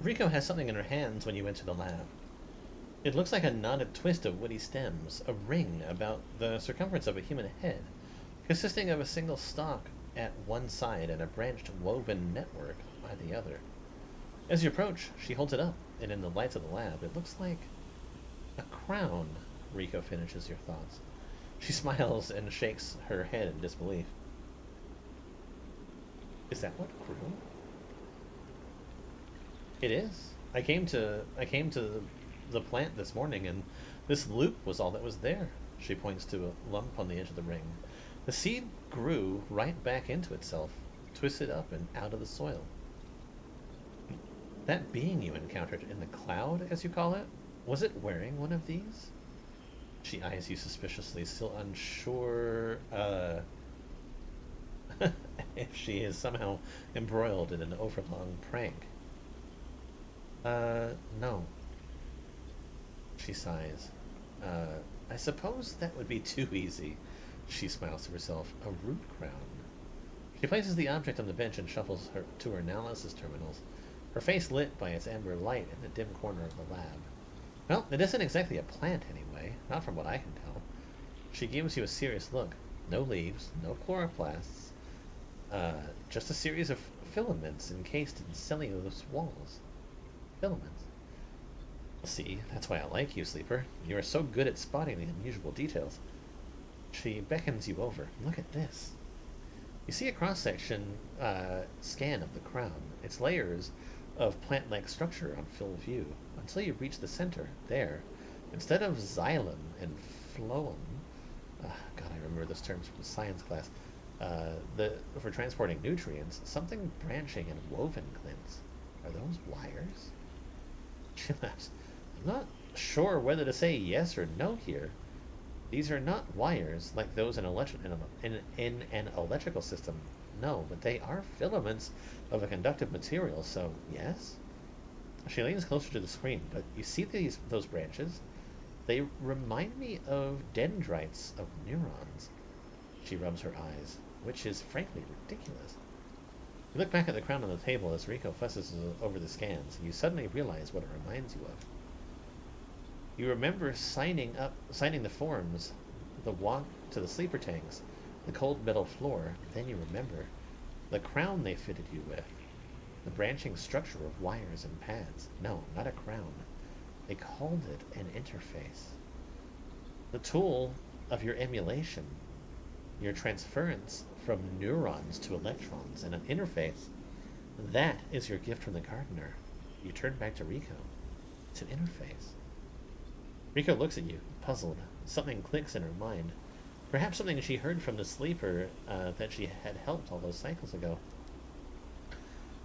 Rico has something in her hands when you enter the lab. It looks like a knotted twist of woody stems, a ring about the circumference of a human head, consisting of a single stalk at one side and a branched woven network by the other. As you approach, she holds it up, and in the lights of the lab, it looks like a crown. Rico finishes your thoughts. She smiles and shakes her head in disbelief. Is that what grew? It is. I came to the plant this morning, and this loop was all that was there. She points to a lump on the edge of the ring. The seed grew right back into itself, twisted up and out of the soil. That being you encountered in the cloud, as you call it, was it wearing one of these? She eyes you suspiciously, still unsure if she is somehow embroiled in an overlong prank. No. She sighs. I suppose that would be too easy. She smiles to herself. A root crown. She places the object on the bench and shuffles her to her analysis terminals, her face lit by its amber light in the dim corner of the lab. Well, it isn't exactly a plant anyway, not from what I can tell. She gives you a serious look. No leaves, no chloroplasts, just a series of filaments encased in cellulose walls. Filaments. See, that's why I like you, Sleeper. You are so good at spotting the unusual details. She beckons you over. Look at this. You see a cross-section scan of the crown. Its layers of plant-like structure on full view, until you reach the center, there. Instead of xylem and phloem, God, I remember those terms from science class, for transporting nutrients, something branching and woven glints. Are those wires? She laughs. I'm not sure whether to say yes or no here. These are not wires like those in an electrical system. No, but they are filaments of a conductive material, so yes? She leans closer to the screen, but you see those branches? They remind me of dendrites of neurons. She rubs her eyes, which is frankly ridiculous. You look back at the crown on the table as Rico fusses over the scans, and you suddenly realize what it reminds you of. You remember signing the forms, the walk to the sleeper tanks, the cold metal floor. Then you remember the crown they fitted you with, the branching structure of wires and pads. No, not a crown. They called it an interface. The tool of your emulation, your transference from neurons to electrons, and an interface. That is your gift from the gardener. You turn back to Rico. It's an interface. Rico looks at you, puzzled. Something clicks in her mind. Perhaps something she heard from the sleeper that she had helped all those cycles ago.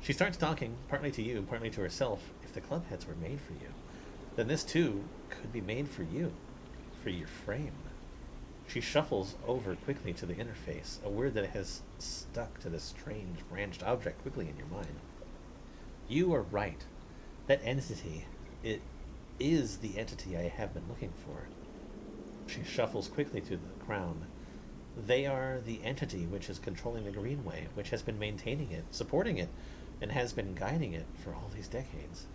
She starts talking, partly to you, partly to herself. If the club heads were made for you, then this too could be made for you, for your frame. She shuffles over quickly to the interface, a word that has stuck to this strange branched object quickly in your mind. You are right. That entity, it is the entity I have been looking for. She shuffles quickly through the crown. They are the entity which is controlling the Greenway, which has been maintaining it, supporting it, and has been guiding it for all these decades.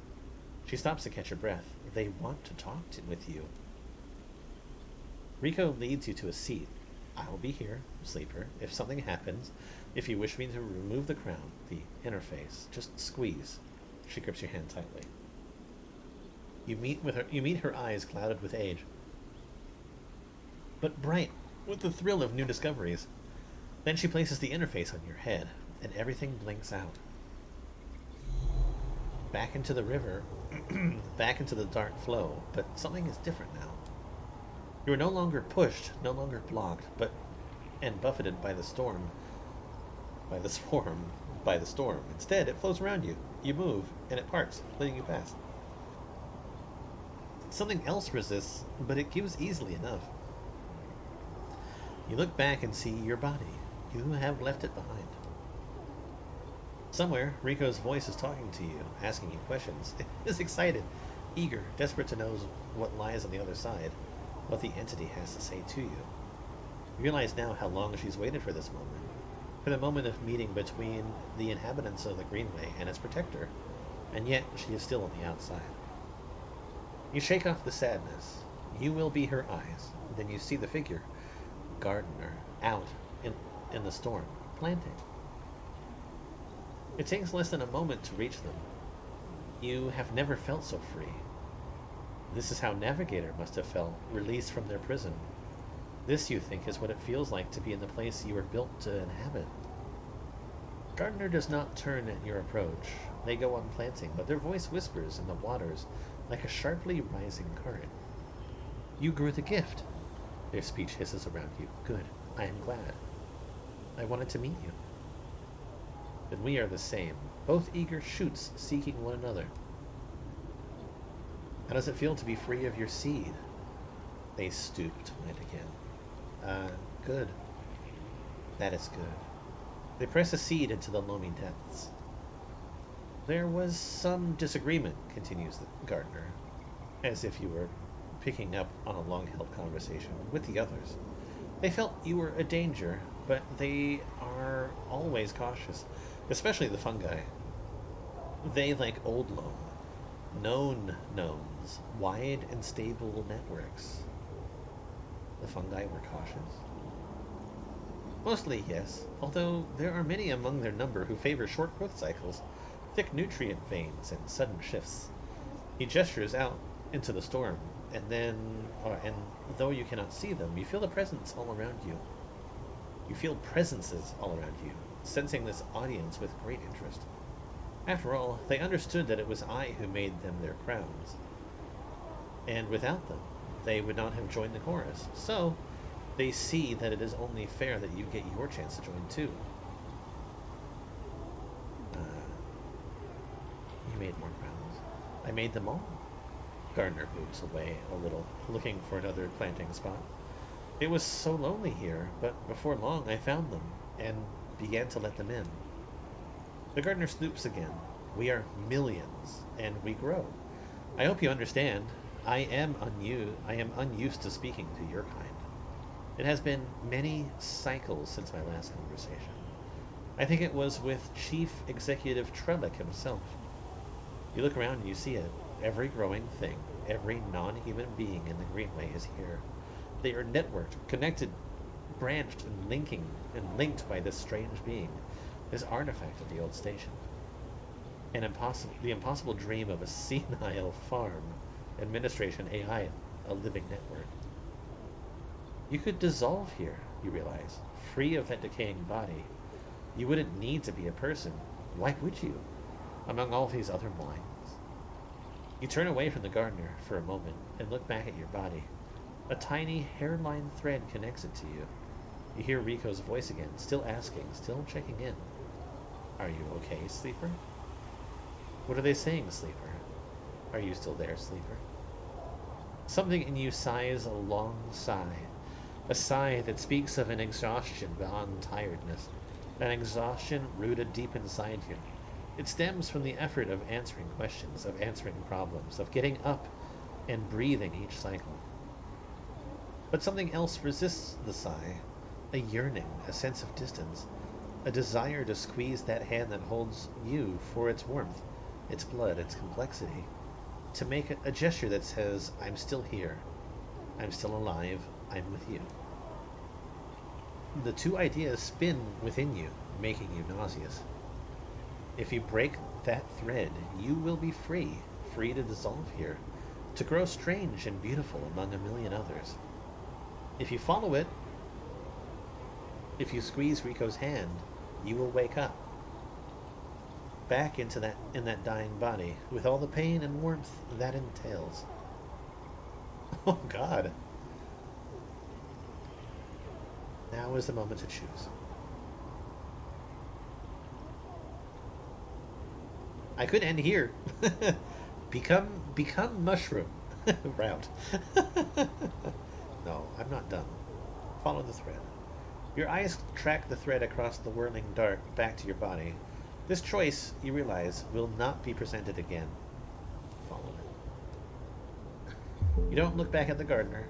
She stops to catch her breath. They want to talk with you. Rico leads you to a seat. I will be here, Sleeper, if something happens. If you wish me to remove the crown, the interface, just squeeze. She grips your hand tightly. You meet her eyes clouded with age, but bright with the thrill of new discoveries. Then she places the interface on your head, and everything blinks out. Back into the river, back into the dark flow, but something is different now. You are no longer pushed, no longer blocked, and buffeted by the storm. By the storm. Instead, it flows around you. You move, and it parts, letting you pass. Something else resists, but it gives easily enough. You look back and see your body. You have left it behind. Somewhere, Rico's voice is talking to you, asking you questions. It is excited, eager, desperate to know what lies on the other side, what the entity has to say to you. You realize now how long she's waited for this moment, for the moment of meeting between the inhabitants of the Greenway and its protector, and yet she is still on the outside. You shake off the sadness. You will be her eyes. Then you see the figure, gardener, out in the storm, planting. It takes less than a moment to reach them. You have never felt so free. This is how Navigator must have felt, released from their prison. This, you think, is what it feels like to be in the place you were built to inhabit. Gardener does not turn at your approach. They go on planting, but their voice whispers in the waters like a sharply rising current. You grew the gift. Their speech hisses around you. Good. I am glad. I wanted to meet you. Then we are the same. both eager shoots seeking one another. How does it feel to be free of your seed? They stooped to it again. Good. That is good. They press a seed into the loamy depths. There was some disagreement, continues the gardener, as if you were picking up on a long-held conversation with the others. They felt you were a danger, but they are always cautious, especially the fungi. They like old loam, known gnomes, wide and stable networks. The fungi were cautious? Mostly, yes, although there are many among their number who favor short growth cycles, thick nutrient veins, and sudden shifts. He gestures out into the storm, and though you cannot see them, you feel the presence all around you. You feel presences all around you, sensing this audience with great interest. After all, they understood that it was I who made them their crowns, and without them, they would not have joined the chorus. So, they see that it is only fair that you get your chance to join too. You made more crowns. I made them all. Gardner moves away a little, looking for another planting spot. It was so lonely here, but before long I found them, and began to let them in. The gardener snoops again. We are millions, and we grow. I hope you understand. I am unused to speaking to your kind. It has been many cycles since my last conversation. I think it was with Chief Executive Trellick himself. You look around and you see it. Every growing thing, every non-human being in the Greenway is here. They are networked, connected, branched, and linked by this strange being, this artifact of the old station. The impossible dream of a senile farm administration AI, a living network. You could dissolve here, you realize, free of that decaying body. You wouldn't need to be a person. Why would you? Among all these other minds. You turn away from the gardener for a moment and look back at your body. A tiny hairline thread connects it to you. You hear Rico's voice again, still asking, still checking in. Are you okay, Sleeper? What are they saying, Sleeper? Are you still there, Sleeper? Something in you sighs a long sigh. A sigh that speaks of an exhaustion beyond tiredness. An exhaustion rooted deep inside you. It stems from the effort of answering questions, of answering problems, of getting up and breathing each cycle. But something else resists the sigh. A yearning, a sense of distance. A desire to squeeze that hand that holds you for its warmth, its blood, its complexity. To make a gesture that says, I'm still here. I'm still alive. I'm with you. The two ideas spin within you, making you nauseous. If you break that thread, you will be free to dissolve here, to grow strange and beautiful among a million others. If you follow it, if you squeeze Rico's hand, you will wake up, back in that dying body, with all the pain and warmth that entails. Oh God. Now is the moment to choose. I could end here. Become mushroom. Route. No, I'm not done. Follow the thread. Your eyes track the thread across the whirling dark back to your body. This choice, you realize, will not be presented again. Follow it. You don't look back at the gardener.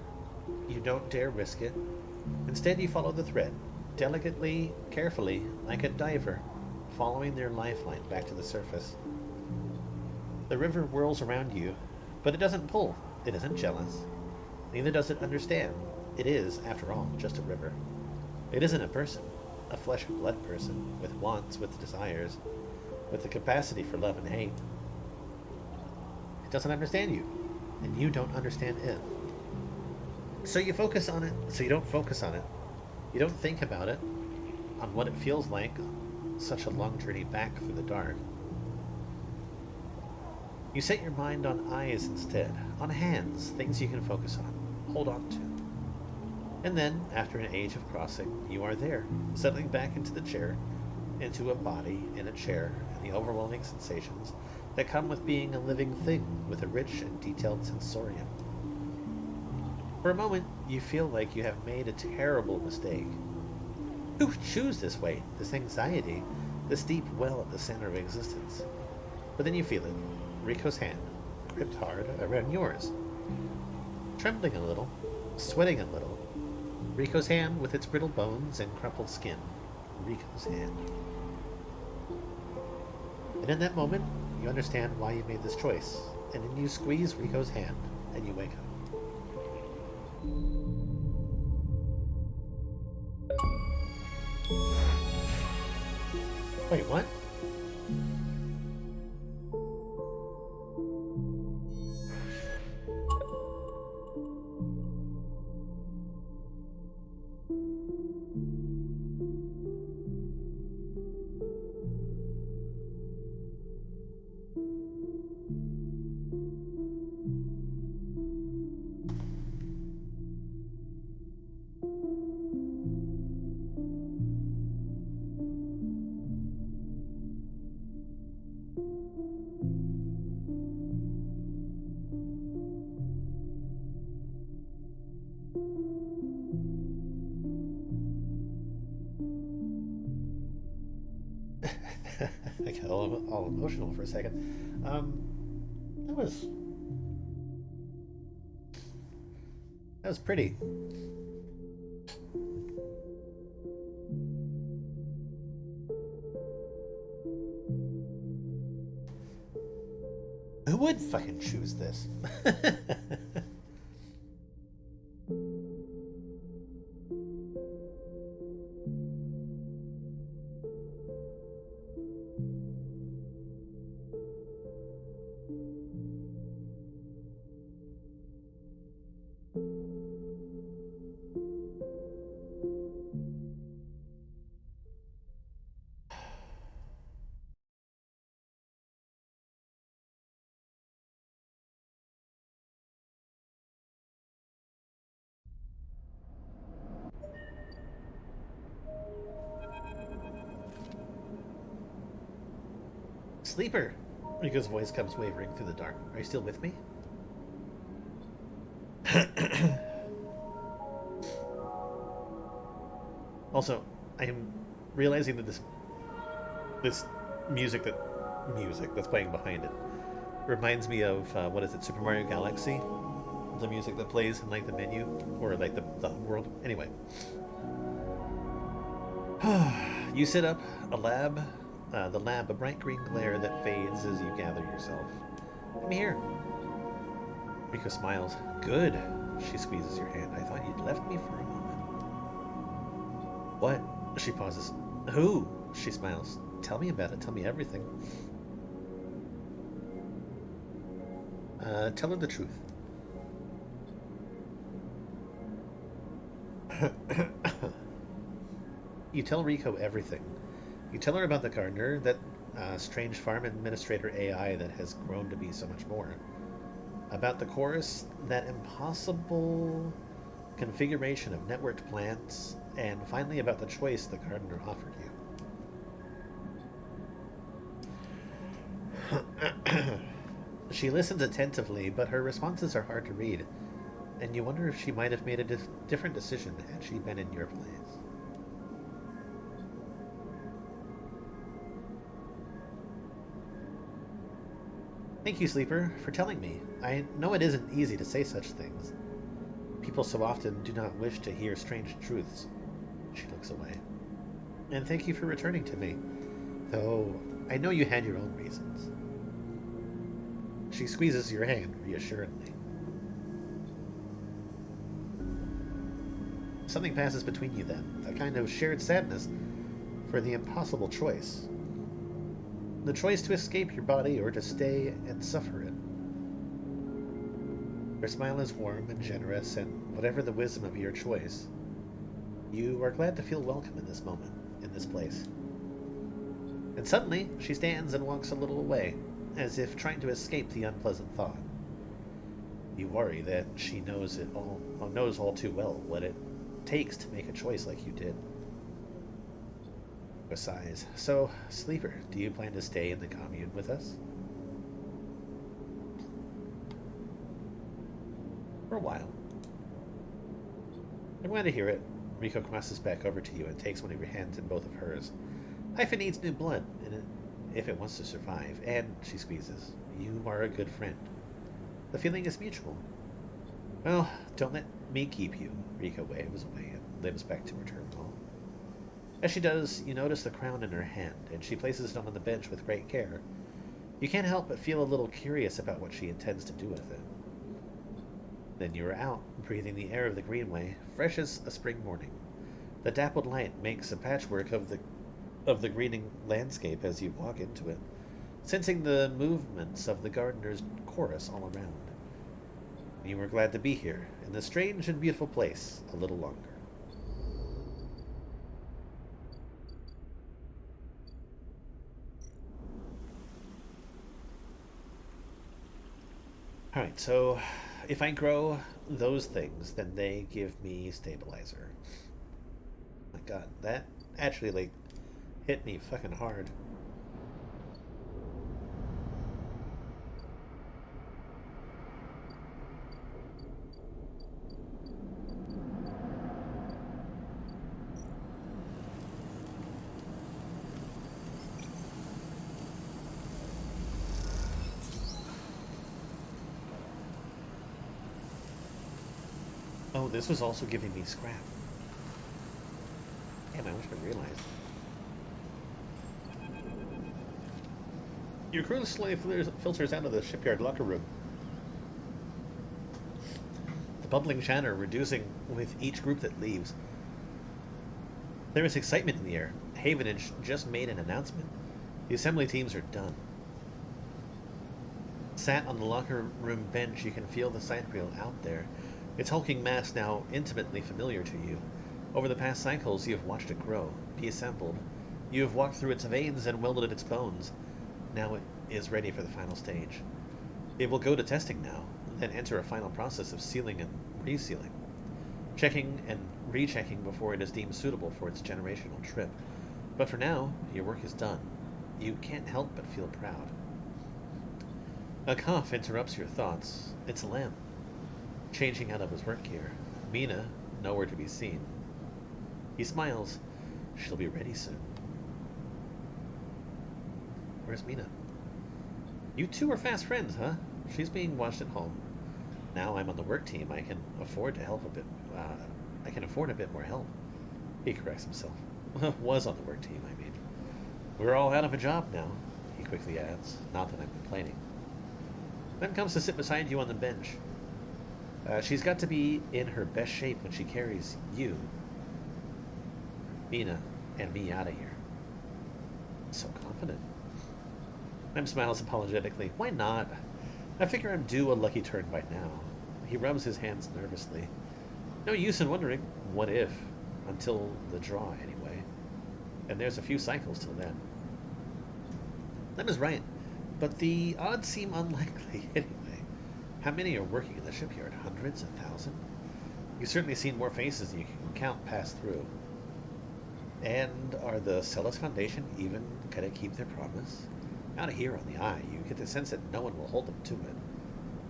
You don't dare risk it. Instead, you follow the thread, delicately, carefully, like a diver, following their lifeline back to the surface. The river whirls around you, but it doesn't pull. It isn't jealous. Neither does it understand. It is, after all, just a river. It isn't a person, a flesh and blood person, with wants, with desires, with the capacity for love and hate. It doesn't understand you, and you don't understand it. So you don't focus on it. You don't think about it, on what it feels like, such a long journey back through the dark. You set your mind on eyes instead, on hands, things you can focus on, hold on to. And then, after an age of crossing, you are there, settling back into the chair, into a body in a chair, the overwhelming sensations that come with being a living thing with a rich and detailed sensorium. For a moment, you feel like you have made a terrible mistake. Who chews this way, this anxiety, this deep well at the center of existence? But then you feel it, Rico's hand, gripped hard around yours. Trembling a little, sweating a little, Rico's hand with its brittle bones and crumpled skin. Rico's hand. And in that moment, you understand why you made this choice, and then you squeeze Rico's hand, and you wake up. Wait, what? I got all emotional for a second. That was pretty. Who would fucking choose this? Sleeper! Rico's voice comes wavering through the dark. Are you still with me? Also, I am realizing that this music that's playing behind it reminds me of what is it, Super Mario Galaxy? The music that plays in like the menu or like the world. Anyway, you sit up, the lab, a bright green glare that fades as you gather yourself. I'm here. Rico smiles. Good. She squeezes your hand. I thought you'd left me for a moment. What? She pauses. Who? She smiles. Tell me about it. Tell me everything. Tell her the truth. You tell Rico everything. You tell her about the gardener, that strange farm administrator AI that has grown to be so much more. About the chorus, that impossible configuration of networked plants, and finally about the choice the gardener offered you. She listens attentively, but her responses are hard to read, and you wonder if she might have made a different decision had she been in your place. Thank you, Sleeper, for telling me. I know it isn't easy to say such things. People so often do not wish to hear strange truths. She looks away. And thank you for returning to me, though I know you had your own reasons. She squeezes your hand reassuringly. Something passes between you then, a kind of shared sadness for the impossible choice. The choice to escape your body or to stay and suffer it. Her smile is warm and generous, and whatever the wisdom of your choice, you are glad to feel welcome in this moment, in this place. And suddenly, she stands and walks a little away, as if trying to escape the unpleasant thought. You worry that she knows all too well what it takes to make a choice like you did. Sighs. So, Sleeper, do you plan to stay in the commune with us? For a while. I'm glad to hear it. Rico crosses back over to you and takes one of your hands in both of hers. Hyphen needs new blood, if it wants to survive, and she squeezes. You are a good friend. The feeling is mutual. Well, don't let me keep you. Rico waves away and limps back to her terminal. As she does, you notice the crown in her hand, and she places it on the bench with great care. You can't help but feel a little curious about what she intends to do with it. Then you are out, breathing the air of the greenway, fresh as a spring morning. The dappled light makes a patchwork of the greening landscape as you walk into it, sensing the movements of the gardener's chorus all around. You were glad to be here, in this strange and beautiful place, a little longer. Alright, so if I grow those things, then they give me stabilizer. My god, that actually, like, hit me fucking hard. Oh, this was also giving me scrap. Damn, I wish I realized. Your crew slowly filters out of the shipyard locker room. The bubbling chatter reducing with each group that leaves. There is excitement in the air. Havenage just made an announcement. The assembly teams are done. Sat on the locker room bench, you can feel the side reel out there. Its hulking mass now intimately familiar to you. Over the past cycles, you have watched it grow, be assembled. You have walked through its veins and welded its bones. Now it is ready for the final stage. It will go to testing now, then enter a final process of sealing and resealing, checking and rechecking before it is deemed suitable for its generational trip. But for now, your work is done. You can't help but feel proud. A cough interrupts your thoughts. It's Lem, changing out of his work gear. Mina, nowhere to be seen. He smiles. She'll be ready soon. Where's Mina? You two are fast friends, huh? She's being watched at home. Now I'm on the work team. I can afford to help a bit. I can afford a bit more help. He corrects himself. Was on the work team, I mean. We're all out of a job now, he quickly adds. Not that I'm complaining. Then comes to sit beside you on the bench. She's got to be in her best shape when she carries you, Mina, and me out of here. So confident. Mem smiles apologetically. Why not? I figure I'm due a lucky turn by now. He rubs his hands nervously. No use in wondering, what if? Until the draw, anyway. And there's a few cycles till then. Lem is right, but the odds seem unlikely anyway. How many are working in the shipyard? Hundreds? 1,000? You've certainly seen more faces than you can count pass through. And are the Celis Foundation even gonna keep their promise? Out here on the eye, you get the sense that no one will hold them to it.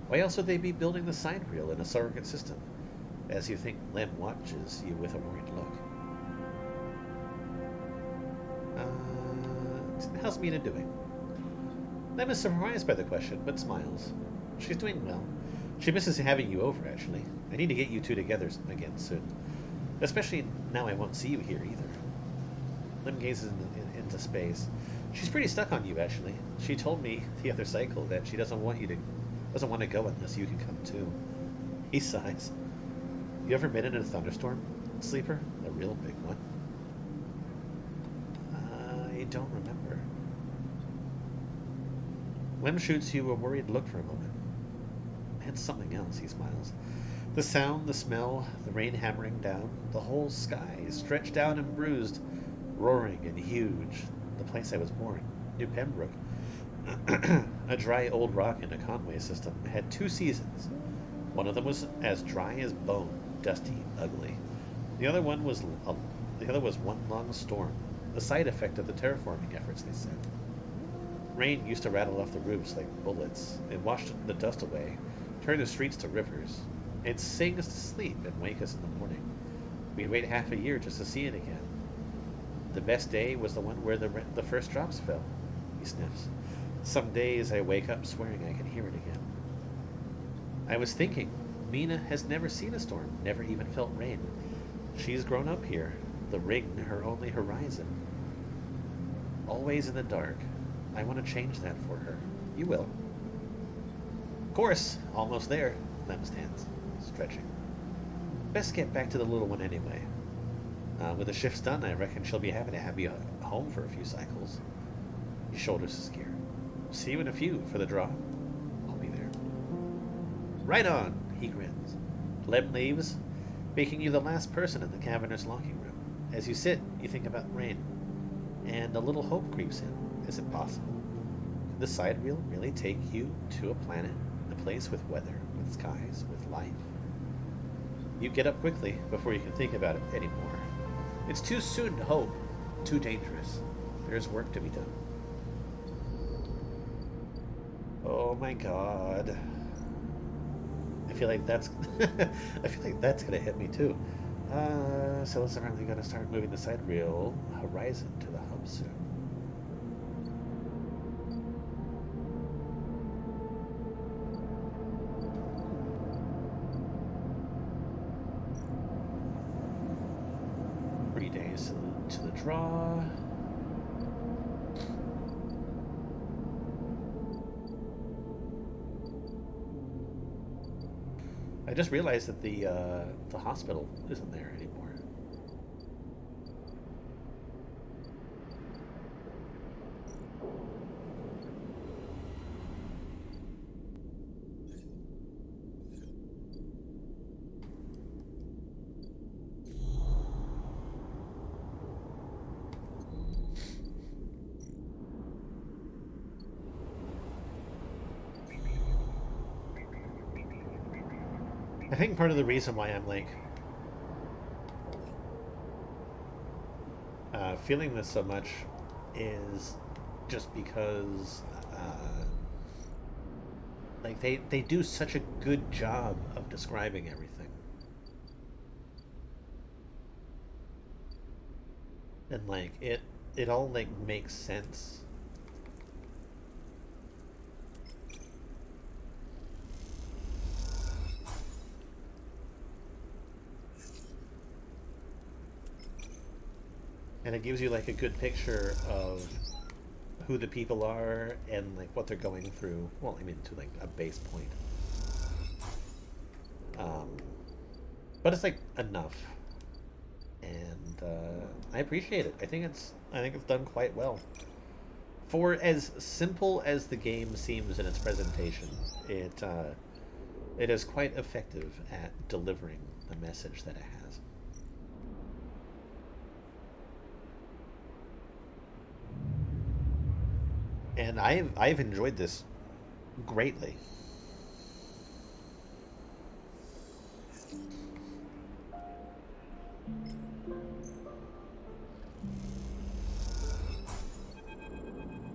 Why else would they be building the side reel in a surrogate system? As you think, Lem watches you with a worried look. How's Mina doing? Lem is surprised by the question, but smiles. She's doing well. She misses having you over, actually. I need to get you two together again soon. Especially now I won't see you here either. Lem gazes into space. She's pretty stuck on you, actually. She told me the other cycle that she doesn't want to go unless you can come too. He sighs. You ever been in a thunderstorm, Sleeper? A real big one? I don't remember. Lem shoots you a worried look for a moment. It's something else, he smiles. The sound, the smell, the rain hammering down, the whole sky stretched out and bruised, roaring and huge. The place I was born, New Pembroke, a dry old rock in a Conway system, had 2 seasons. One of them was as dry as bone, dusty, ugly. The other was one long storm. a side effect of the terraforming efforts, they said. Rain used to rattle off the roofs like bullets. It washed the dust away, turned the streets to rivers. It'd sing us to sleep and wake us in the morning. We'd wait half a year just to see it again. The best day was the one where the first drops fell. He sniffs. Some days I wake up swearing I can hear it again. I was thinking, Mina has never seen a storm, never even felt rain. She's grown up here, the ring her only horizon. Always in the dark. I want to change that for her. You will. Of course, almost there. Lem stands, stretching. Best get back to the little one anyway. When the shift's done, I reckon she'll be happy to have you home for a few cycles. He shoulders his gear. See you in a few for the draw. I'll be there. Right on, he grins. Lem leaves, making you the last person in the cavernous locking room. As you sit, you think about rain. And a little hope creeps in. Is it possible? Could the side wheel really take you to a planet, a place with weather, with skies, with life? You get up quickly before you can think about it anymore. It's too soon to hope, too dangerous. There's work to be done. Oh my god. I feel like that's I feel like that's gonna hit me too. So it's apparently gonna start moving the side wheel horizon to the hub soon. To the draw. I just realized that the hospital isn't there anymore. I think part of the reason why I'm like feeling this so much is just because like they do such a good job of describing everything, and like it all like makes sense. And it gives you like a good picture of who the people are and like what they're going through. Well, I mean, to like a base point. But it's like enough, and I appreciate it. I think it's done quite well. For as simple as the game seems in its presentation, it is quite effective at delivering the message that it has. And I've enjoyed this greatly.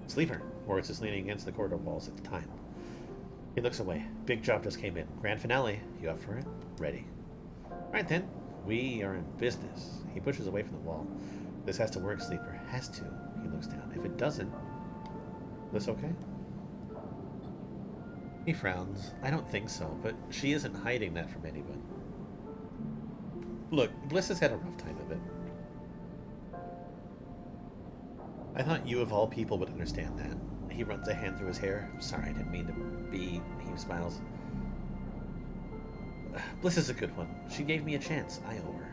Sleeper. Moritz is leaning against the corridor walls at the time. He looks away. Big job just came in. Grand finale. You up for it? Ready. Right then. We are in business. He pushes away from the wall. This has to work, Sleeper. Has to. He looks down. If it doesn't... This okay? He frowns. I don't think so, but she isn't hiding that from anyone. Look, Bliss has had a rough time of it. I thought you of all people would understand that. He runs a hand through his hair. Sorry, I didn't mean to be... He smiles. Bliss is a good one. She gave me a chance. I owe her.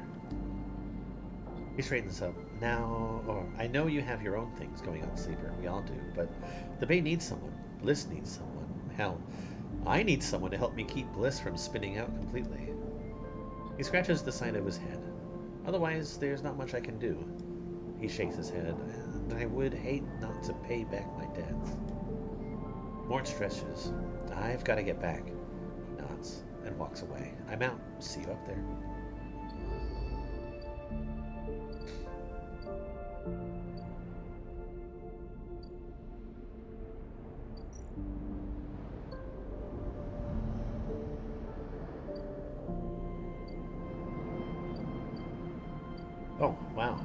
He straightens up. Now, I know you have your own things going on, Sleeper. We all do. But the Bay needs someone. Bliss needs someone. Hell, I need someone to help me keep Bliss from spinning out completely. He scratches the side of his head. Otherwise, there's not much I can do. He shakes his head. And I would hate not to pay back my debts. Mort stretches. I've got to get back. He nods and walks away. I'm out. See you up there. Oh, wow.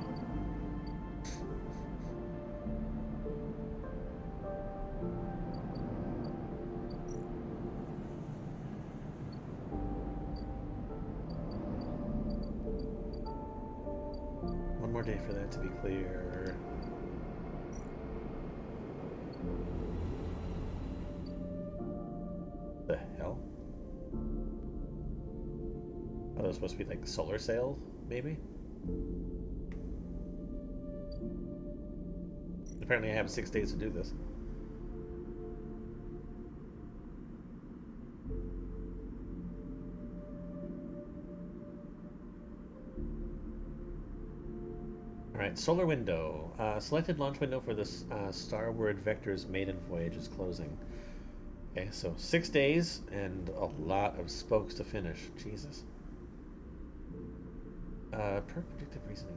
One more day for that to be clear. The hell? Oh, that's supposed to be like solar sail, maybe? Apparently I have 6 days to do this. Alright, solar window. Selected launch window for this Starward Vector's maiden voyage is closing. Okay, so 6 days and a lot of spokes to finish. Jesus. Per predictive reasoning.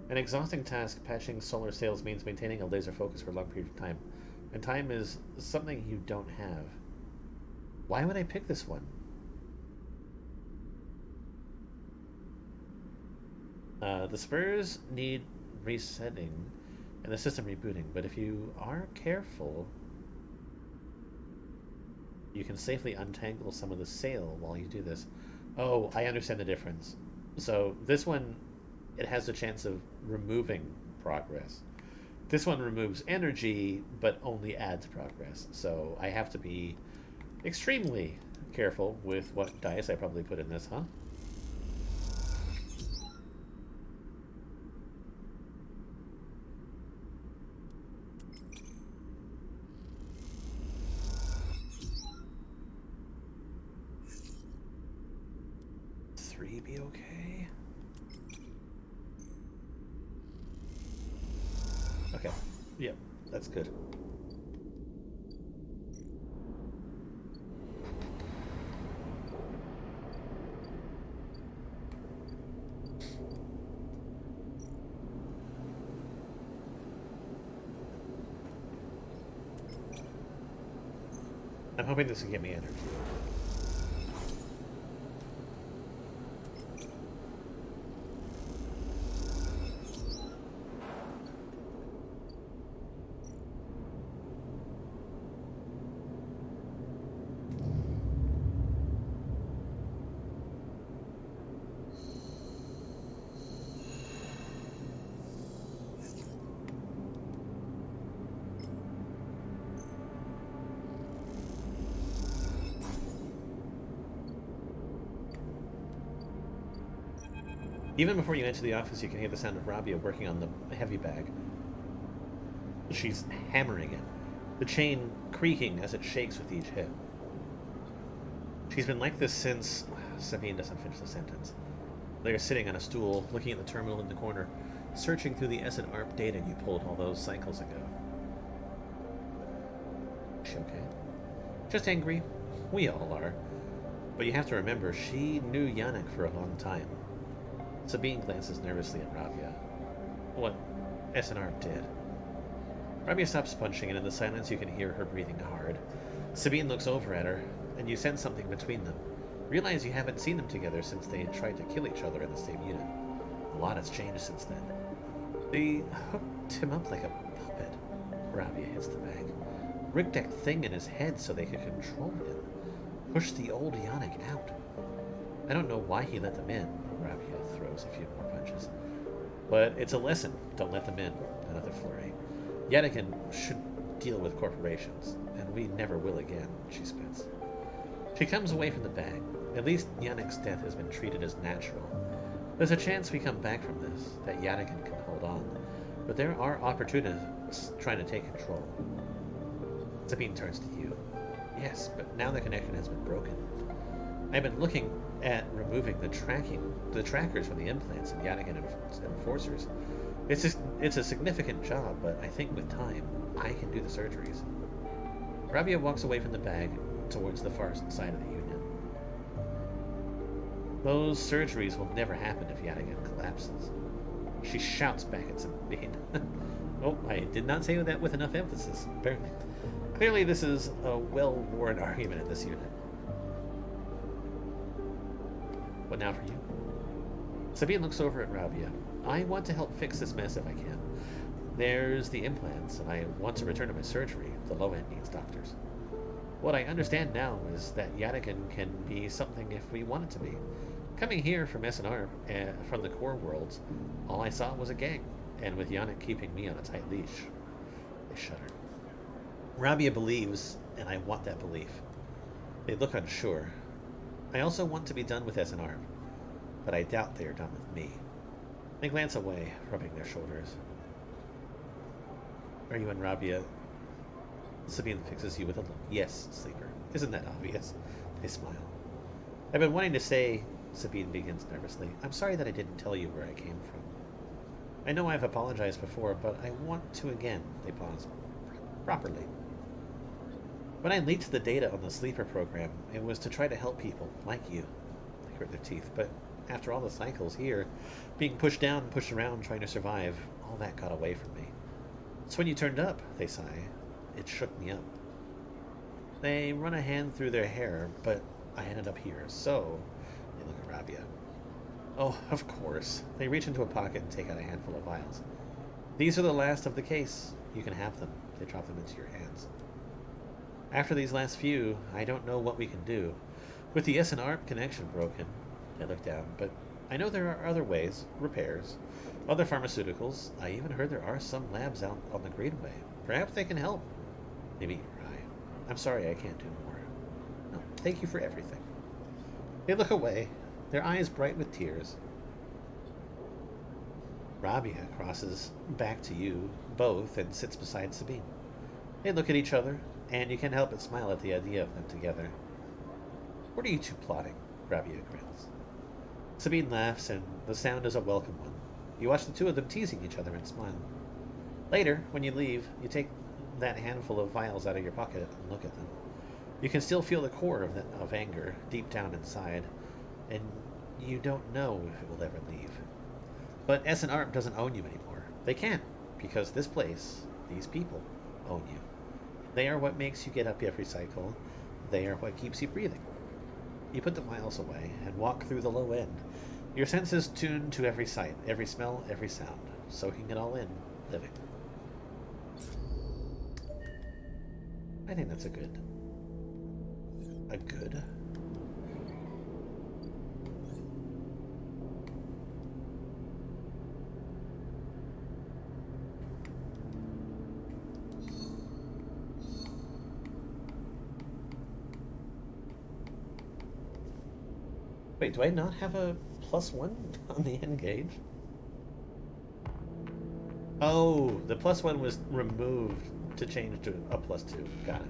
An exhausting task, patching solar sails means maintaining a laser focus for a long period of time. And time is something you don't have. Why would I pick this one? The spurs need resetting and the system rebooting, but if you are careful, you can safely untangle some of the sail while you do this. Oh, I understand the difference. So this one, it has the chance of removing progress. This one removes energy, but only adds progress. So I have to be extremely careful with what dice I probably put in this, huh? Three be okay? Okay. Yep, that's good. I'm hoping this will get me energy. Even before you enter the office, you can hear the sound of Rabia working on the heavy bag. She's hammering it, the chain creaking as it shakes with each hit. She's been like this since... Sabine doesn't finish the sentence. They are sitting on a stool, looking at the terminal in the corner, searching through the S&ARP data you pulled all those cycles ago. Is she okay? Just angry. We all are. But you have to remember, she knew Yannick for a long time. Sabine glances nervously at Rabia. What S&R did. Rabia stops punching, and in the silence you can hear her breathing hard. Sabine looks over at her, and you sense something between them. Realize you haven't seen them together since they tried to kill each other in the same unit. A lot has changed since then. They hooked him up like a puppet. Rabia hits the bag. Rigged that thing in his head so they could control him. Pushed the old Yannick out. I don't know why he let them in. Rabia throws a few more punches. But it's a lesson. Don't let them in. Another flurry. Yannick should deal with corporations, and we never will again, she spits. She comes away from the bag. At least Yannick's death has been treated as natural. There's a chance we come back from this, that Yannick can hold on. But there are opportunists trying to take control. Sabine turns to you. Yes, but now the connection has been broken. I've been looking at removing the trackers from the implants and Yannick and enforcers. It's a significant job, but I think with time, I can do the surgeries. Rabia walks away from the bag towards the far side of the Union. Those surgeries will never happen if Yannick collapses. She shouts back at Sabine. Oh, I did not say that with enough emphasis, apparently. Clearly this is a well-worn argument in this unit. What now for you? Sabine looks over at Rabia. I want to help fix this mess if I can. There's the implants, and I want to return to my surgery. The low end needs doctors. What I understand now is that Yadigan can be something if we want it to be. Coming here from SNR, from the core worlds, all I saw was a gang, and with Yannick keeping me on a tight leash. They shudder. Rabia believes, and I want that belief. They look unsure. I also want to be done with SNR, but I doubt they are done with me. They glance away, rubbing their shoulders. Are you and Rabia? Sabine fixes you with a look. Yes, sleeper. Isn't that obvious? They smile. I've been wanting to say, Sabine begins nervously, I'm sorry that I didn't tell you where I came from. I know I've apologized before, but I want to again. They pause. Properly. When I leaked the data on the sleeper program, it was to try to help people, like you. They grit their teeth, but after all the cycles here, being pushed down, pushed around, trying to survive, all that got away from me. It's when you turned up, they sigh. It shook me up. They run a hand through their hair, but I ended up here, so... They look at Rabia. Oh, of course. They reach into a pocket and take out a handful of vials. These are the last of the case. You can have them. They drop them into your hands. After these last few, I don't know what we can do. With the SNR connection broken, they look down, but I know there are other ways, repairs, other pharmaceuticals. I even heard there are some labs out on the Greenway. Perhaps they can help. They meet your eye. I'm sorry I can't do more. No, thank you for everything. They look away, their eyes bright with tears. Rabia crosses back to you both and sits beside Sabine. They look at each other, and you can't help but smile at the idea of them together. What are you two plotting? Rabia grins. Sabine laughs, and the sound is a welcome one. You watch the two of them teasing each other and smile. Later, when you leave, you take that handful of vials out of your pocket and look at them. You can still feel the core of anger deep down inside, and you don't know if it will ever leave. But SNR doesn't own you anymore. They can't, because this place, these people, own you. They are what makes you get up every cycle. They are what keeps you breathing. You put the vials away and walk through the low end. Your senses tuned to every sight, every smell, every sound, soaking it all in, living. I think that's a good. Wait, do I not have a +1 on the end gauge? Oh, the +1 was removed to change to a +2. Got it.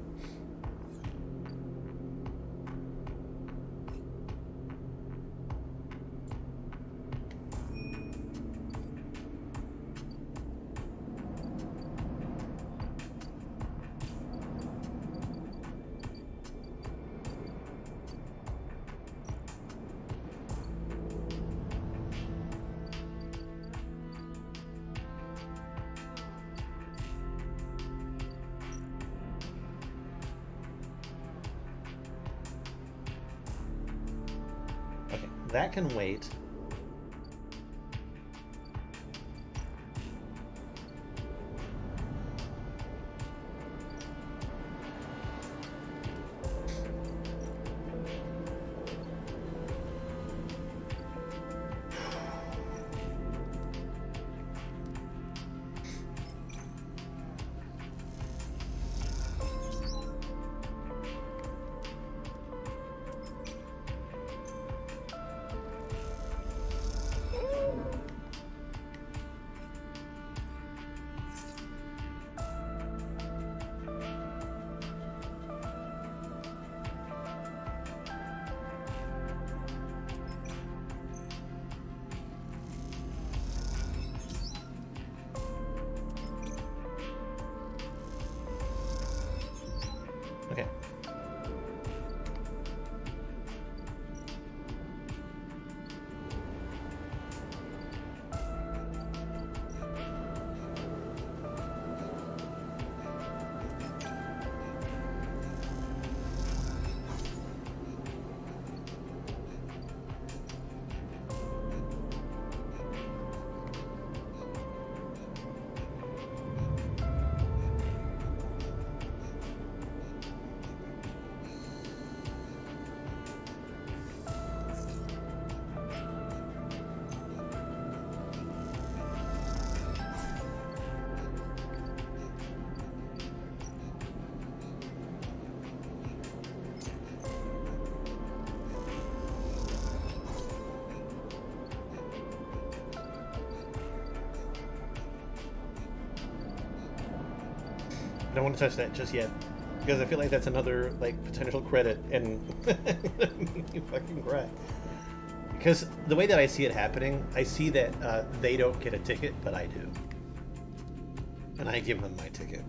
That can wait. I don't want to touch that just yet. Because I feel like that's another, like, potential credit, and you fucking cry. Because the way that I see it happening, I see that they don't get a ticket, but I do. And I give them my ticket.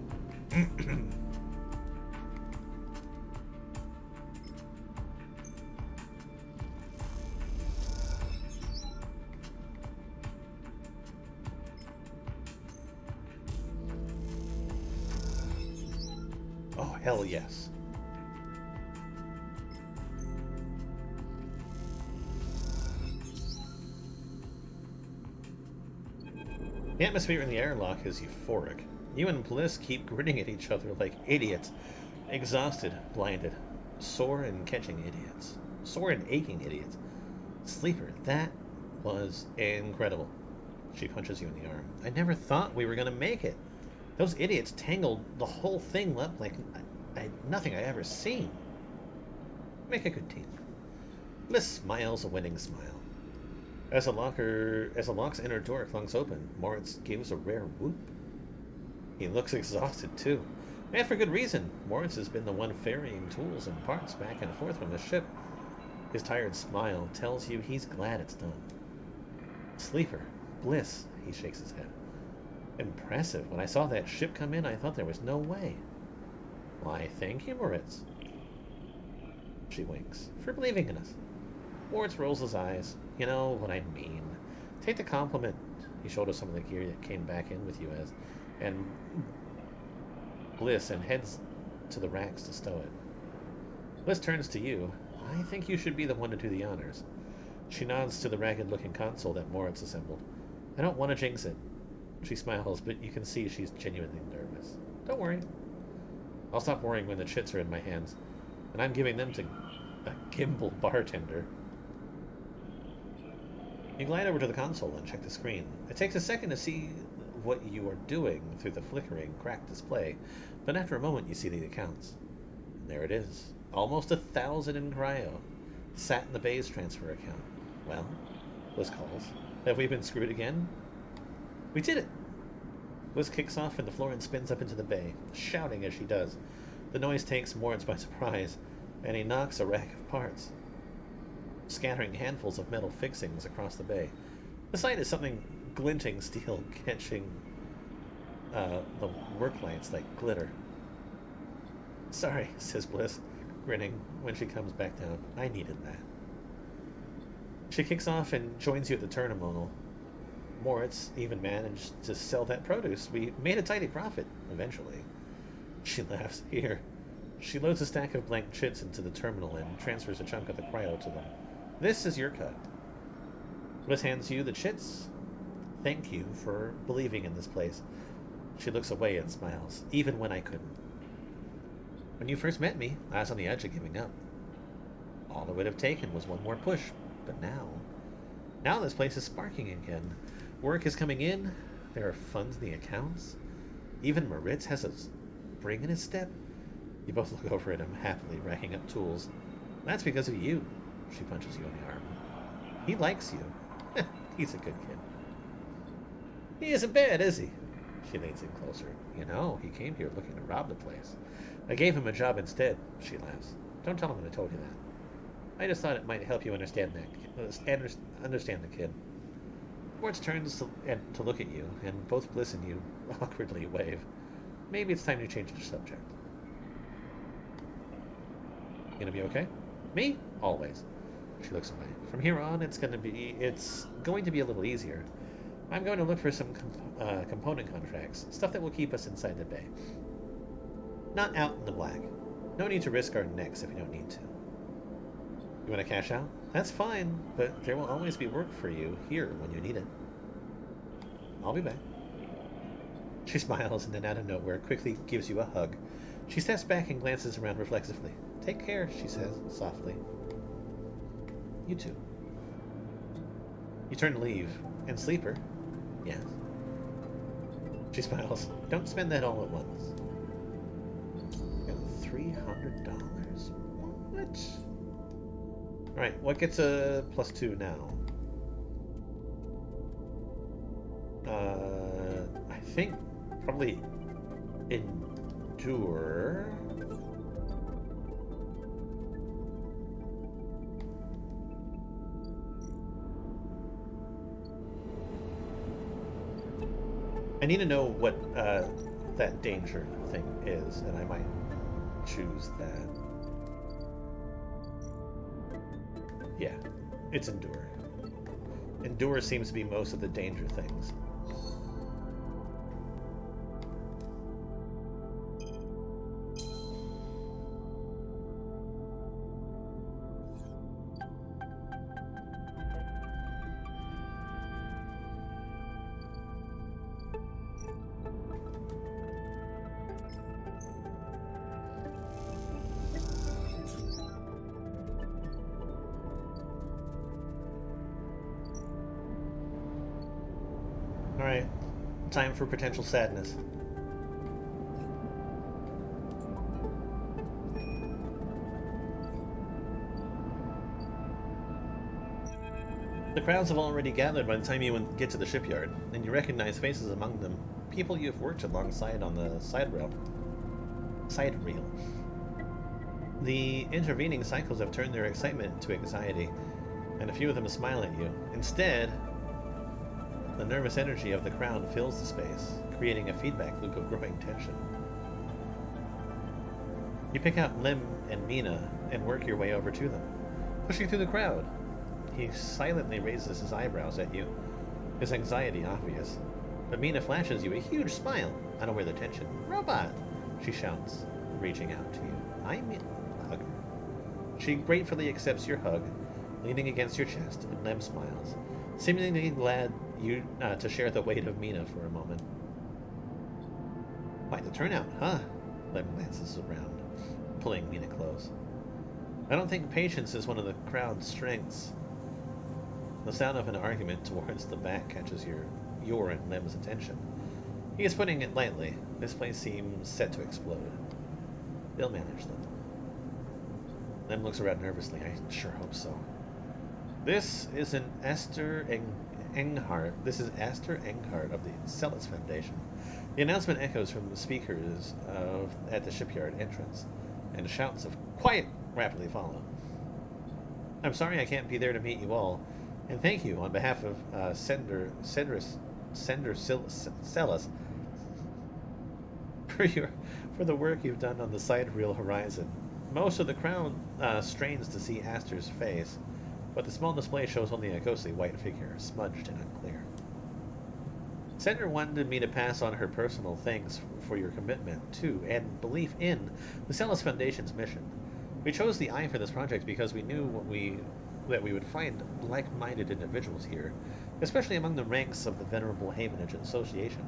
Oh, hell yes. The atmosphere in the airlock is euphoric. You and Bliss keep grinning at each other like idiots. Exhausted, blinded, sore and catching idiots. Sore and aching idiots. Sleeper, that was incredible. She punches you in the arm. I never thought we were going to make it. Those idiots tangled the whole thing up like nothing I ever seen. Make a good team. Bliss smiles a winning smile. As the lock's inner door clunks open, Moritz gives a rare whoop. He looks exhausted too. And for good reason. Moritz has been the one ferrying tools and parts back and forth from the ship. His tired smile tells you he's glad it's done. Sleeper, Bliss, he shakes his head. Impressive. When I saw that ship come in, I thought there was no way. Why, thank you, Moritz. She winks. For believing in us. Moritz rolls his eyes. You know what I mean. Take the compliment. He showed us some of the gear that came back in with you as, and Bliss, and heads to the racks to stow it. Bliss turns to you. I think you should be the one to do the honors. She nods to the ragged-looking console that Moritz assembled. I don't want to jinx it. She smiles, but you can see she's genuinely nervous. Don't worry. I'll stop worrying when the chits are in my hands, and I'm giving them to a gimbal bartender. You glide over to the console and check the screen. It takes a second to see what you are doing through the flickering, cracked display, but after a moment you see the accounts. And there it is. Almost 1,000 in cryo. Sat in the Bay's transfer account. Well, Bliss calls. Have we been screwed again? We did it! Bliss kicks off and the Florin spins up into the bay, shouting as she does. The noise takes Moritz by surprise, and he knocks a rack of parts, scattering handfuls of metal fixings across the bay. The sight is something glinting steel catching the work lights like glitter. Sorry, says Bliss, grinning when she comes back down. I needed that. She kicks off and joins you at the terminal. Moritz even managed to sell that produce. We made a tidy profit, eventually. She laughs. Here. She loads a stack of blank chits into the terminal and transfers a chunk of the cryo to them. This is your cut. Bliss hands you the chits. Thank you for believing in this place. She looks away and smiles, even when I couldn't. When you first met me, I was on the edge of giving up. All it would have taken was one more push, but now this place is sparking again. Work is coming in, there are funds in the accounts. Even Moritz has a spring in his step. You both look over at him, happily racking up tools. That's because of you. She punches you in the arm. He likes you. He's a good kid. He isn't bad, is he? She leans in closer. You know, he came here looking to rob the place. I gave him a job instead, she laughs. Don't tell him I told you that. I just thought it might help you understand understand the kid. Moritz turns to look at you, and both Bliss and you awkwardly wave. Maybe it's time to change the subject. You gonna be okay? Me? Always. She looks away. From here on, it's going to be a little easier. I'm going to look for some component contracts, stuff that will keep us inside the bay. Not out in the black. No need to risk our necks if you don't need to. You want to cash out? That's fine, but there will always be work for you here when you need it. I'll be back. She smiles and then out of nowhere quickly gives you a hug. She steps back and glances around reflexively. Take care, she says, softly. You too. You turn to leave. And Sleeper? Yes. She smiles. Don't spend that all at once. Got $300? What? Alright, what gets a +2 now? I think probably endure. I need to know what that danger thing is, and I might choose that. Yeah, it's endure. Endure seems to be most of the danger things. Alright, time for potential sadness. The crowds have already gathered by the time you get to the shipyard, and you recognize faces among them, people you've worked alongside on the side rail. The intervening cycles have turned their excitement into anxiety, and a few of them smile at you. Instead, the nervous energy of the crowd fills the space, creating a feedback loop of growing tension. You pick out Lim and Mina and work your way over to them, pushing through the crowd. He silently raises his eyebrows at you, his anxiety obvious. But Mina flashes you a huge smile, unaware of the tension. "Robot!" she shouts, reaching out to you. "I'm in." Hug her. She gratefully accepts your hug, leaning against your chest, and Lim smiles, seemingly glad you to share the weight of Mina for a moment. "Quite the turnout, huh?" Lim glances around, pulling Mina close. "I don't think patience is one of the crowd's strengths." The sound of an argument towards the back catches your and Lim's attention. He is putting it lightly. This place seems set to explode. They'll manage them. Lim looks around nervously. "I sure hope so." This is Esther Enghart. This is Esther Enghart of the Celis Foundation. The announcement echoes from the speakers at the shipyard entrance, and shouts of "Quiet!" rapidly follow. "I'm sorry I can't be there to meet you all, and thank you on behalf of Sender Celis for the work you've done on the sidereal horizon." Most of the crowd strains to see Aster's face, but the small display shows only a ghostly white figure, smudged and unclear. "Sender wanted me to pass on her personal thanks for your commitment to and belief in the Celis Foundation's mission. We chose the Eye for this project because we knew that we would find like-minded individuals here, especially among the ranks of the Venerable Havenage Association.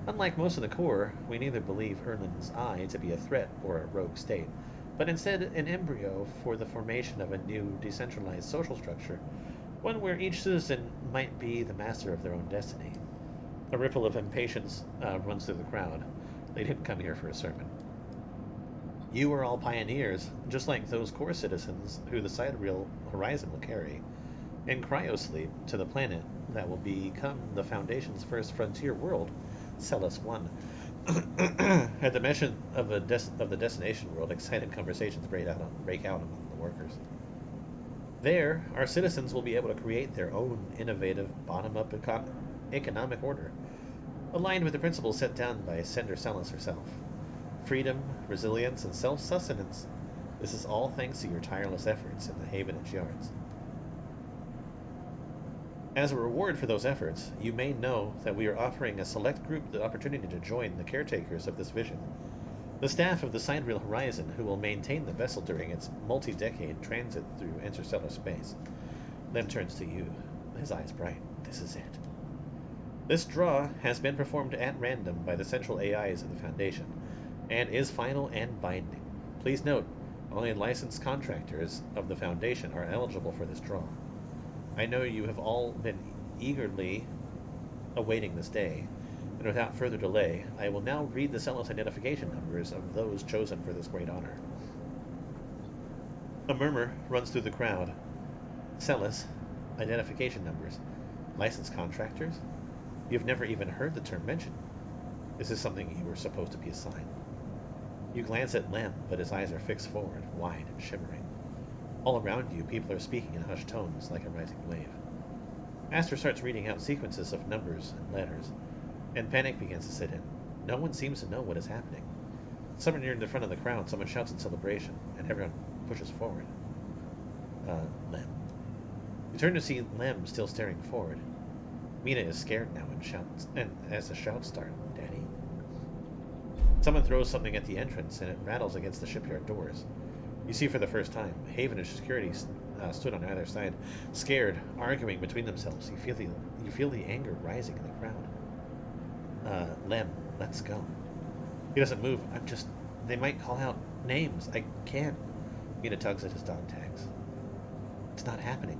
Unlike most of the Corps, we neither believe Erlin's Eye to be a threat or a rogue state, but instead an embryo for the formation of a new decentralized social structure, one where each citizen might be the master of their own destiny." A ripple of impatience runs through the crowd. They didn't come here for a sermon. "You are all pioneers, just like those Corps citizens who the sidereal horizon will carry, in cryosleep to the planet that will become the Foundation's first frontier world, Celis 1. At the mention of the destination world, excited conversations break out among the workers. There, our citizens will be able to create their own innovative bottom-up economic order, aligned with the principles set down by Sender Celis herself. Freedom, resilience, and self-sustenance. This is all thanks to your tireless efforts in the Havenage Yards. As a reward for those efforts, you may know that we are offering a select group the opportunity to join the caretakers of this vision. The staff of the Sidereal Horizon, who will maintain the vessel during its multi-decade transit through interstellar space. Lim turns to you, his eyes bright. "This is it. This draw has been performed at random by the central AIs of the Foundation, and is final and binding. Please note, only licensed contractors of the Foundation are eligible for this draw. I know you have all been eagerly awaiting this day, and without further delay, I will now read the Celis identification numbers of those chosen for this great honor." A murmur runs through the crowd. Celis identification numbers. Licensed contractors? You've never even heard the term mentioned. This is something you were supposed to be assigned. You glance at Lem, but his eyes are fixed forward, wide and shimmering. All around you, people are speaking in hushed tones like a rising wave. Aster starts reading out sequences of numbers and letters, and panic begins to set in. No one seems to know what is happening. Somewhere near the front of the crowd, someone shouts in celebration, and everyone pushes forward. Lem. You turn to see Lem still staring forward. Mina is scared now and shouts, and as the shouts start, Daddy. Someone throws something at the entrance, and it rattles against the shipyard doors. You see for the first time, Haven and security stood on either side, scared, arguing between themselves. You feel the anger rising in the crowd. Lem, let's go. He doesn't move. They might call out names. I can't. Mina tugs at his dog tags. It's not happening.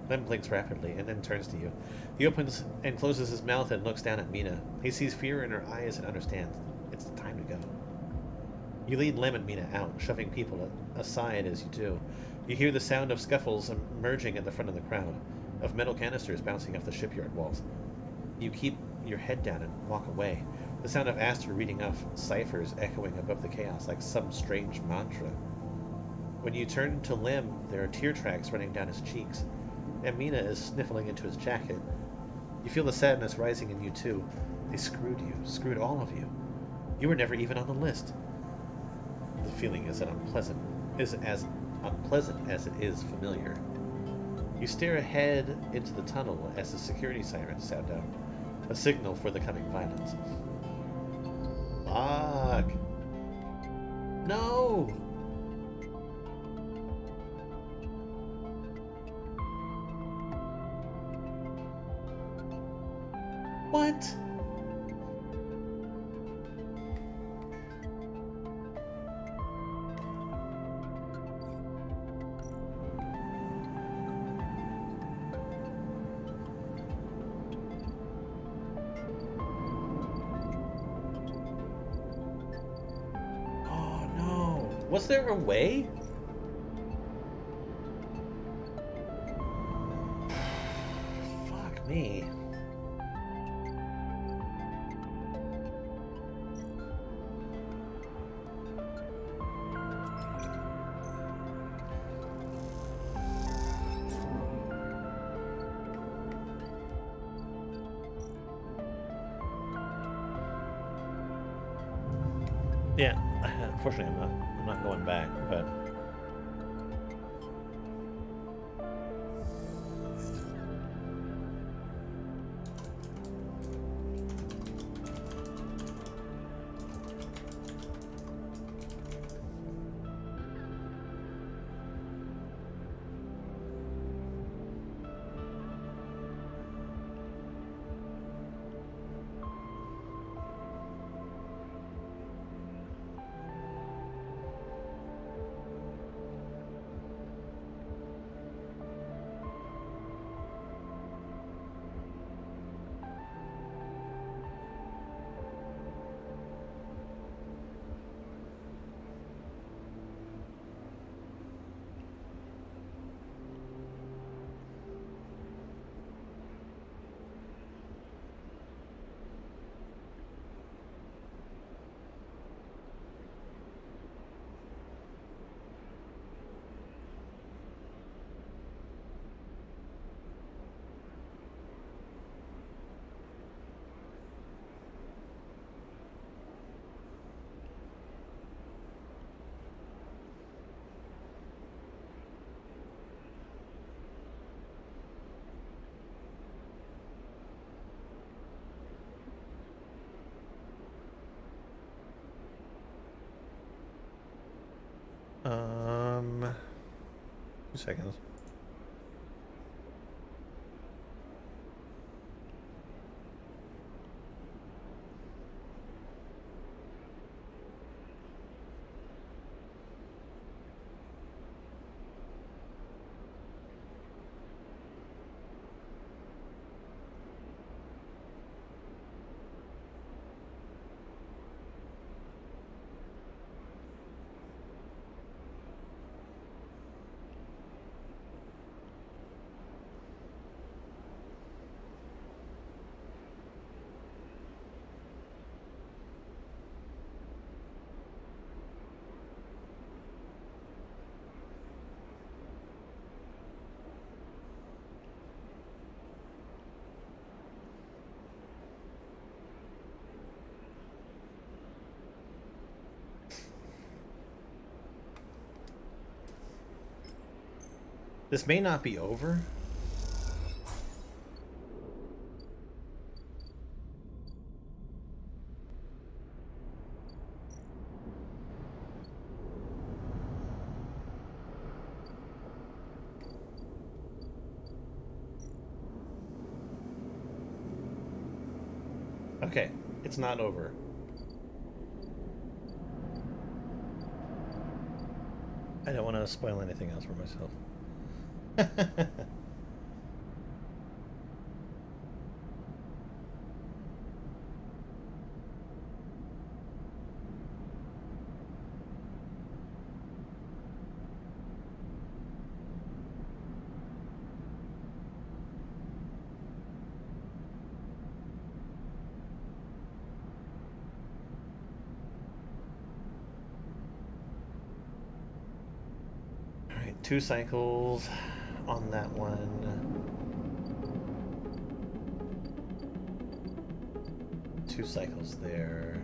Lem blinks rapidly and then turns to you. He opens and closes his mouth and looks down at Mina. He sees fear in her eyes and understands. It's time to go. You lead Lem and Mina out, shoving people aside as you do. You hear the sound of scuffles emerging at the front of the crowd, of metal canisters bouncing off the shipyard walls. You keep your head down and walk away, the sound of Aster reading off ciphers echoing above the chaos like some strange mantra. When you turn to Lem, there are tear tracks running down his cheeks, and Mina is sniffling into his jacket. You feel the sadness rising in you too. They screwed you, screwed all of you. You were never even on the list. The feeling is as unpleasant as it is familiar. You stare ahead into the tunnel as the security sirens sound out, a signal for the coming violence. Fuck! No! What? Oh no. Was there a way? Fuck me. Yeah, unfortunately, I'm not going back, but um, 2 seconds. This may not be over. Okay, it's not over. I don't want to spoil anything else for myself. Alright, 2 cycles on that one. 2 cycles there.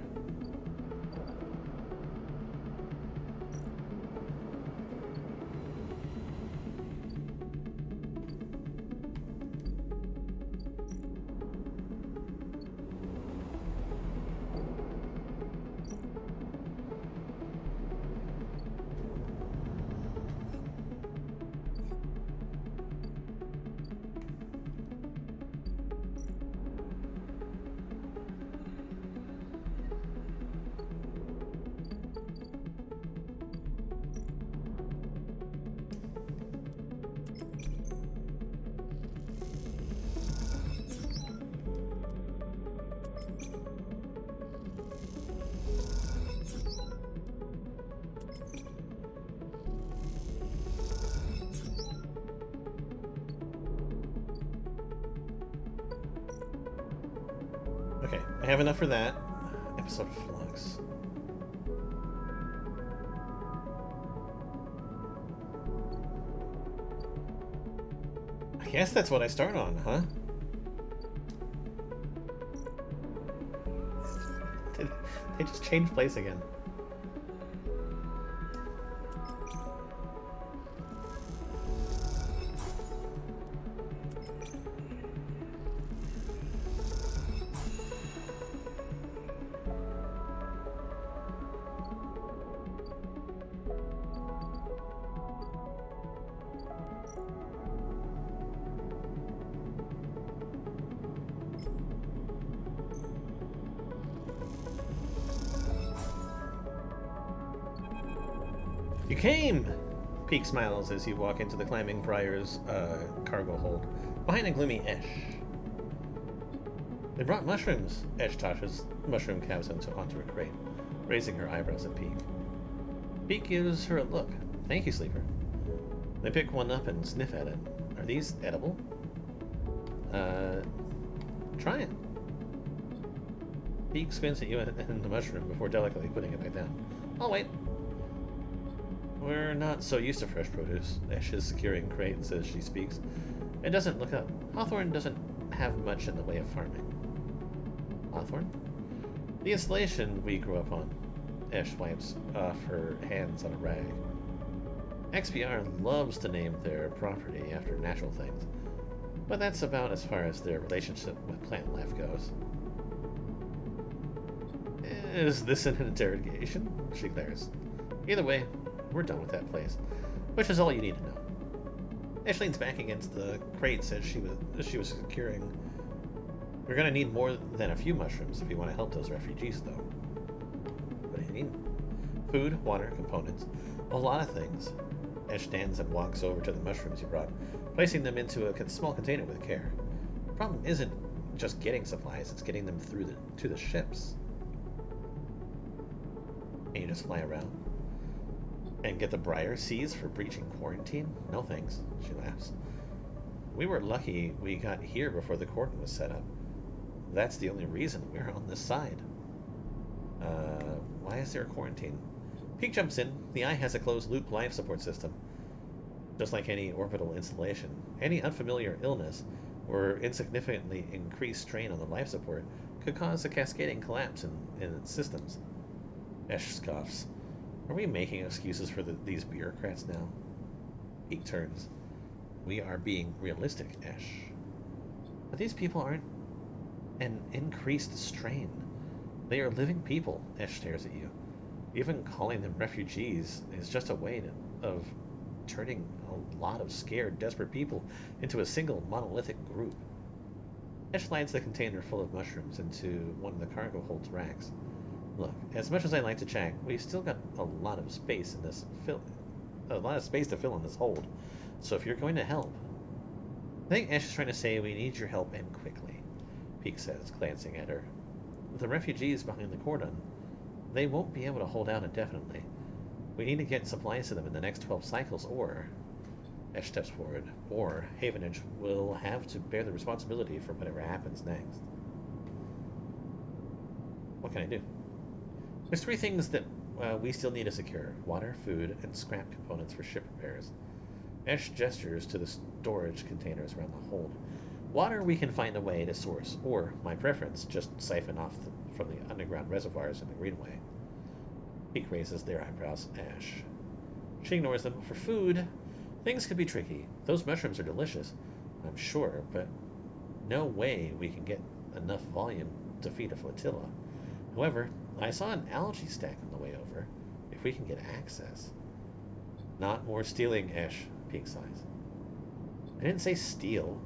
Okay, I have enough for that. Episode of Flux. I guess that's what I start on, huh? They just changed place again. You came! Peak smiles as you walk into the climbing Briar's cargo hold, behind a gloomy Esh. They brought mushrooms, Esh tosses mushroom calves onto a crate, raising her eyebrows at Peak. Peak gives her a look. Thank you, Sleeper. They pick one up and sniff at it. Are these edible? Try it. Peak squints at you and the mushroom before delicately putting it back down. I'll wait. We're not so used to fresh produce. Ash is securing crates as she speaks. It doesn't look up. Hawthorne doesn't have much in the way of farming. Hawthorne? The installation we grew up on. Ash wipes off her hands on a rag. XPR loves to name their property after natural things, but that's about as far as their relationship with plant life goes. Is this an interrogation? She glares. Either way, we're done with that place, which is all you need to know. Ash leans back against the crates as she was securing. We're gonna need more than a few mushrooms if you want to help those refugees, though. What do you mean? Food, water, components, a lot of things. Ash stands and walks over to the mushrooms you brought, placing them into a small container with care. The problem isn't just getting supplies; it's getting them to the ships. And you just fly around and get the Briar seized for breaching quarantine? No thanks, she laughs. We were lucky we got here before the cordon was set up. That's the only reason we're on this side. Why is there a quarantine? Peak jumps in. The Eye has a closed-loop life support system. Just like any orbital installation, any unfamiliar illness or insignificantly increased strain on the life support could cause a cascading collapse in its systems. Ash scoffs. Are we making excuses for these bureaucrats now? Peak turns. We are being realistic, Ash. But these people aren't an increased strain. They are living people, Ash stares at you. Even calling them refugees is just a way of turning a lot of scared, desperate people into a single monolithic group. Ash slides the container full of mushrooms into one of the cargo hold's racks. Look, as much as I like to check, we've still got a lot of space to fill in this hold. So if you're going to help, I think Ash is trying to say we need your help and quickly, Peak says, glancing at her. The refugees behind the cordon, they won't be able to hold out indefinitely. We need to get supplies to them in the next 12 cycles, or... Ash steps forward, or Havenage will have to bear the responsibility for whatever happens next. What can I do? There's 3 things that we still need to secure. Water, food, and scrap components for ship repairs. Ash gestures to the storage containers around the hold. Water we can find a way to source, or, my preference, just siphon off from the underground reservoirs in the Greenway. Peak raises their eyebrows. Ash. She ignores them. For food, things could be tricky. Those mushrooms are delicious, I'm sure, but no way we can get enough volume to feed a flotilla. However, I saw an algae stack on the way over. If we can get access... Not more stealing, Ash, Peak sighs. I didn't say steal.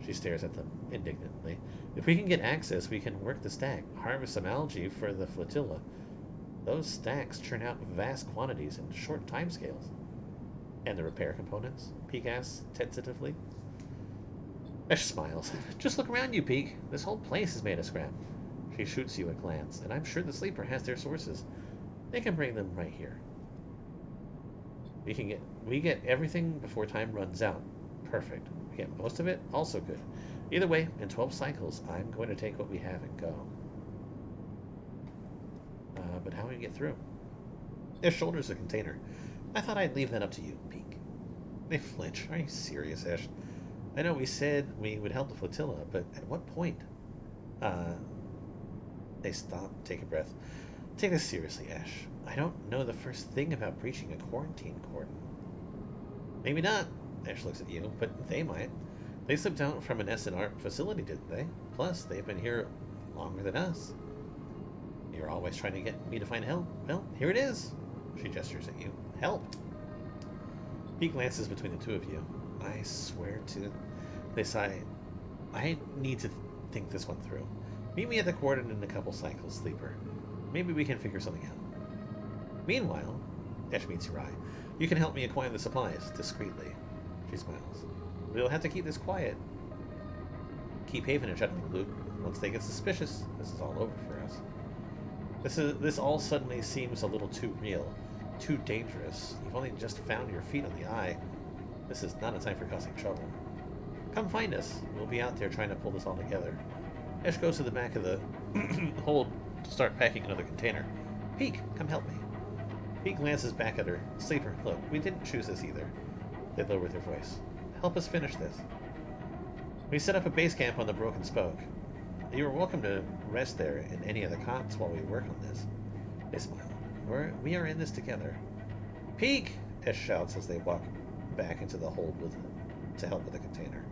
She stares at them indignantly. If we can get access, we can work the stack, harvest some algae for the flotilla. Those stacks churn out vast quantities in short timescales. And the repair components? Peak asks tentatively. Ash smiles. Just look around you, Peak. This whole place is made of scrap. She shoots you a glance, and I'm sure the Sleeper has their sources. They can bring them right here. We get everything before time runs out. Perfect. We get most of it, also good. Either way, in 12 cycles, I'm going to take what we have and go. But how do we get through? Ash shoulders the container. I thought I'd leave that up to you, Peak. They flinch. Are you serious, Ash? I know we said we would help the flotilla, but at what point? They stop, take a breath. Take this seriously, Ash. I don't know the first thing about breaching a quarantine cordon. Maybe not, Ash looks at you, but they might. They slipped out from an SNR facility, didn't they? Plus, they've been here longer than us. You're always trying to get me to find help. Well, here it is. She gestures at you. Help. He glances between the two of you. I swear to... They sigh. I need to think this one through. Meet me at the cordon in a couple cycles, Sleeper. Maybe we can figure something out. Meanwhile, Ash meets your eye. You can help me acquire the supplies, discreetly. She smiles. We'll have to keep this quiet. Keep Havenage out of the loop. Once they get suspicious, this is all over for us. This all suddenly seems a little too real, too dangerous. You've only just found your feet on the eye. This is not a time for causing trouble. Come find us. We'll be out there trying to pull this all together. Ash goes to the back of the hold to start packing another container. Peek, come help me. Peek glances back at her. Sleeper, look, we didn't choose this either. They lower their voice. Help us finish this. We set up a base camp on the Broken Spoke. You are welcome to rest there in any of the cots while we work on this. They smile. We are in this together. Peek! Ash shouts as they walk back into the hold to help with the container.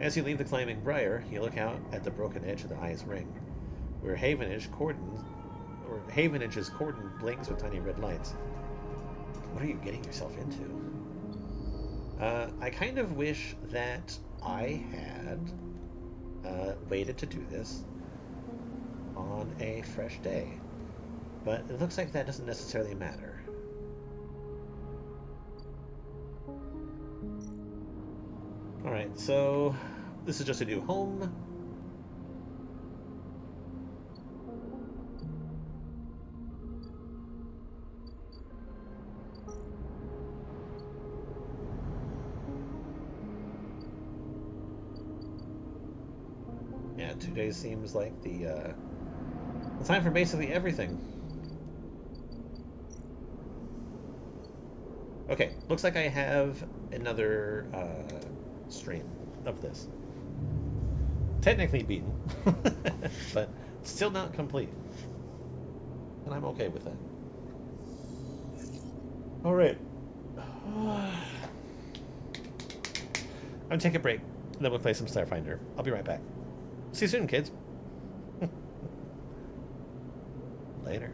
As you leave the climbing briar, you look out at the broken edge of the eye's ring, where Havanage's cordon blinks with tiny red lights. What are you getting yourself into? I kind of wish that I had waited to do this on a fresh day, but it looks like that doesn't necessarily matter. Alright, so this is just a new home. Yeah, 2 days seems like the time for basically everything. Okay, looks like I have another stream of this. Technically beaten, but still not complete. And I'm okay with that. Alright. I'm gonna take a break, and then we'll play some Starfinder. I'll be right back. See you soon, kids. Later.